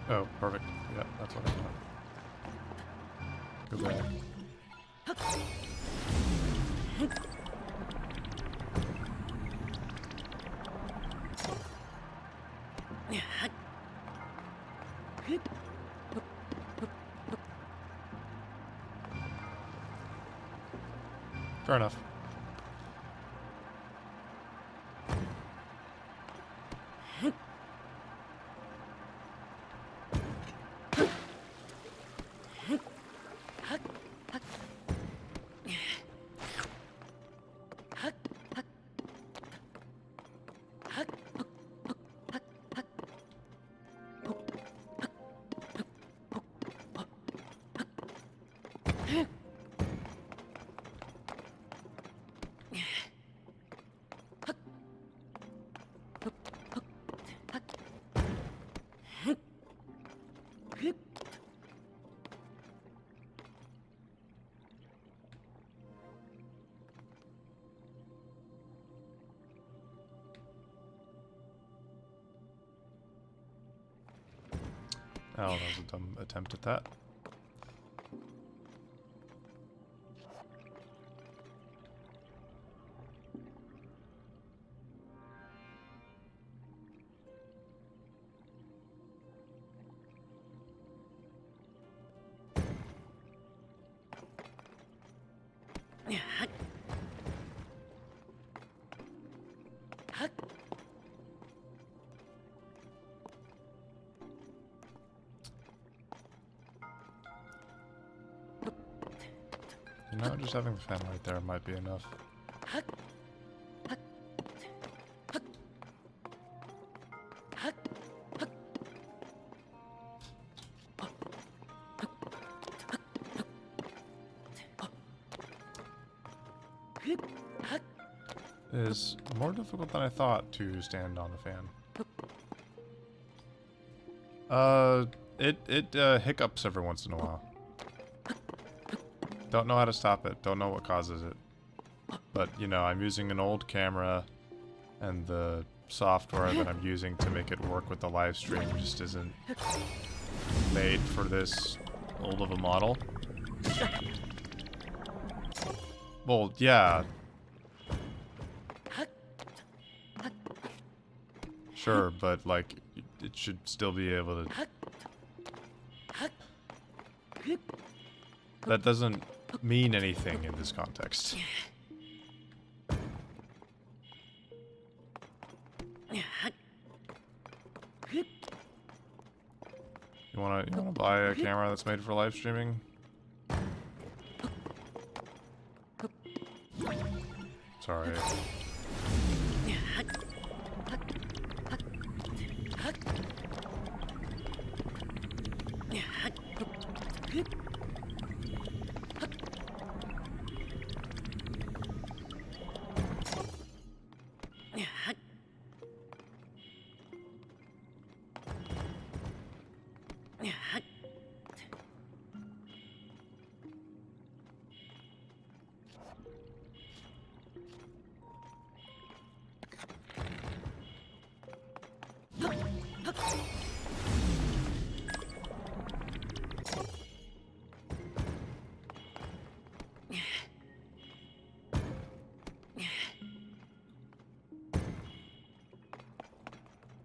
Oh, perfect. Yeah, that's what I want. Go back. Fair enough. Oh, that was a dumb attempt at that. You know, just having the fan right there might be enough. It is more difficult than I thought to stand on a fan. It hiccups every once in a while. Don't know how to stop it. Don't know what causes it. But, you know, I'm using an old camera, and the software that I'm using to make it work with the live stream just isn't made for this old of a model. Well, yeah. Sure, but, like, it should still be able to... That doesn't mean anything in this context. You wanna buy a camera that's made for live streaming? Sorry.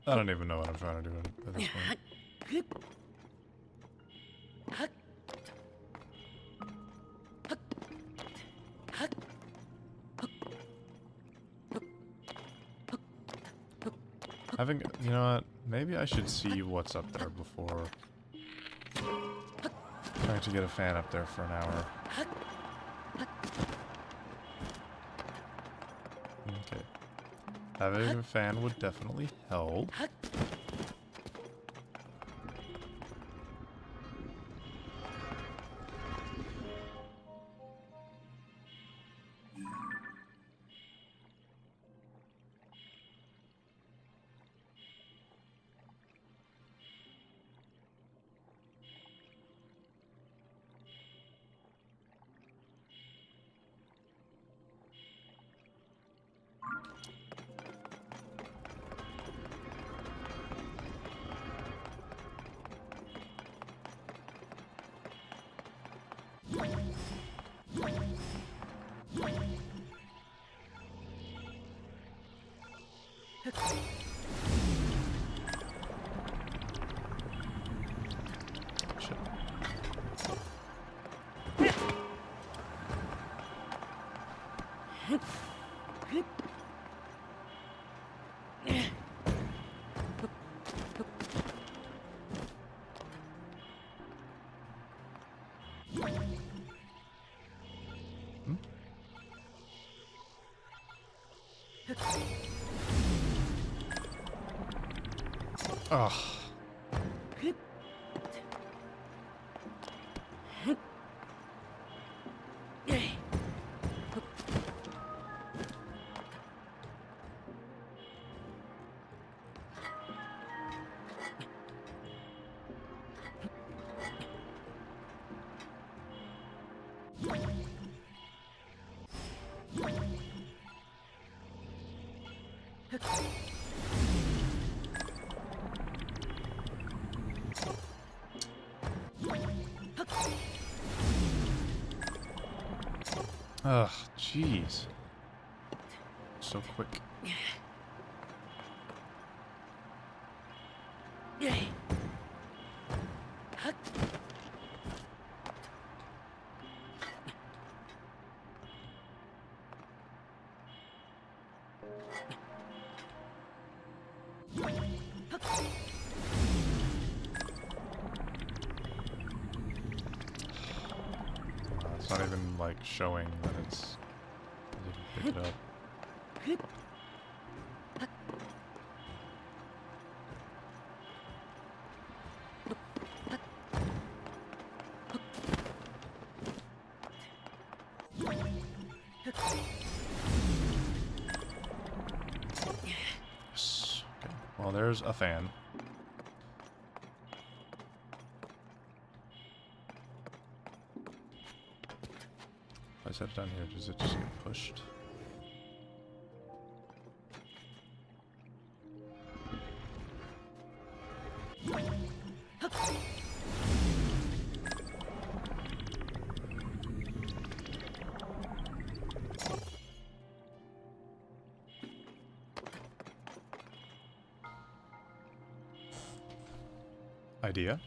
I don't even know what I'm trying to do at this point. Having, you know what? Maybe I should see what's up there before trying to get a fan up there for an hour. Okay. Having a fan would definitely help. Shit. Ugh. Ugh, jeez. So quick. It's not even like showing that it's. I didn't pick it up. Yes. Okay. Well, there's a fan. If I set it down here, does it just get pushed? Idea?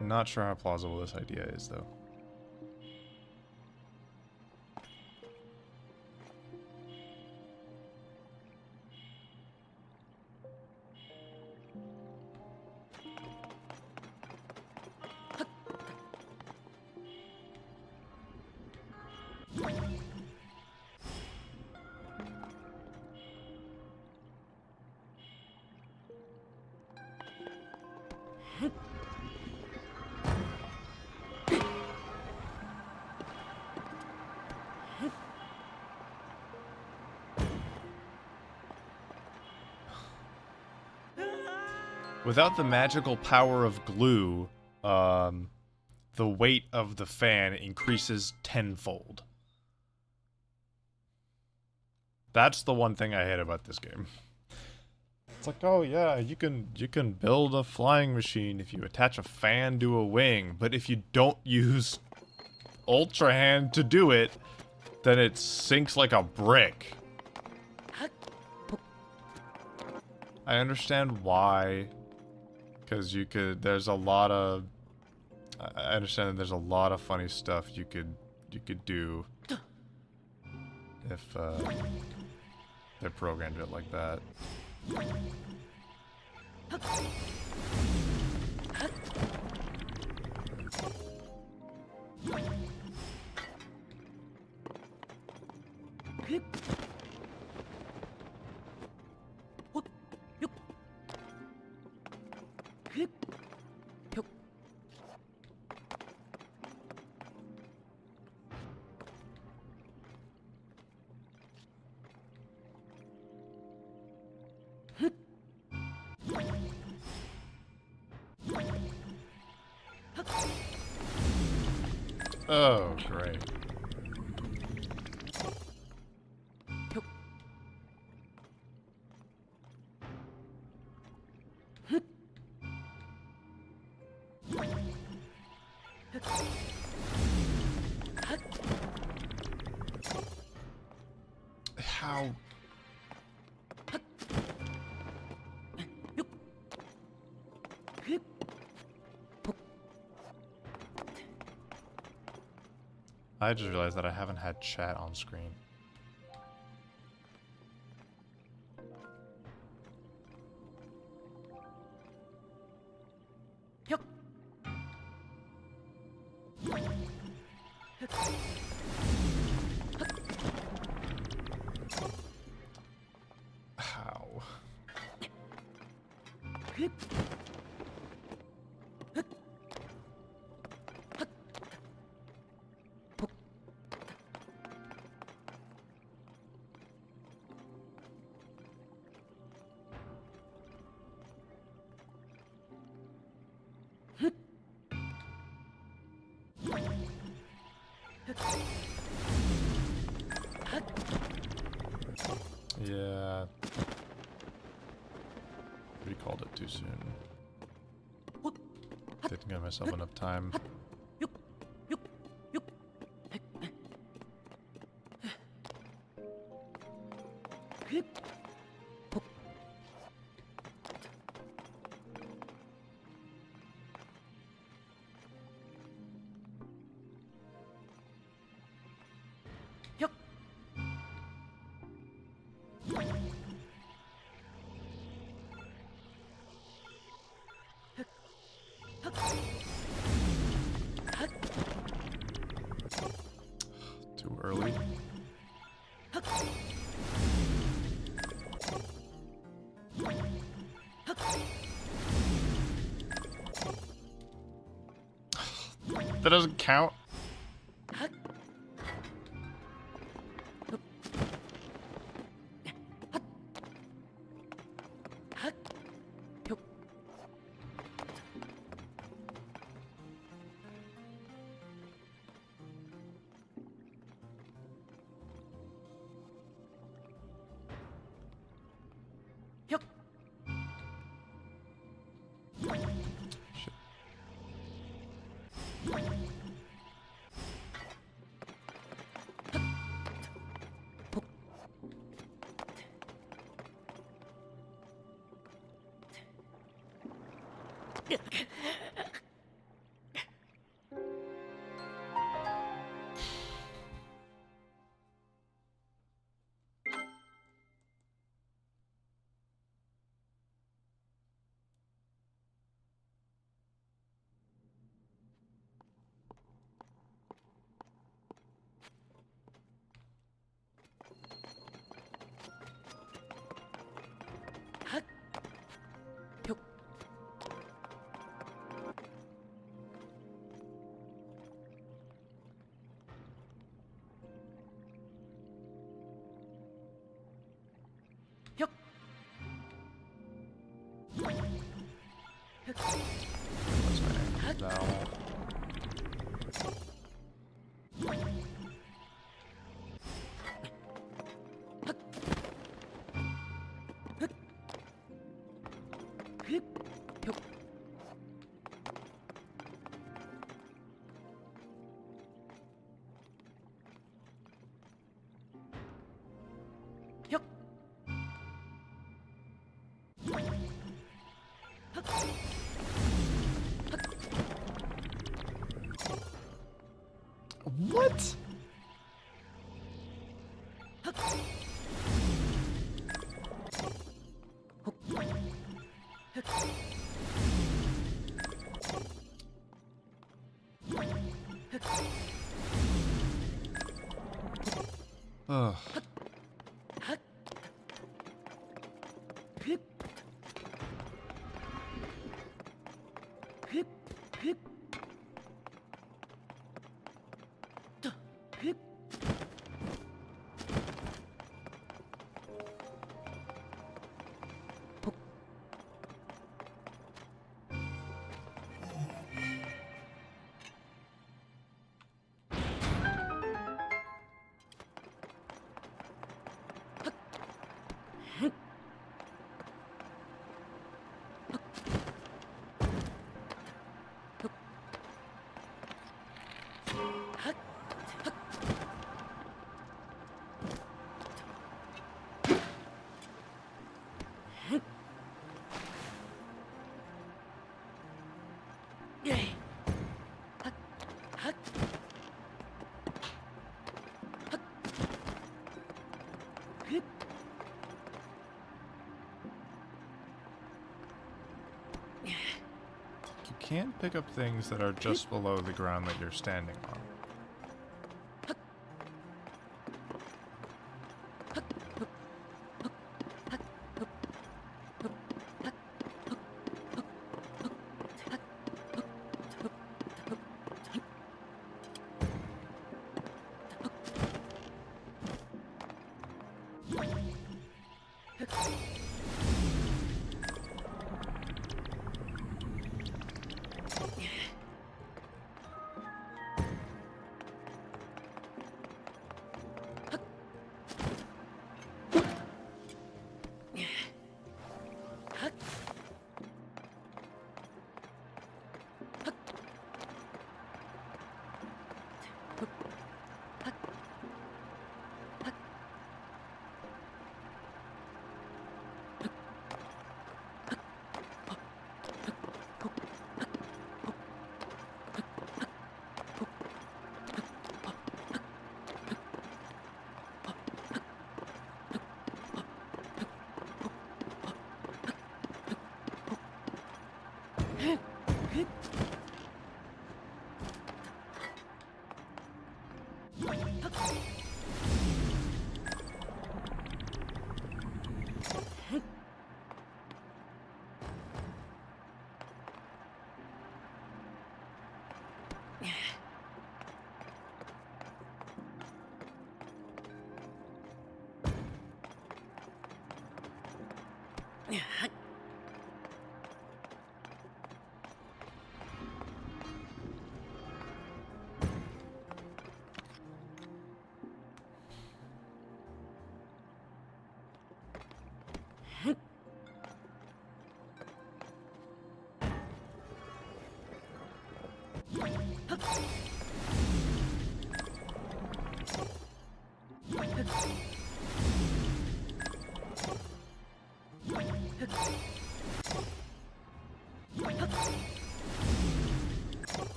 Not sure how plausible this idea is, though. Without the magical power of glue, the weight of the fan increases tenfold. That's the one thing I hate about this game. It's like, oh yeah, you can build a flying machine if you attach a fan to a wing, but if you don't use Ultra Hand to do it, then it sinks like a brick. I understand why. Because you could, there's a lot of, I understand that there's a lot of funny stuff you could do if they programmed it like that. Oh, great. How? I just realized that I haven't had chat on screen. How? Yeah. Recalled it too soon. Didn't give myself enough time. Too early. That doesn't count. What's my name? Val. What? Ugh. You can't pick up things that are just below the ground that you're standing on.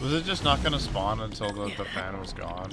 Was it just not gonna spawn until the fan was gone?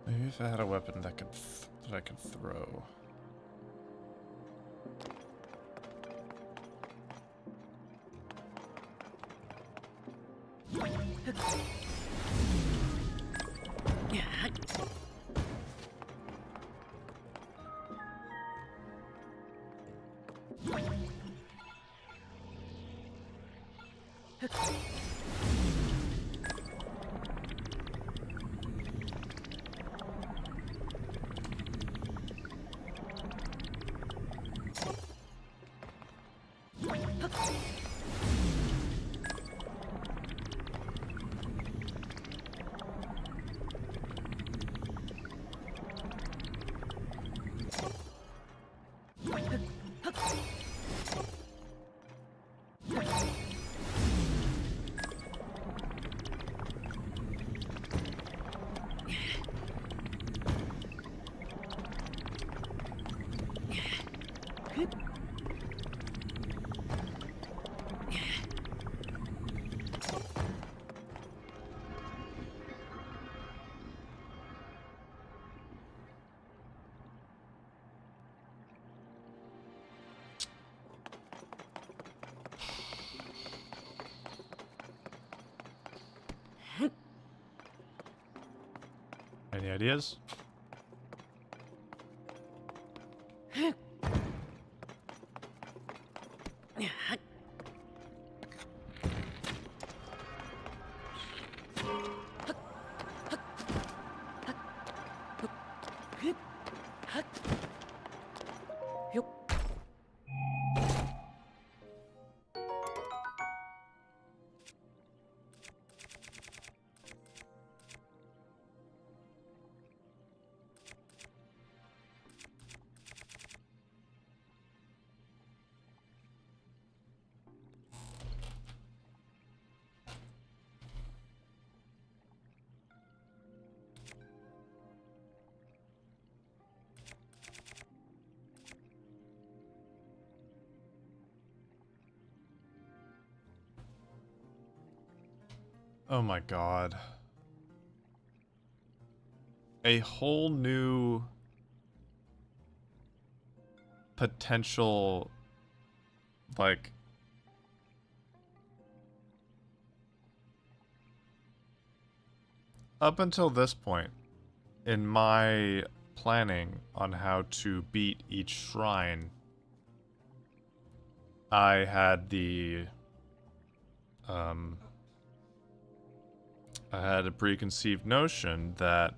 Maybe if I had a weapon that I could throw. Any ideas? Oh my god. A whole new potential, like, up until this point, in my planning on how to beat each shrine, I had I had a preconceived notion that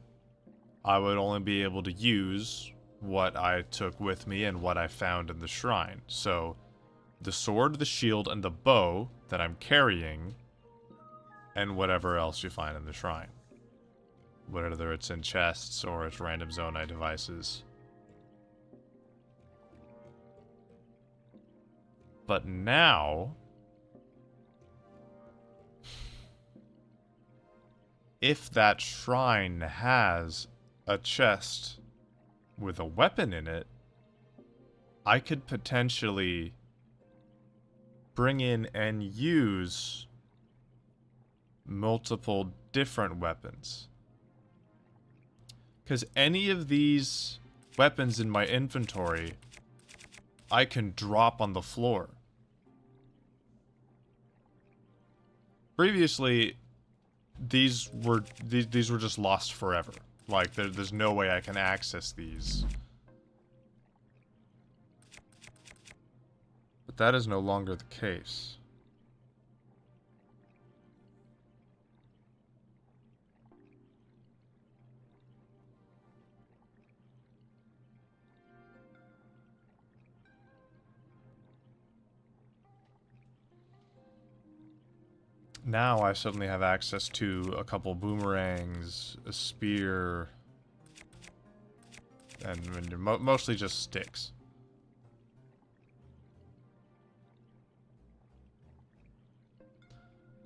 I would only be able to use what I took with me and what I found in the shrine. So, the sword, the shield, and the bow that I'm carrying, and whatever else you find in the shrine. Whether it's in chests or it's random zonai devices. But now, if that shrine has a chest with a weapon in it, I could potentially bring in and use multiple different weapons. Because any of these weapons in my inventory, I can drop on the floor. Previously, these were just lost forever. Like, there's no way I can access these. But that is no longer the case. Now I suddenly have access to a couple boomerangs, a spear, and mostly just sticks.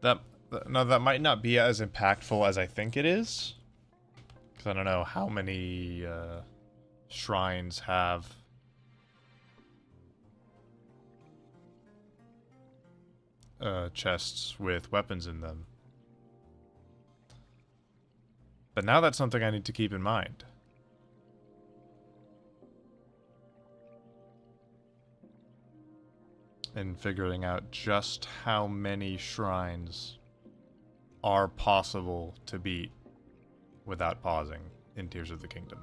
That might not be as impactful as I think it is, because I don't know how many shrines have chests with weapons in them. But now that's something I need to keep in mind. In figuring out just how many shrines are possible to beat without pausing in Tears of the Kingdom.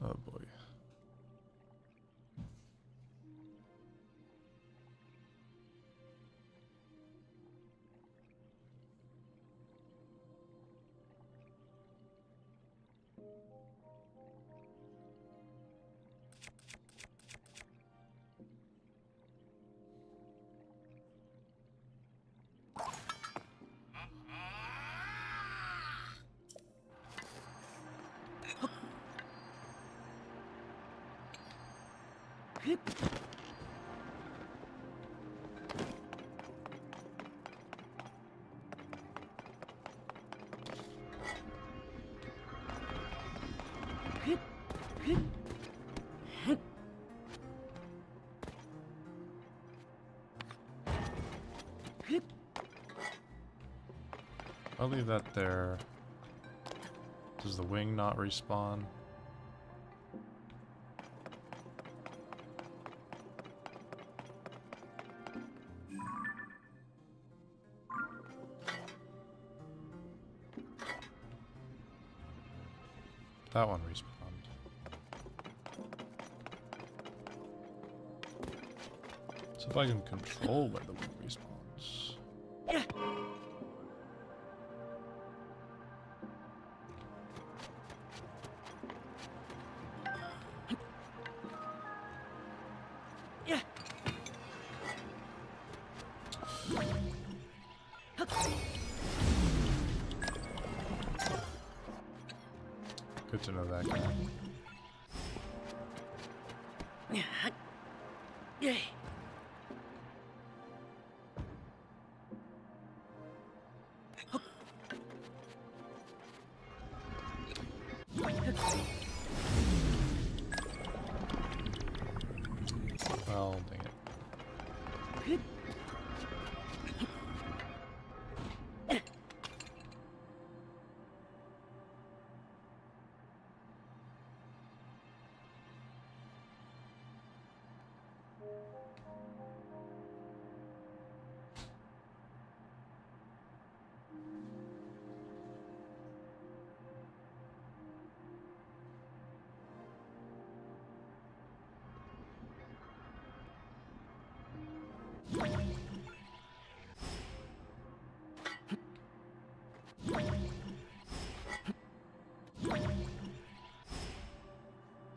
Oh boy. I'll leave that there. Does the wing not respawn? That one respawned. So if I can control where the wing respawns. Good to know that guy. Well, dang it.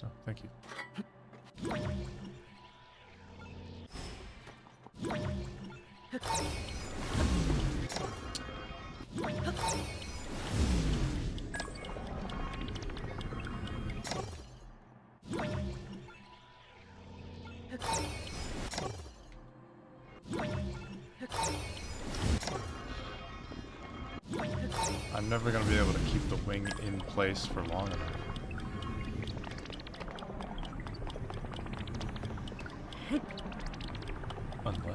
Oh, thank you. I'm never gonna be able to keep the wing in place for long enough. Unless...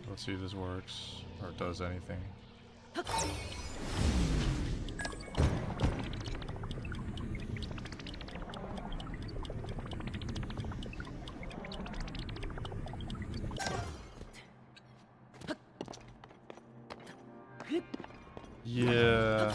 Let's see if this works, or does anything. Yeah.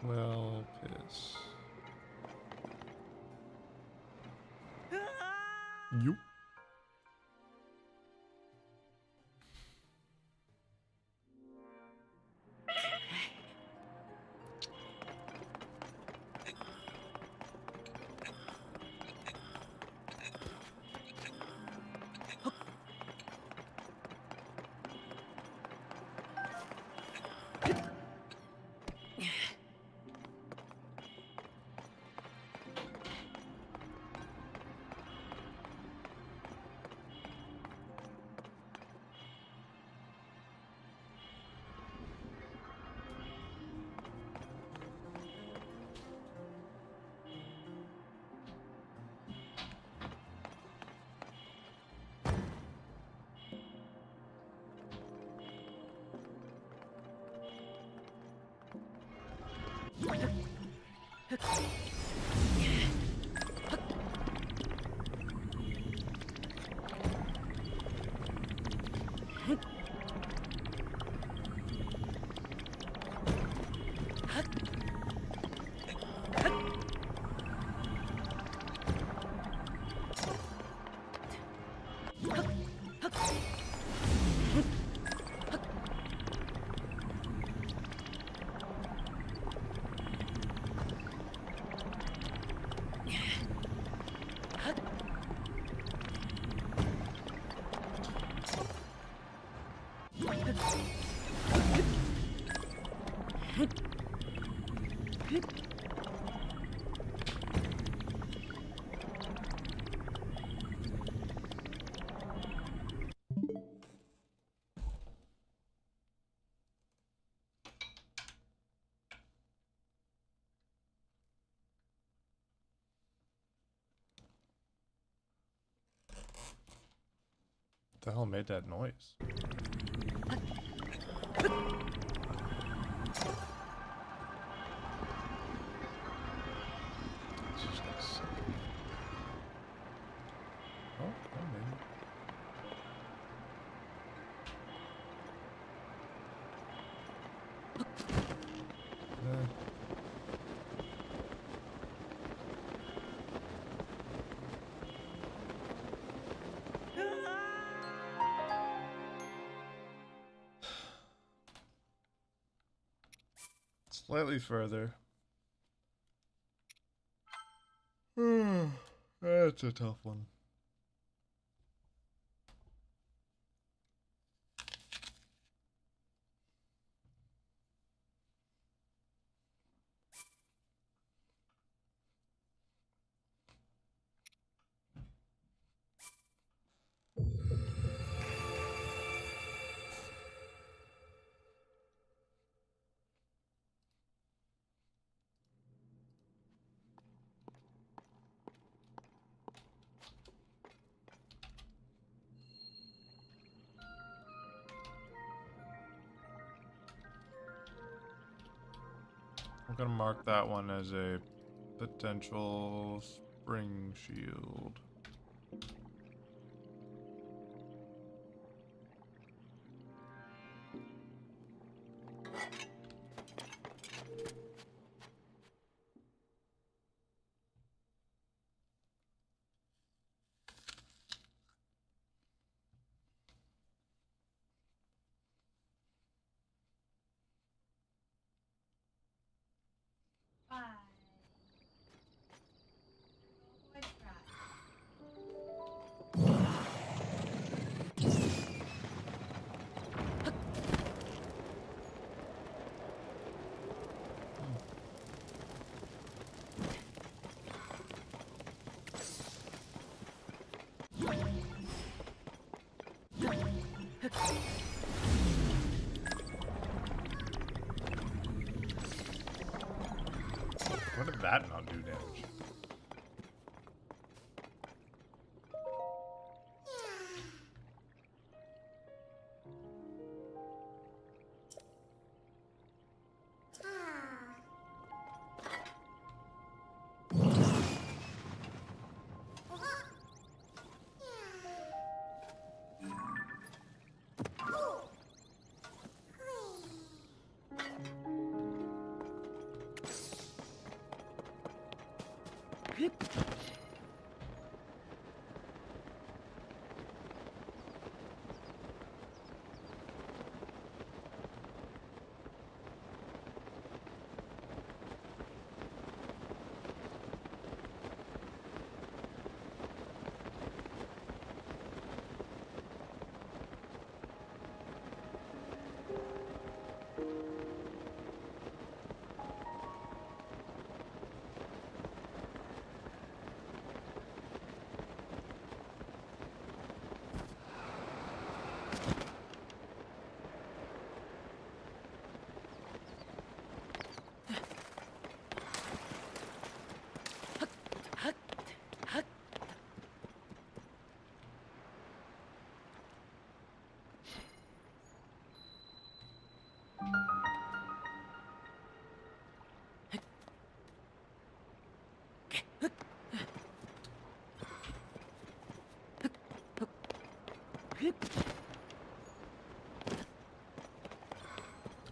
Well, piss. You. The hell made that noise? It's just like sucking. Oh, maybe. Slightly further. That's a tough one. I'm gonna mark that one as a potential spring shield. Bye. Boy, try. What did that not do damage?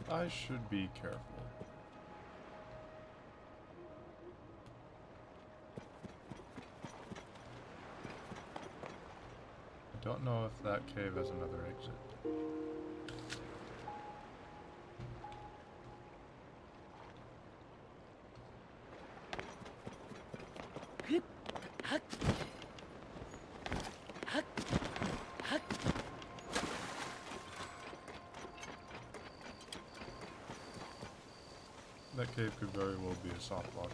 I should be careful. I don't know if that cave has another exit. That cave could very well be a soft lock.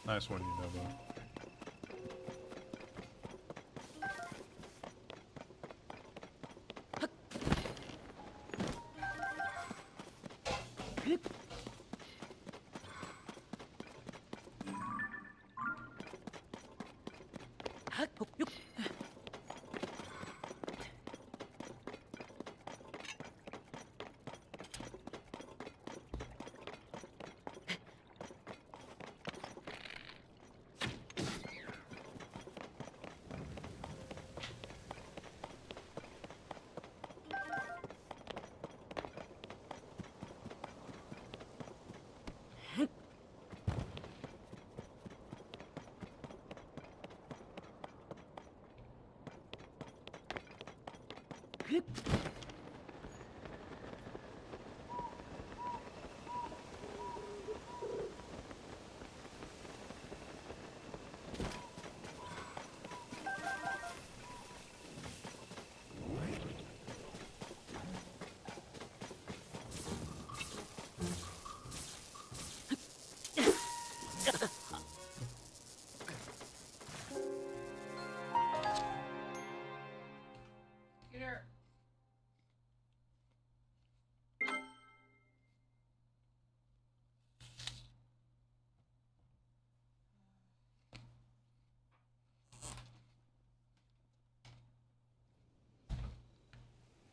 Nice one, you know, though. Computer.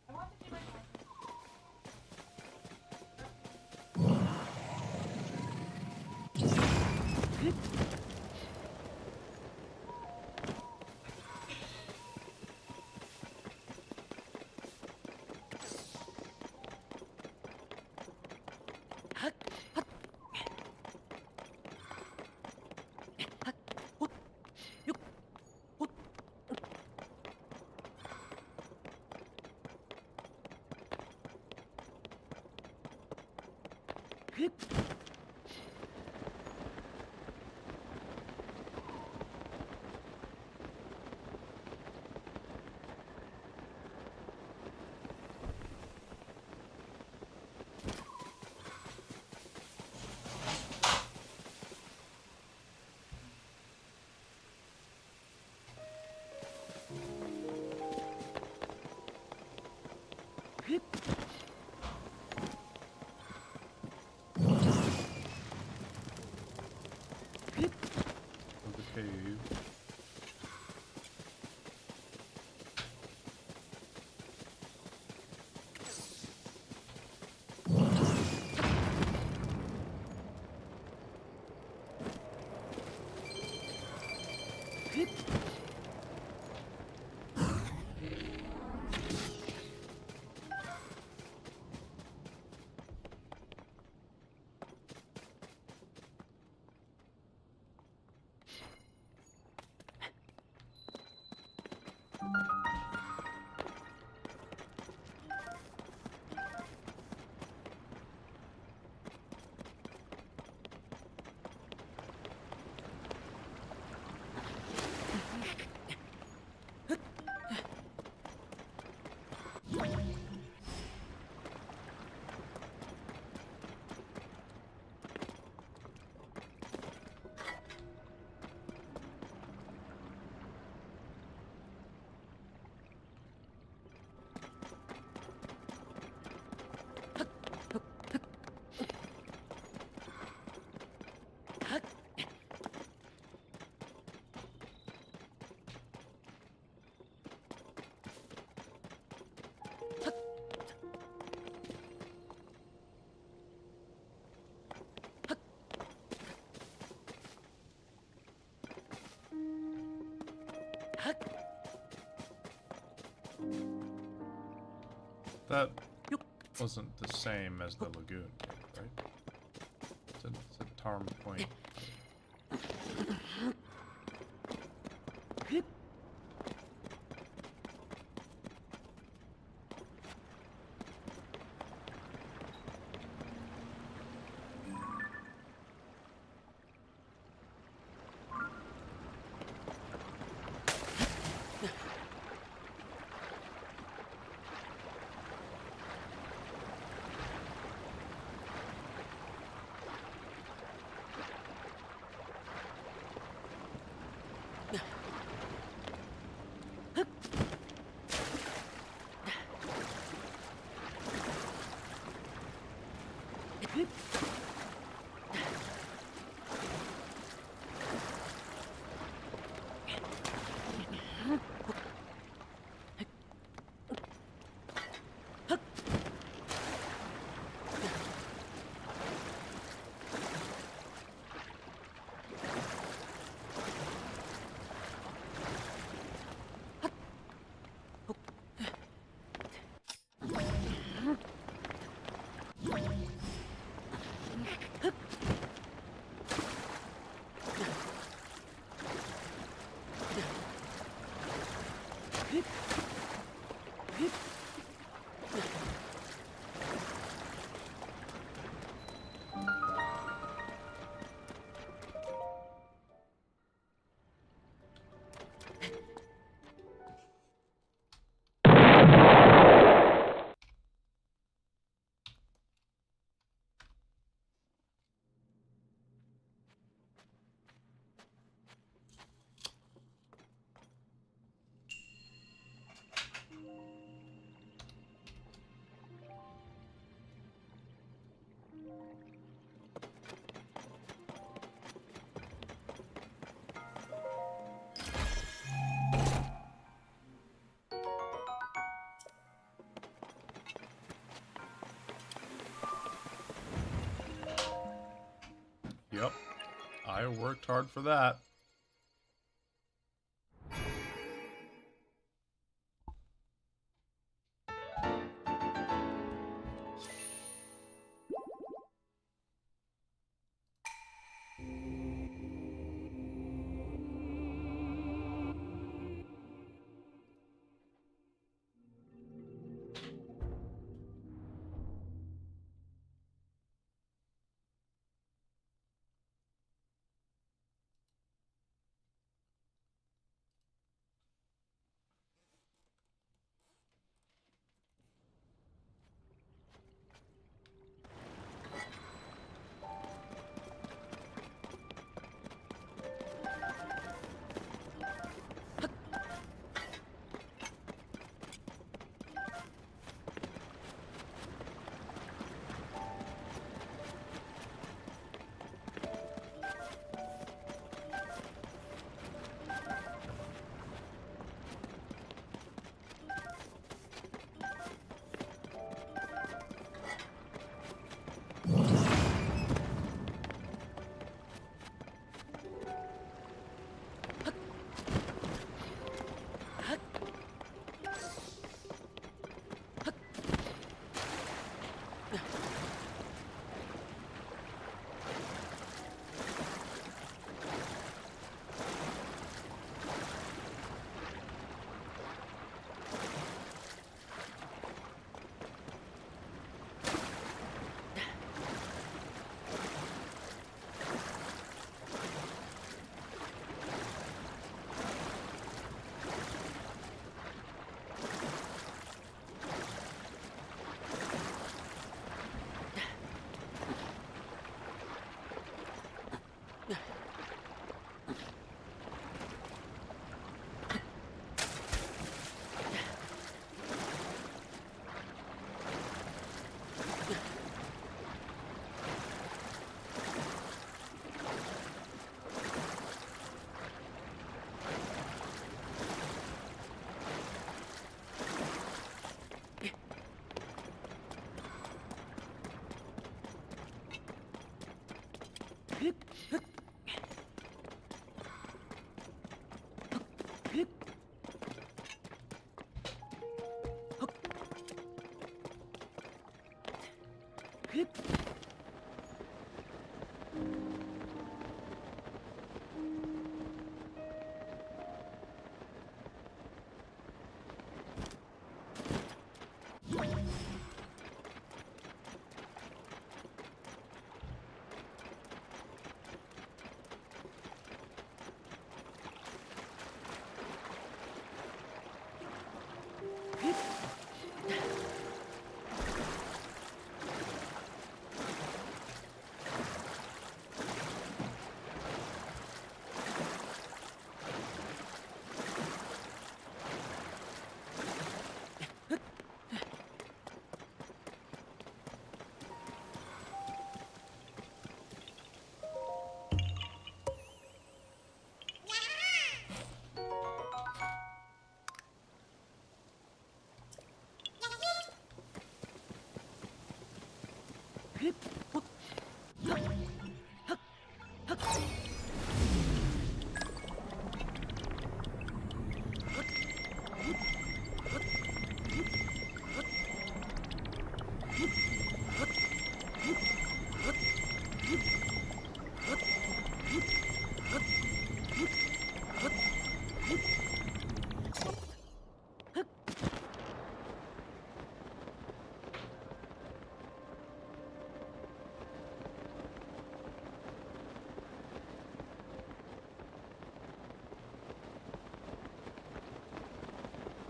I want to do my Of the cave. That wasn't the same as the lagoon, right? It's a Tarm point. Yep, I worked hard for that.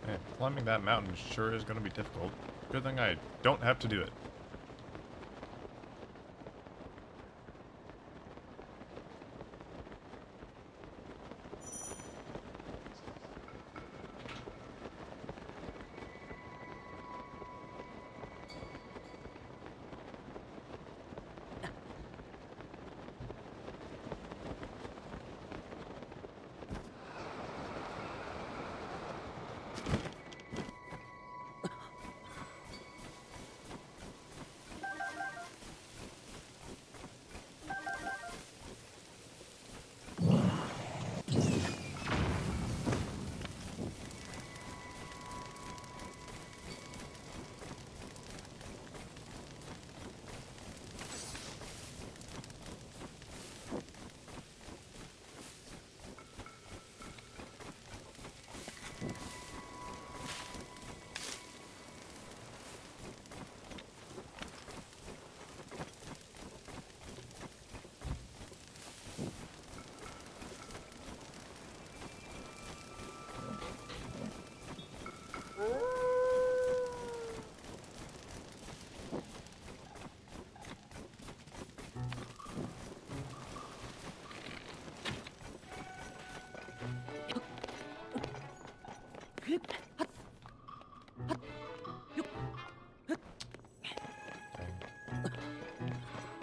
Man, climbing that mountain sure is going to be difficult. Good thing I don't have to do it.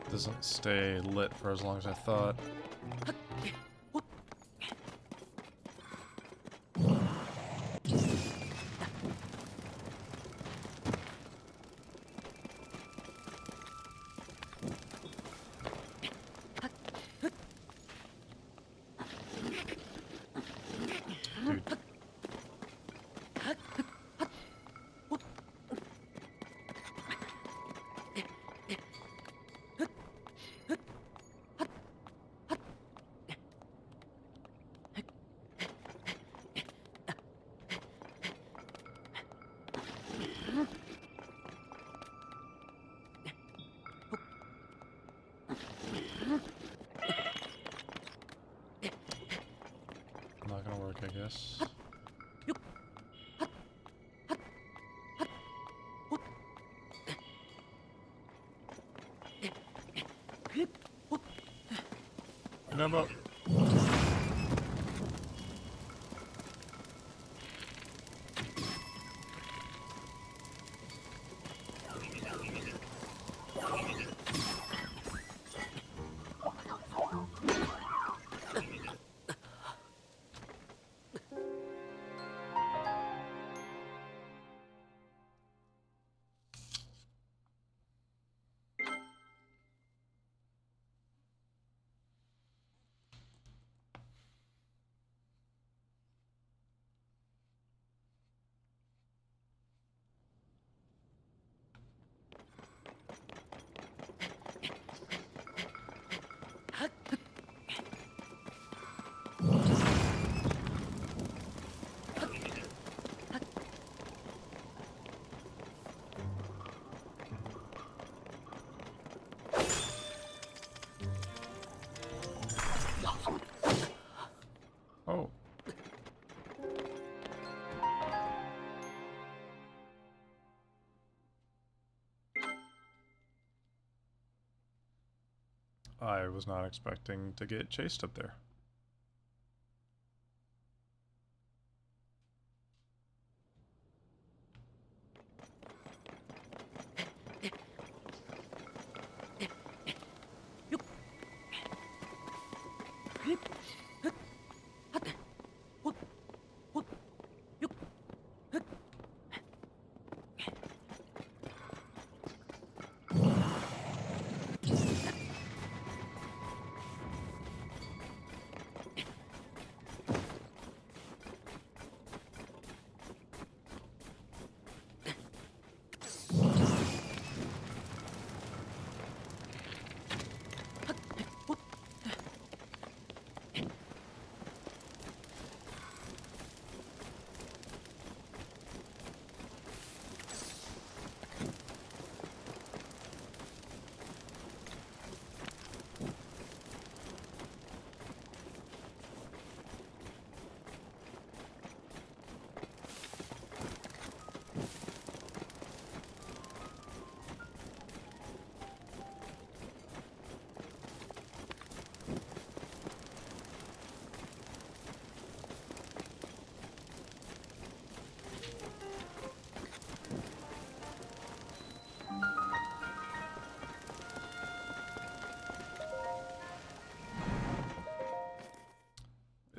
Doesn't stay lit for as long as I thought. Dude. Not gonna work, I guess. Never. Oh. I was not expecting to get chased up there.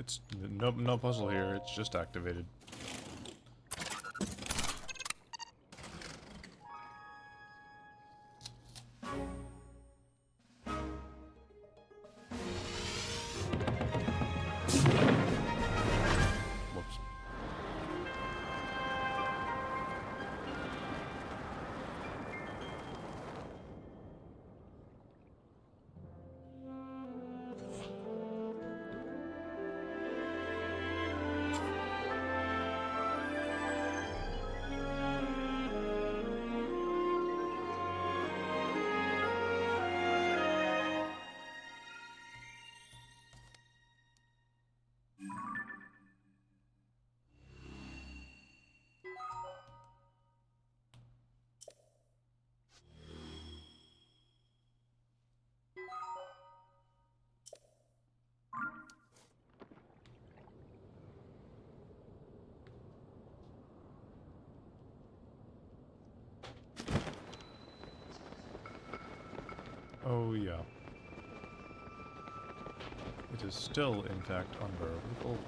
It's no puzzle here. It's just activated. Whoops. Oh yeah. It is still, in fact, unbearably full.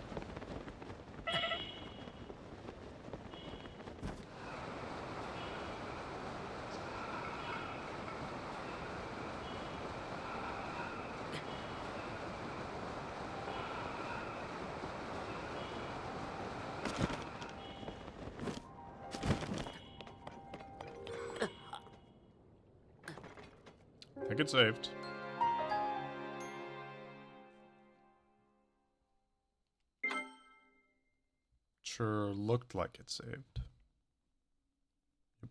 I think it's saved. Sure looked like it saved. Yep.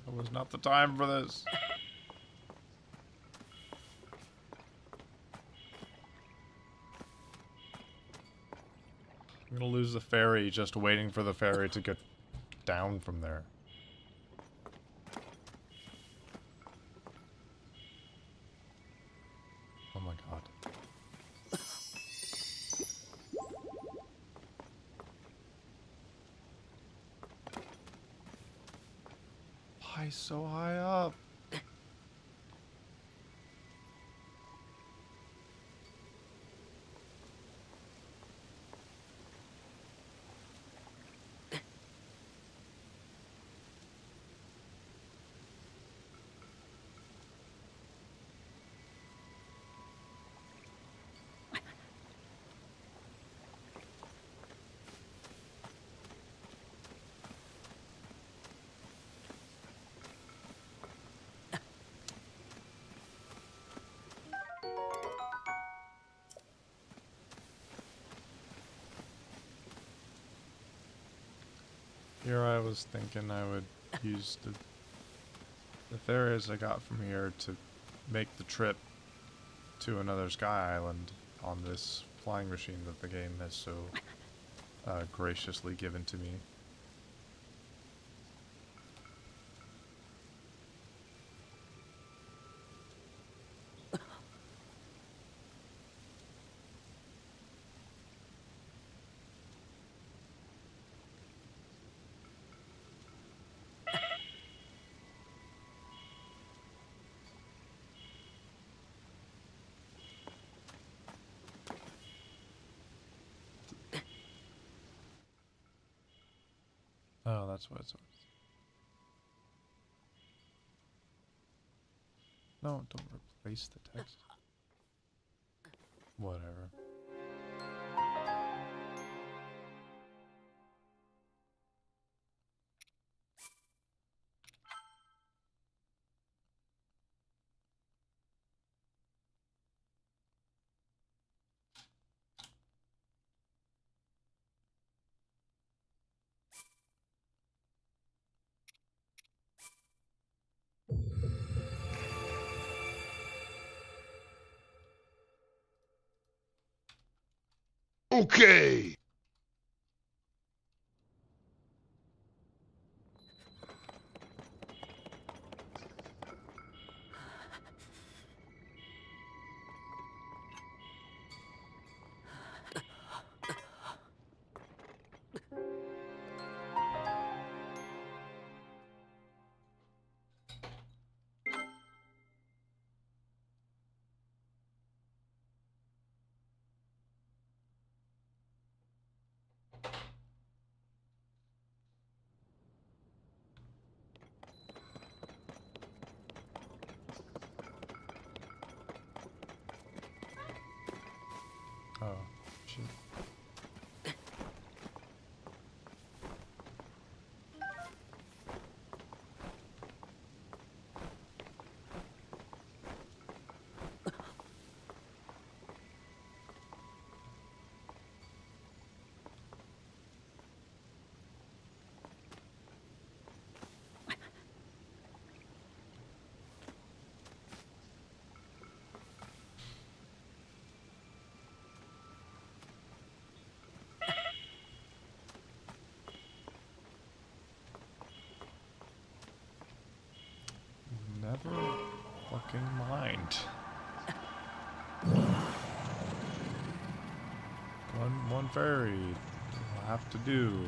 It was not the time for this. I'm gonna lose the ferry just waiting for the ferry to get down from there. Oh my god. Why so high up? Here I was thinking I would use the ferries I got from here to make the trip to another sky island on this flying machine that the game has so graciously given to me. Oh, that's what it's. No, don't replace the text. Whatever. Okay. Oh, shit. Never fucking mind. One fairy will have to do.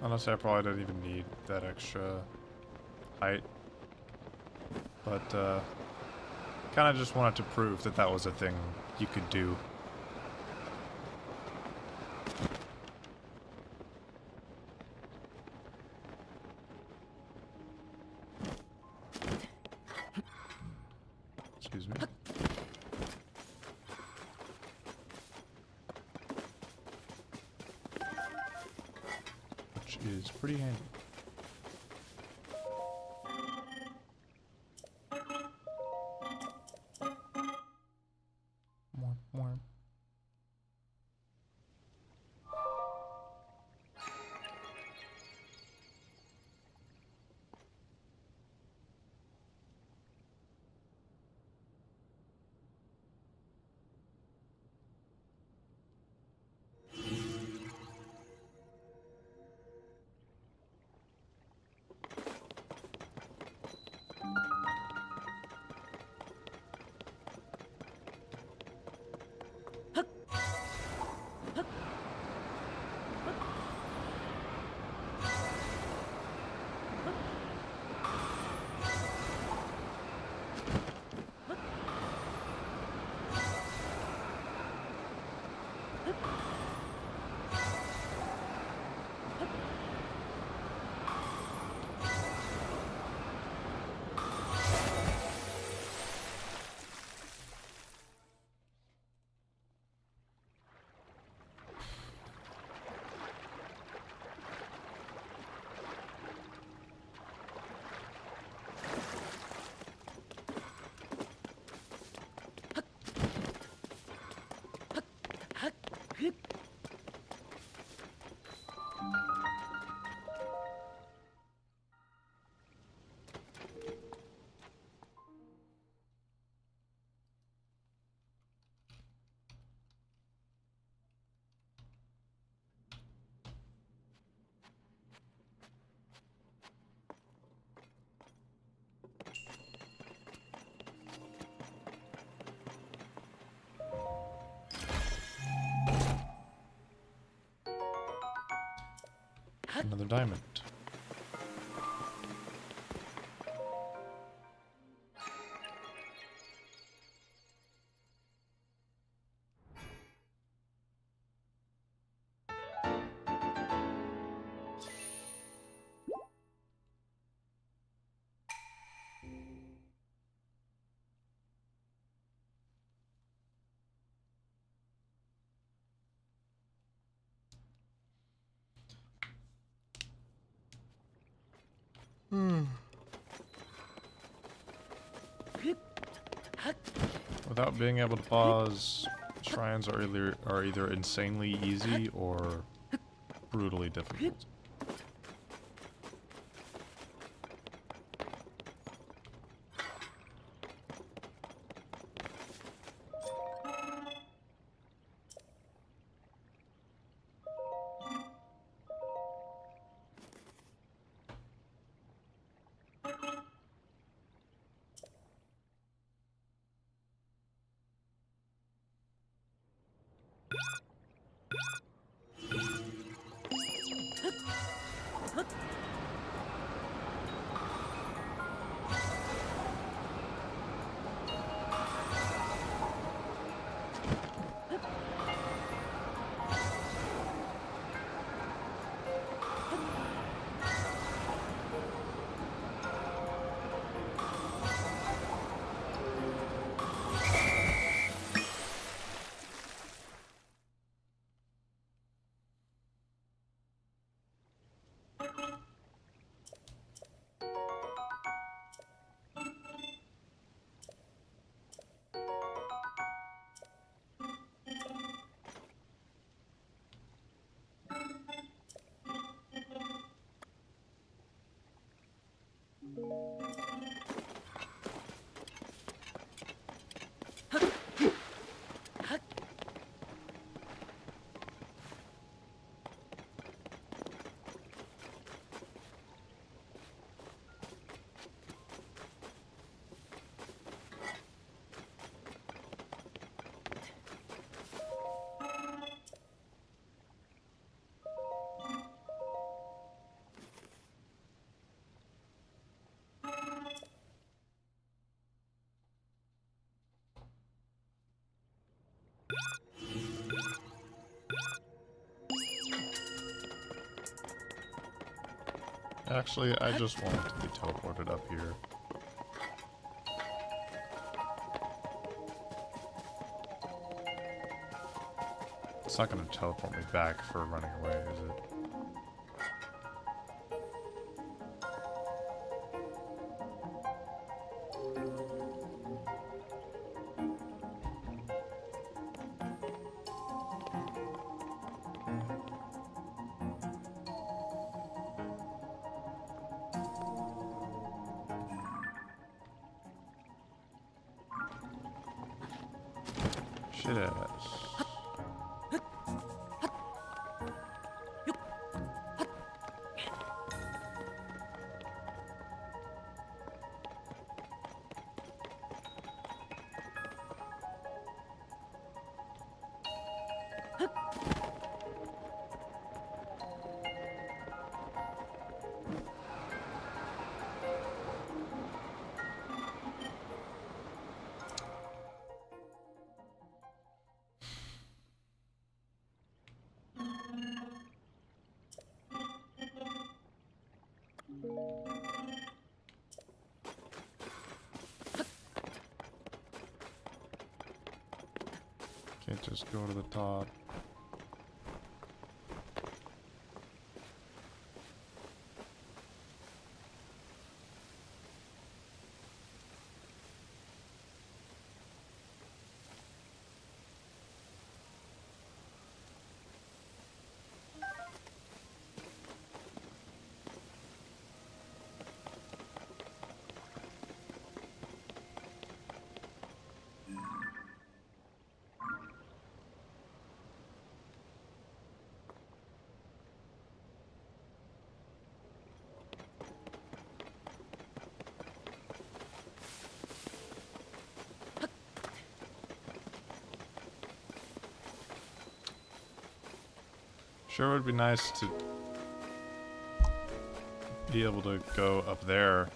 Honestly, I probably don't even need that extra height. But, kind of just wanted to prove that that was a thing you could do. Excuse me. Which is pretty handy. More. Another diamond. Without being able to pause, shrines are either insanely easy or brutally difficult. Actually, I just want to be teleported up here. It's not going to teleport me back for running away, is it? Shit ass. Can't just go to the top. Sure would be nice to be able to go up there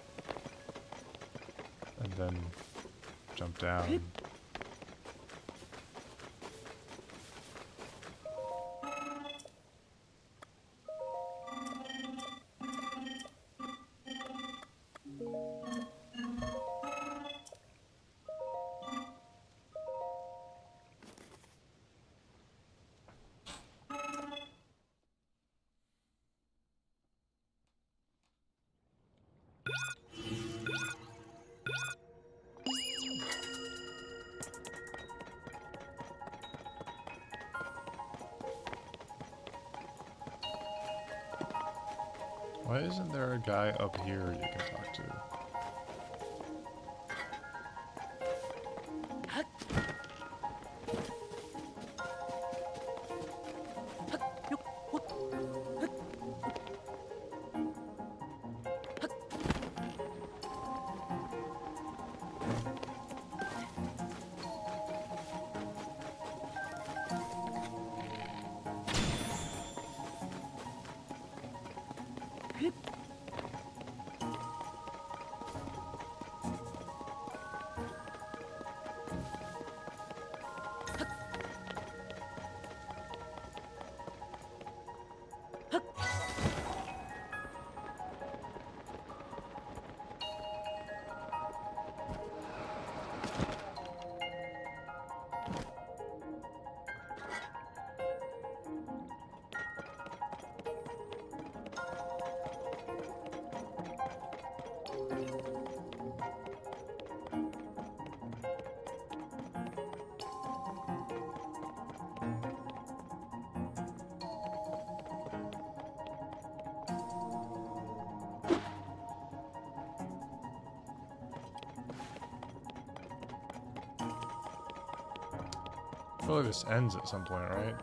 and then jump down. Why isn't there a guy up here you can talk to? I feel like this ends at some point, right?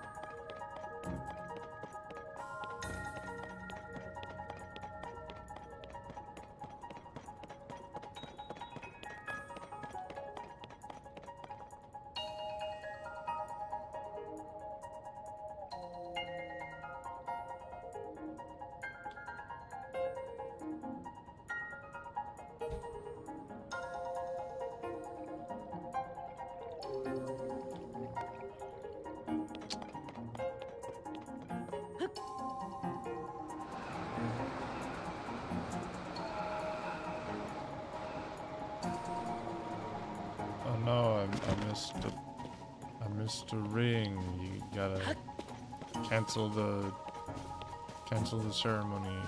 Oh no, I missed a ring. You gotta cancel the ceremony.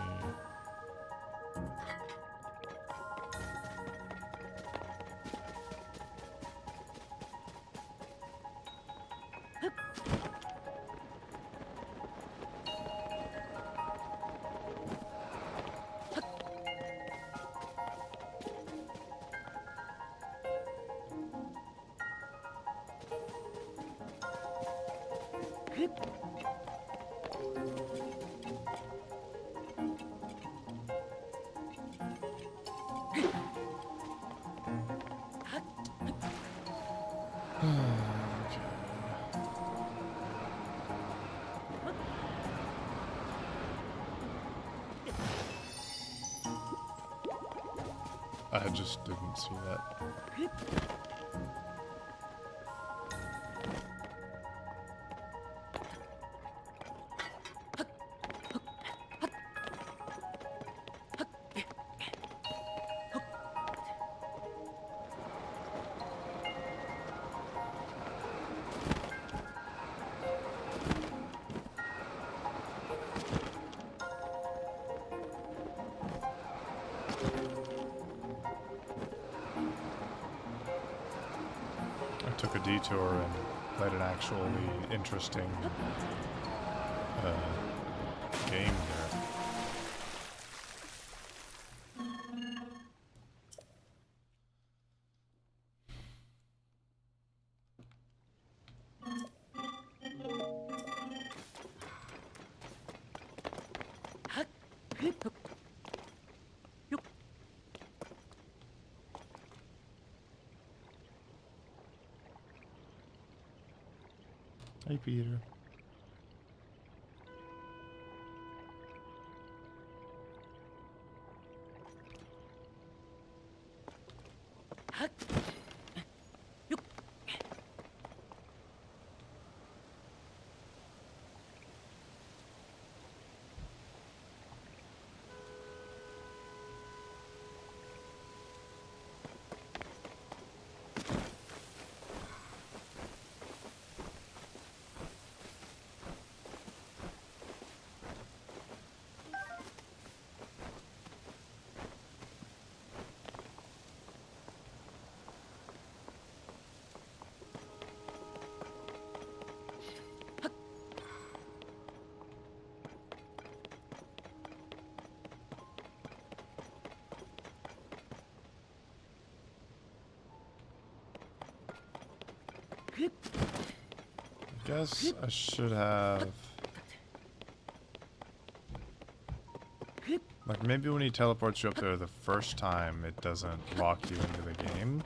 I just didn't see that. Took a detour and played an actually interesting game there. Hey, Peter. Guess I should have... Like, maybe when he teleports you up there the first time, it doesn't lock you into the game.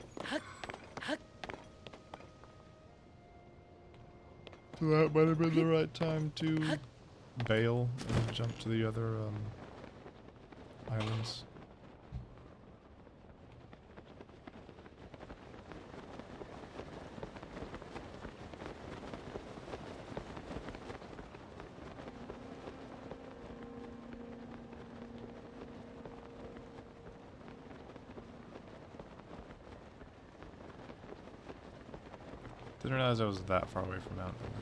So that might have been the right time to bail and jump to the other, islands. Didn't realize I was that far away from Mount Neighborhood.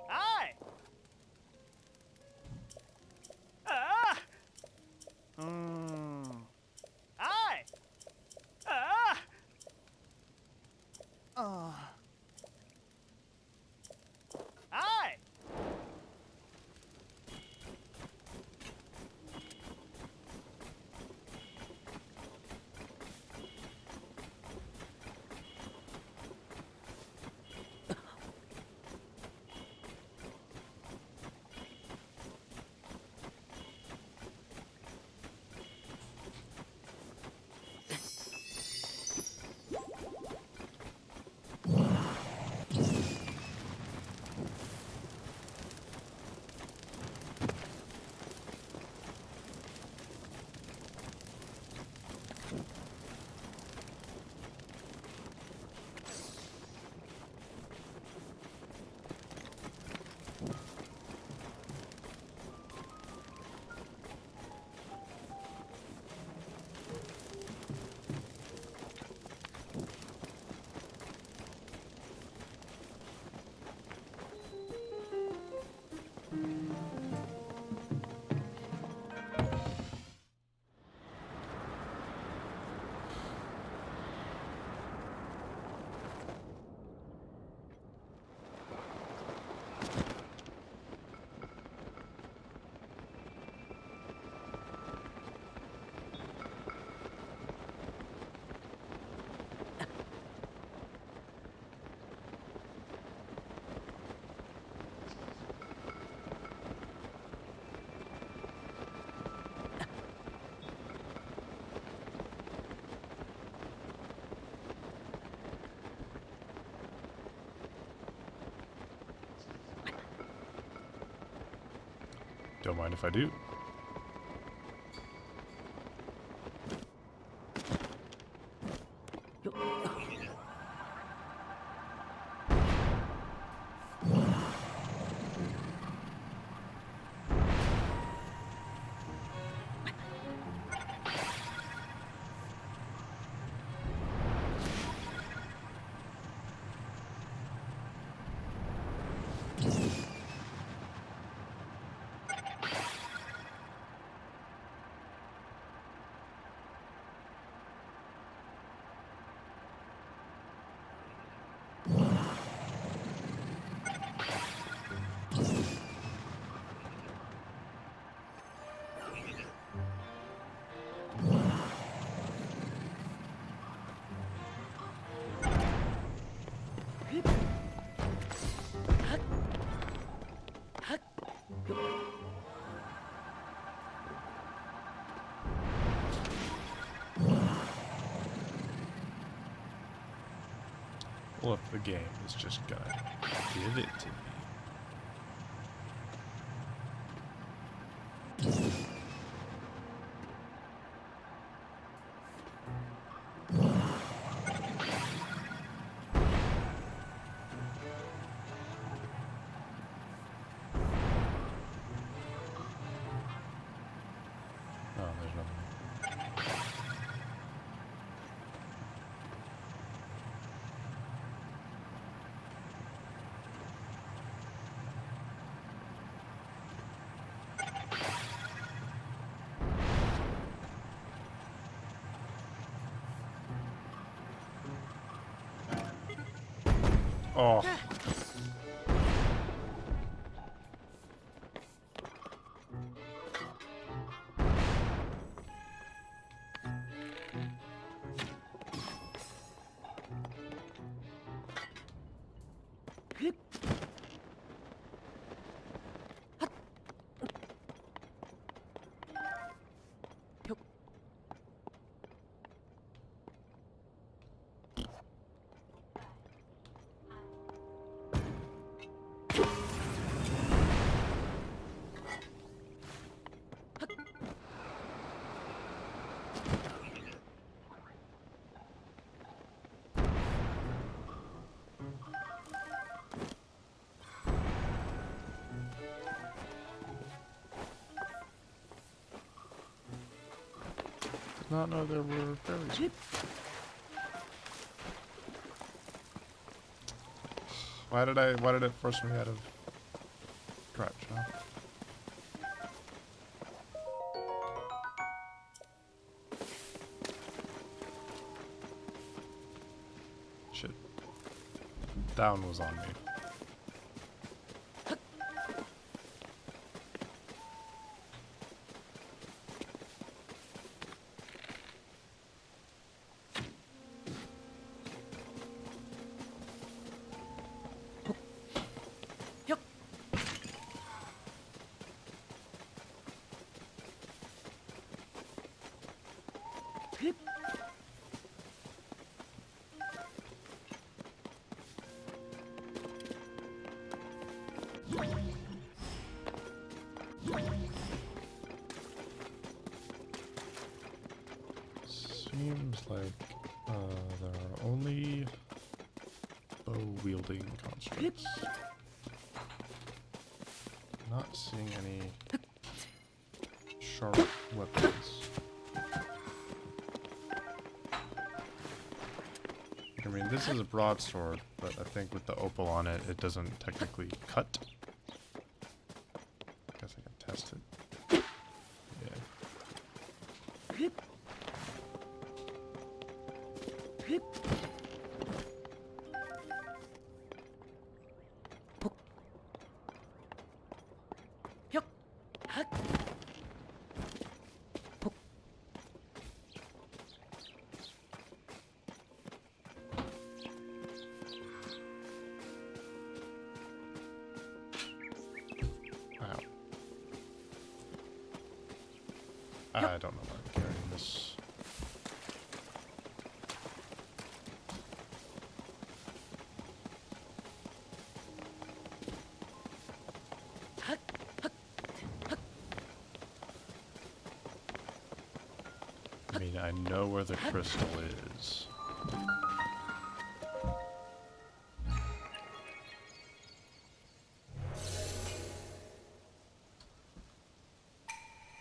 Hi! Ah! Hi! Ah! Hi! Don't mind if I do. Or if the game is just gonna give it to me. Oh, there's nothing. Oh. Did not know there were fairies. Why did it force me out of Scratch, huh? Shit. Down was on me. Seems like there are only bow-wielding constructs. Not seeing any sharp weapons. I mean, this is a broadsword, but I think with the opal on it, it doesn't technically cut. Guess I can test it. Yeah. Wow. I don't know why I'm carrying this. I mean, I know where the crystal is.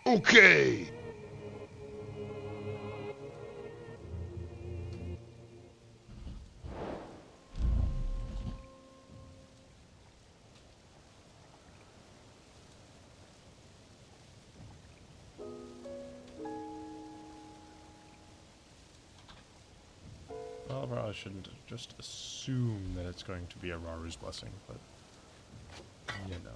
Okay. Well, I probably shouldn't just assume that it's going to be a Raru's blessing, but you know.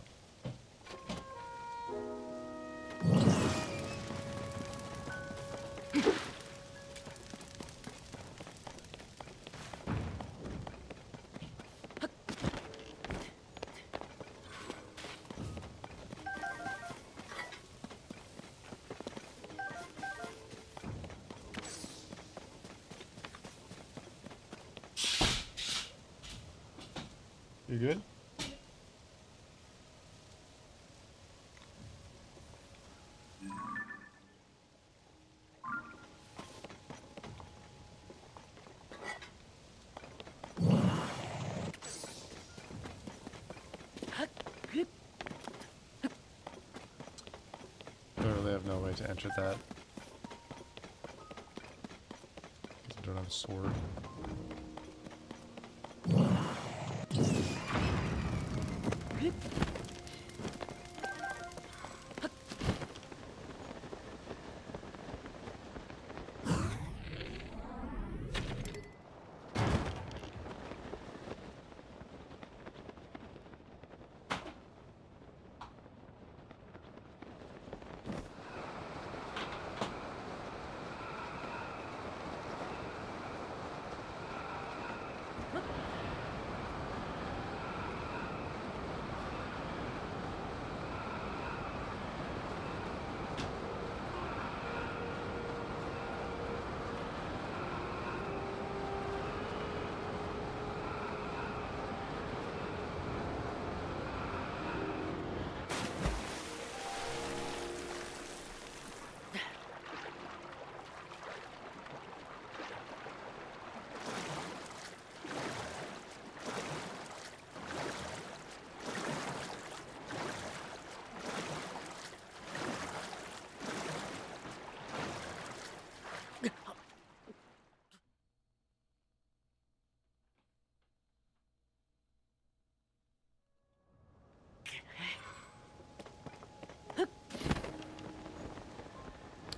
You good? Literally have no way to enter that. Because I don't have a sword.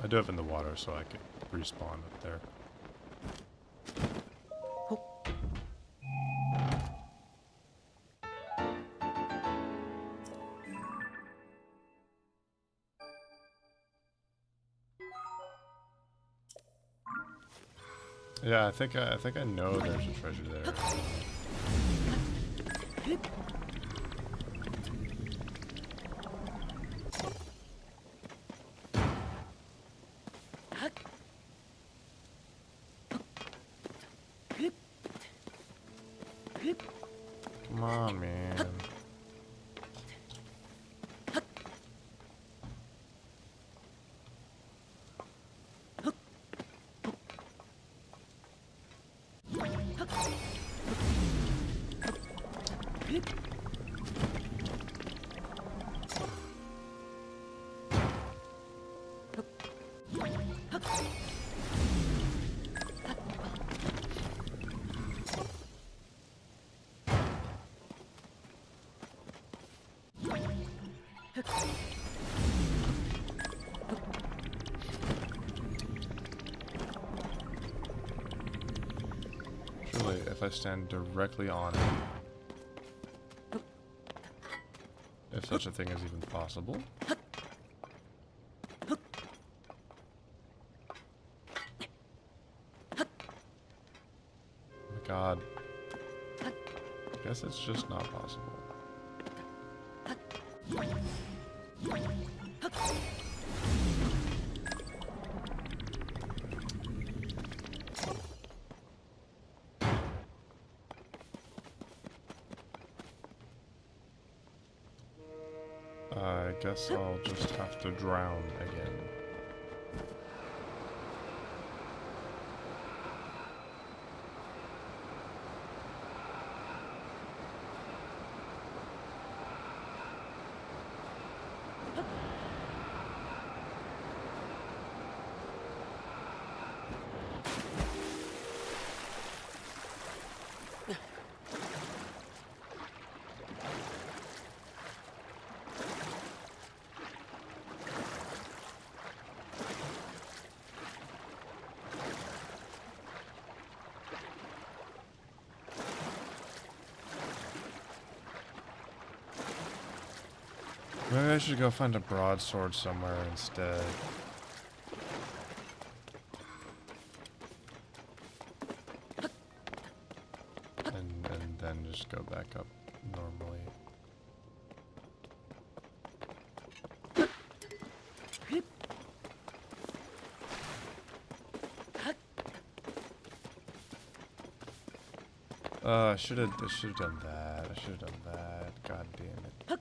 I do have in the water, so I could respawn up there. Yeah, I think I know there's a treasure there. Come on, man. Surely, if I stand directly on it, if such a thing is even possible. Oh my god. I guess it's just not possible. I guess I'll just have to drown again. Maybe I should go find a broadsword somewhere instead. And then just go back up normally. I should have done that. I should have done that. God damn it.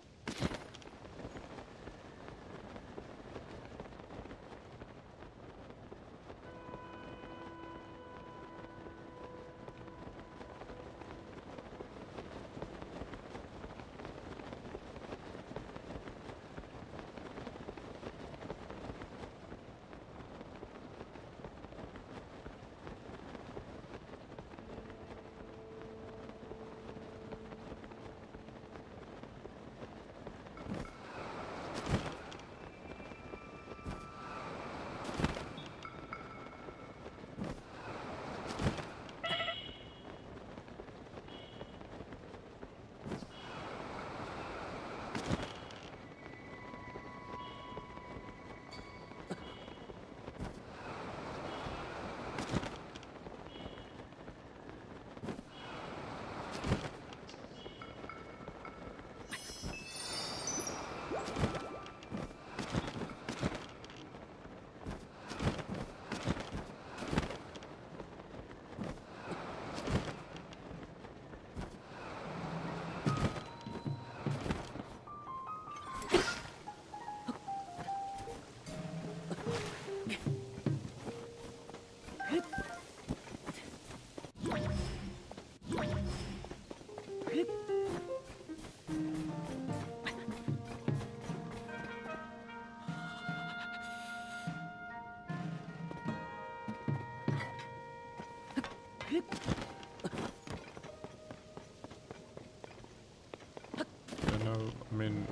You know, I mean,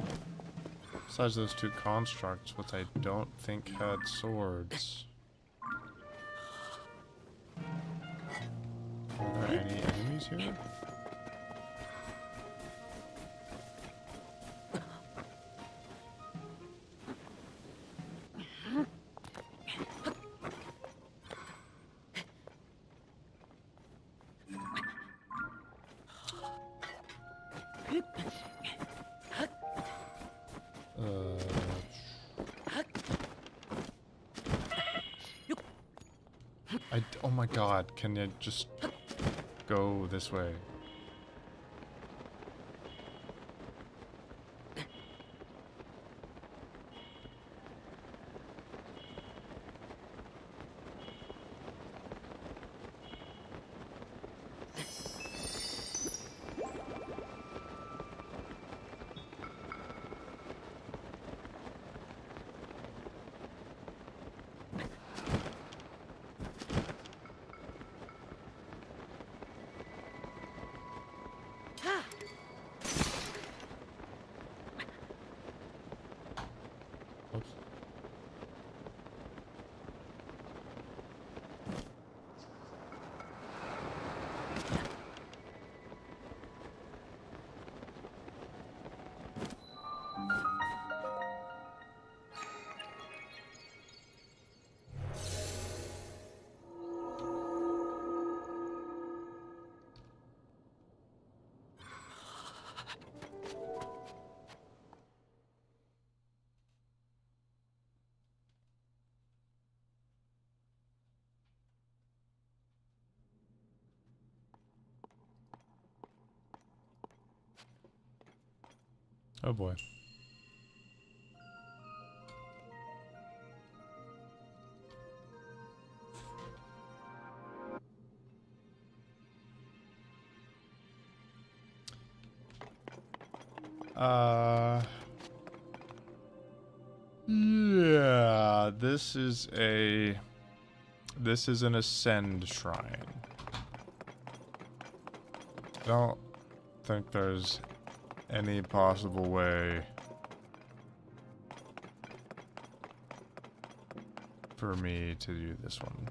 besides those two constructs, which I don't think had swords. Are there any enemies here? Oh my god, can you just go this way? Oops. Oh boy. Yeah, this is an ascend shrine. I don't think there's any possible way for me to do this one.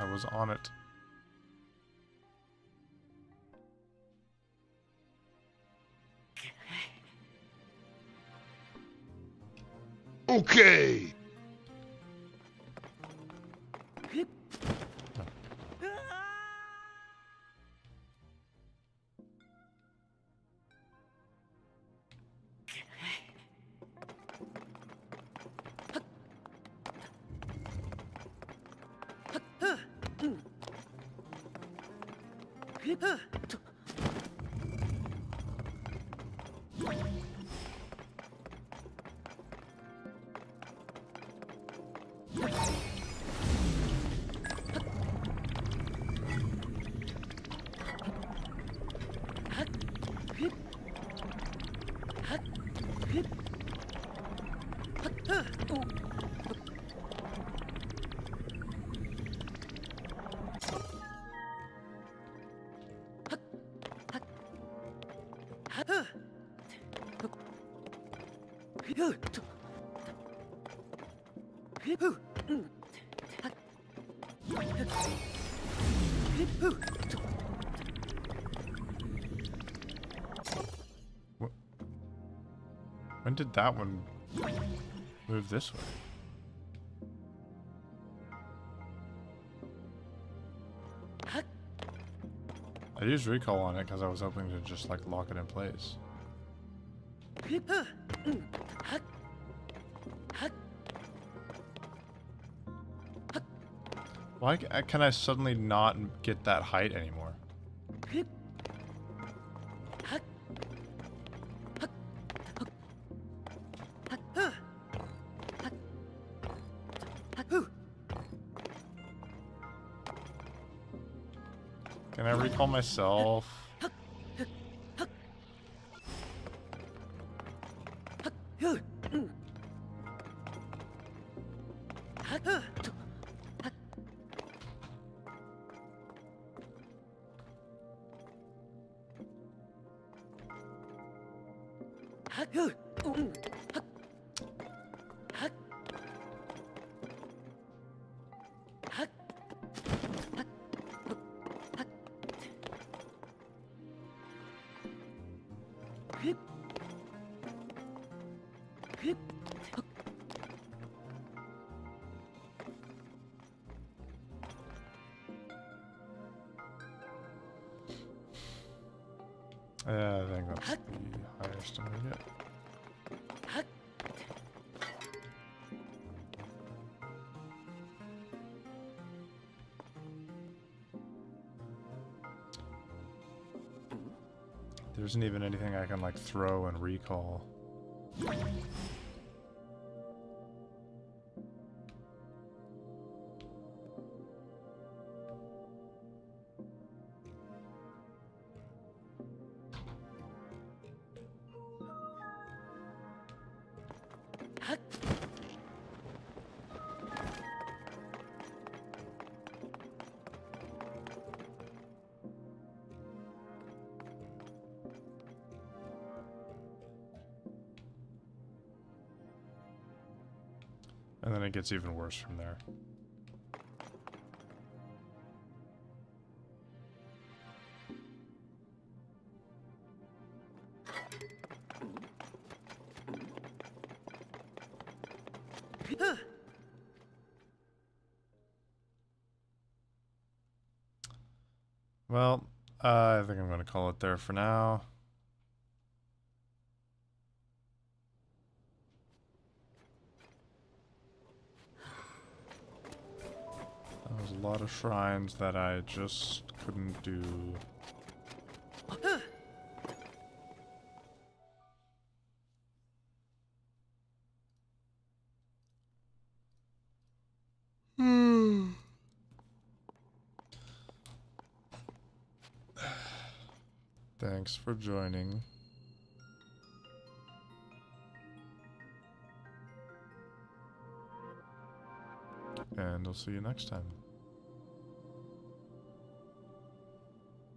I was on it. Okay. When did that one move this way? I used recall on it because I was hoping to just like lock it in place. Why can I suddenly not get that height anymore? Can I recall myself? Yeah, I think that's the highest I'm gonna get. There isn't even anything I can like throw and recall. And then it gets even worse from there. Well, I think I'm going to call it there for now. That was a lot of shrines that I just couldn't do. Thanks for joining. And I'll see you next time.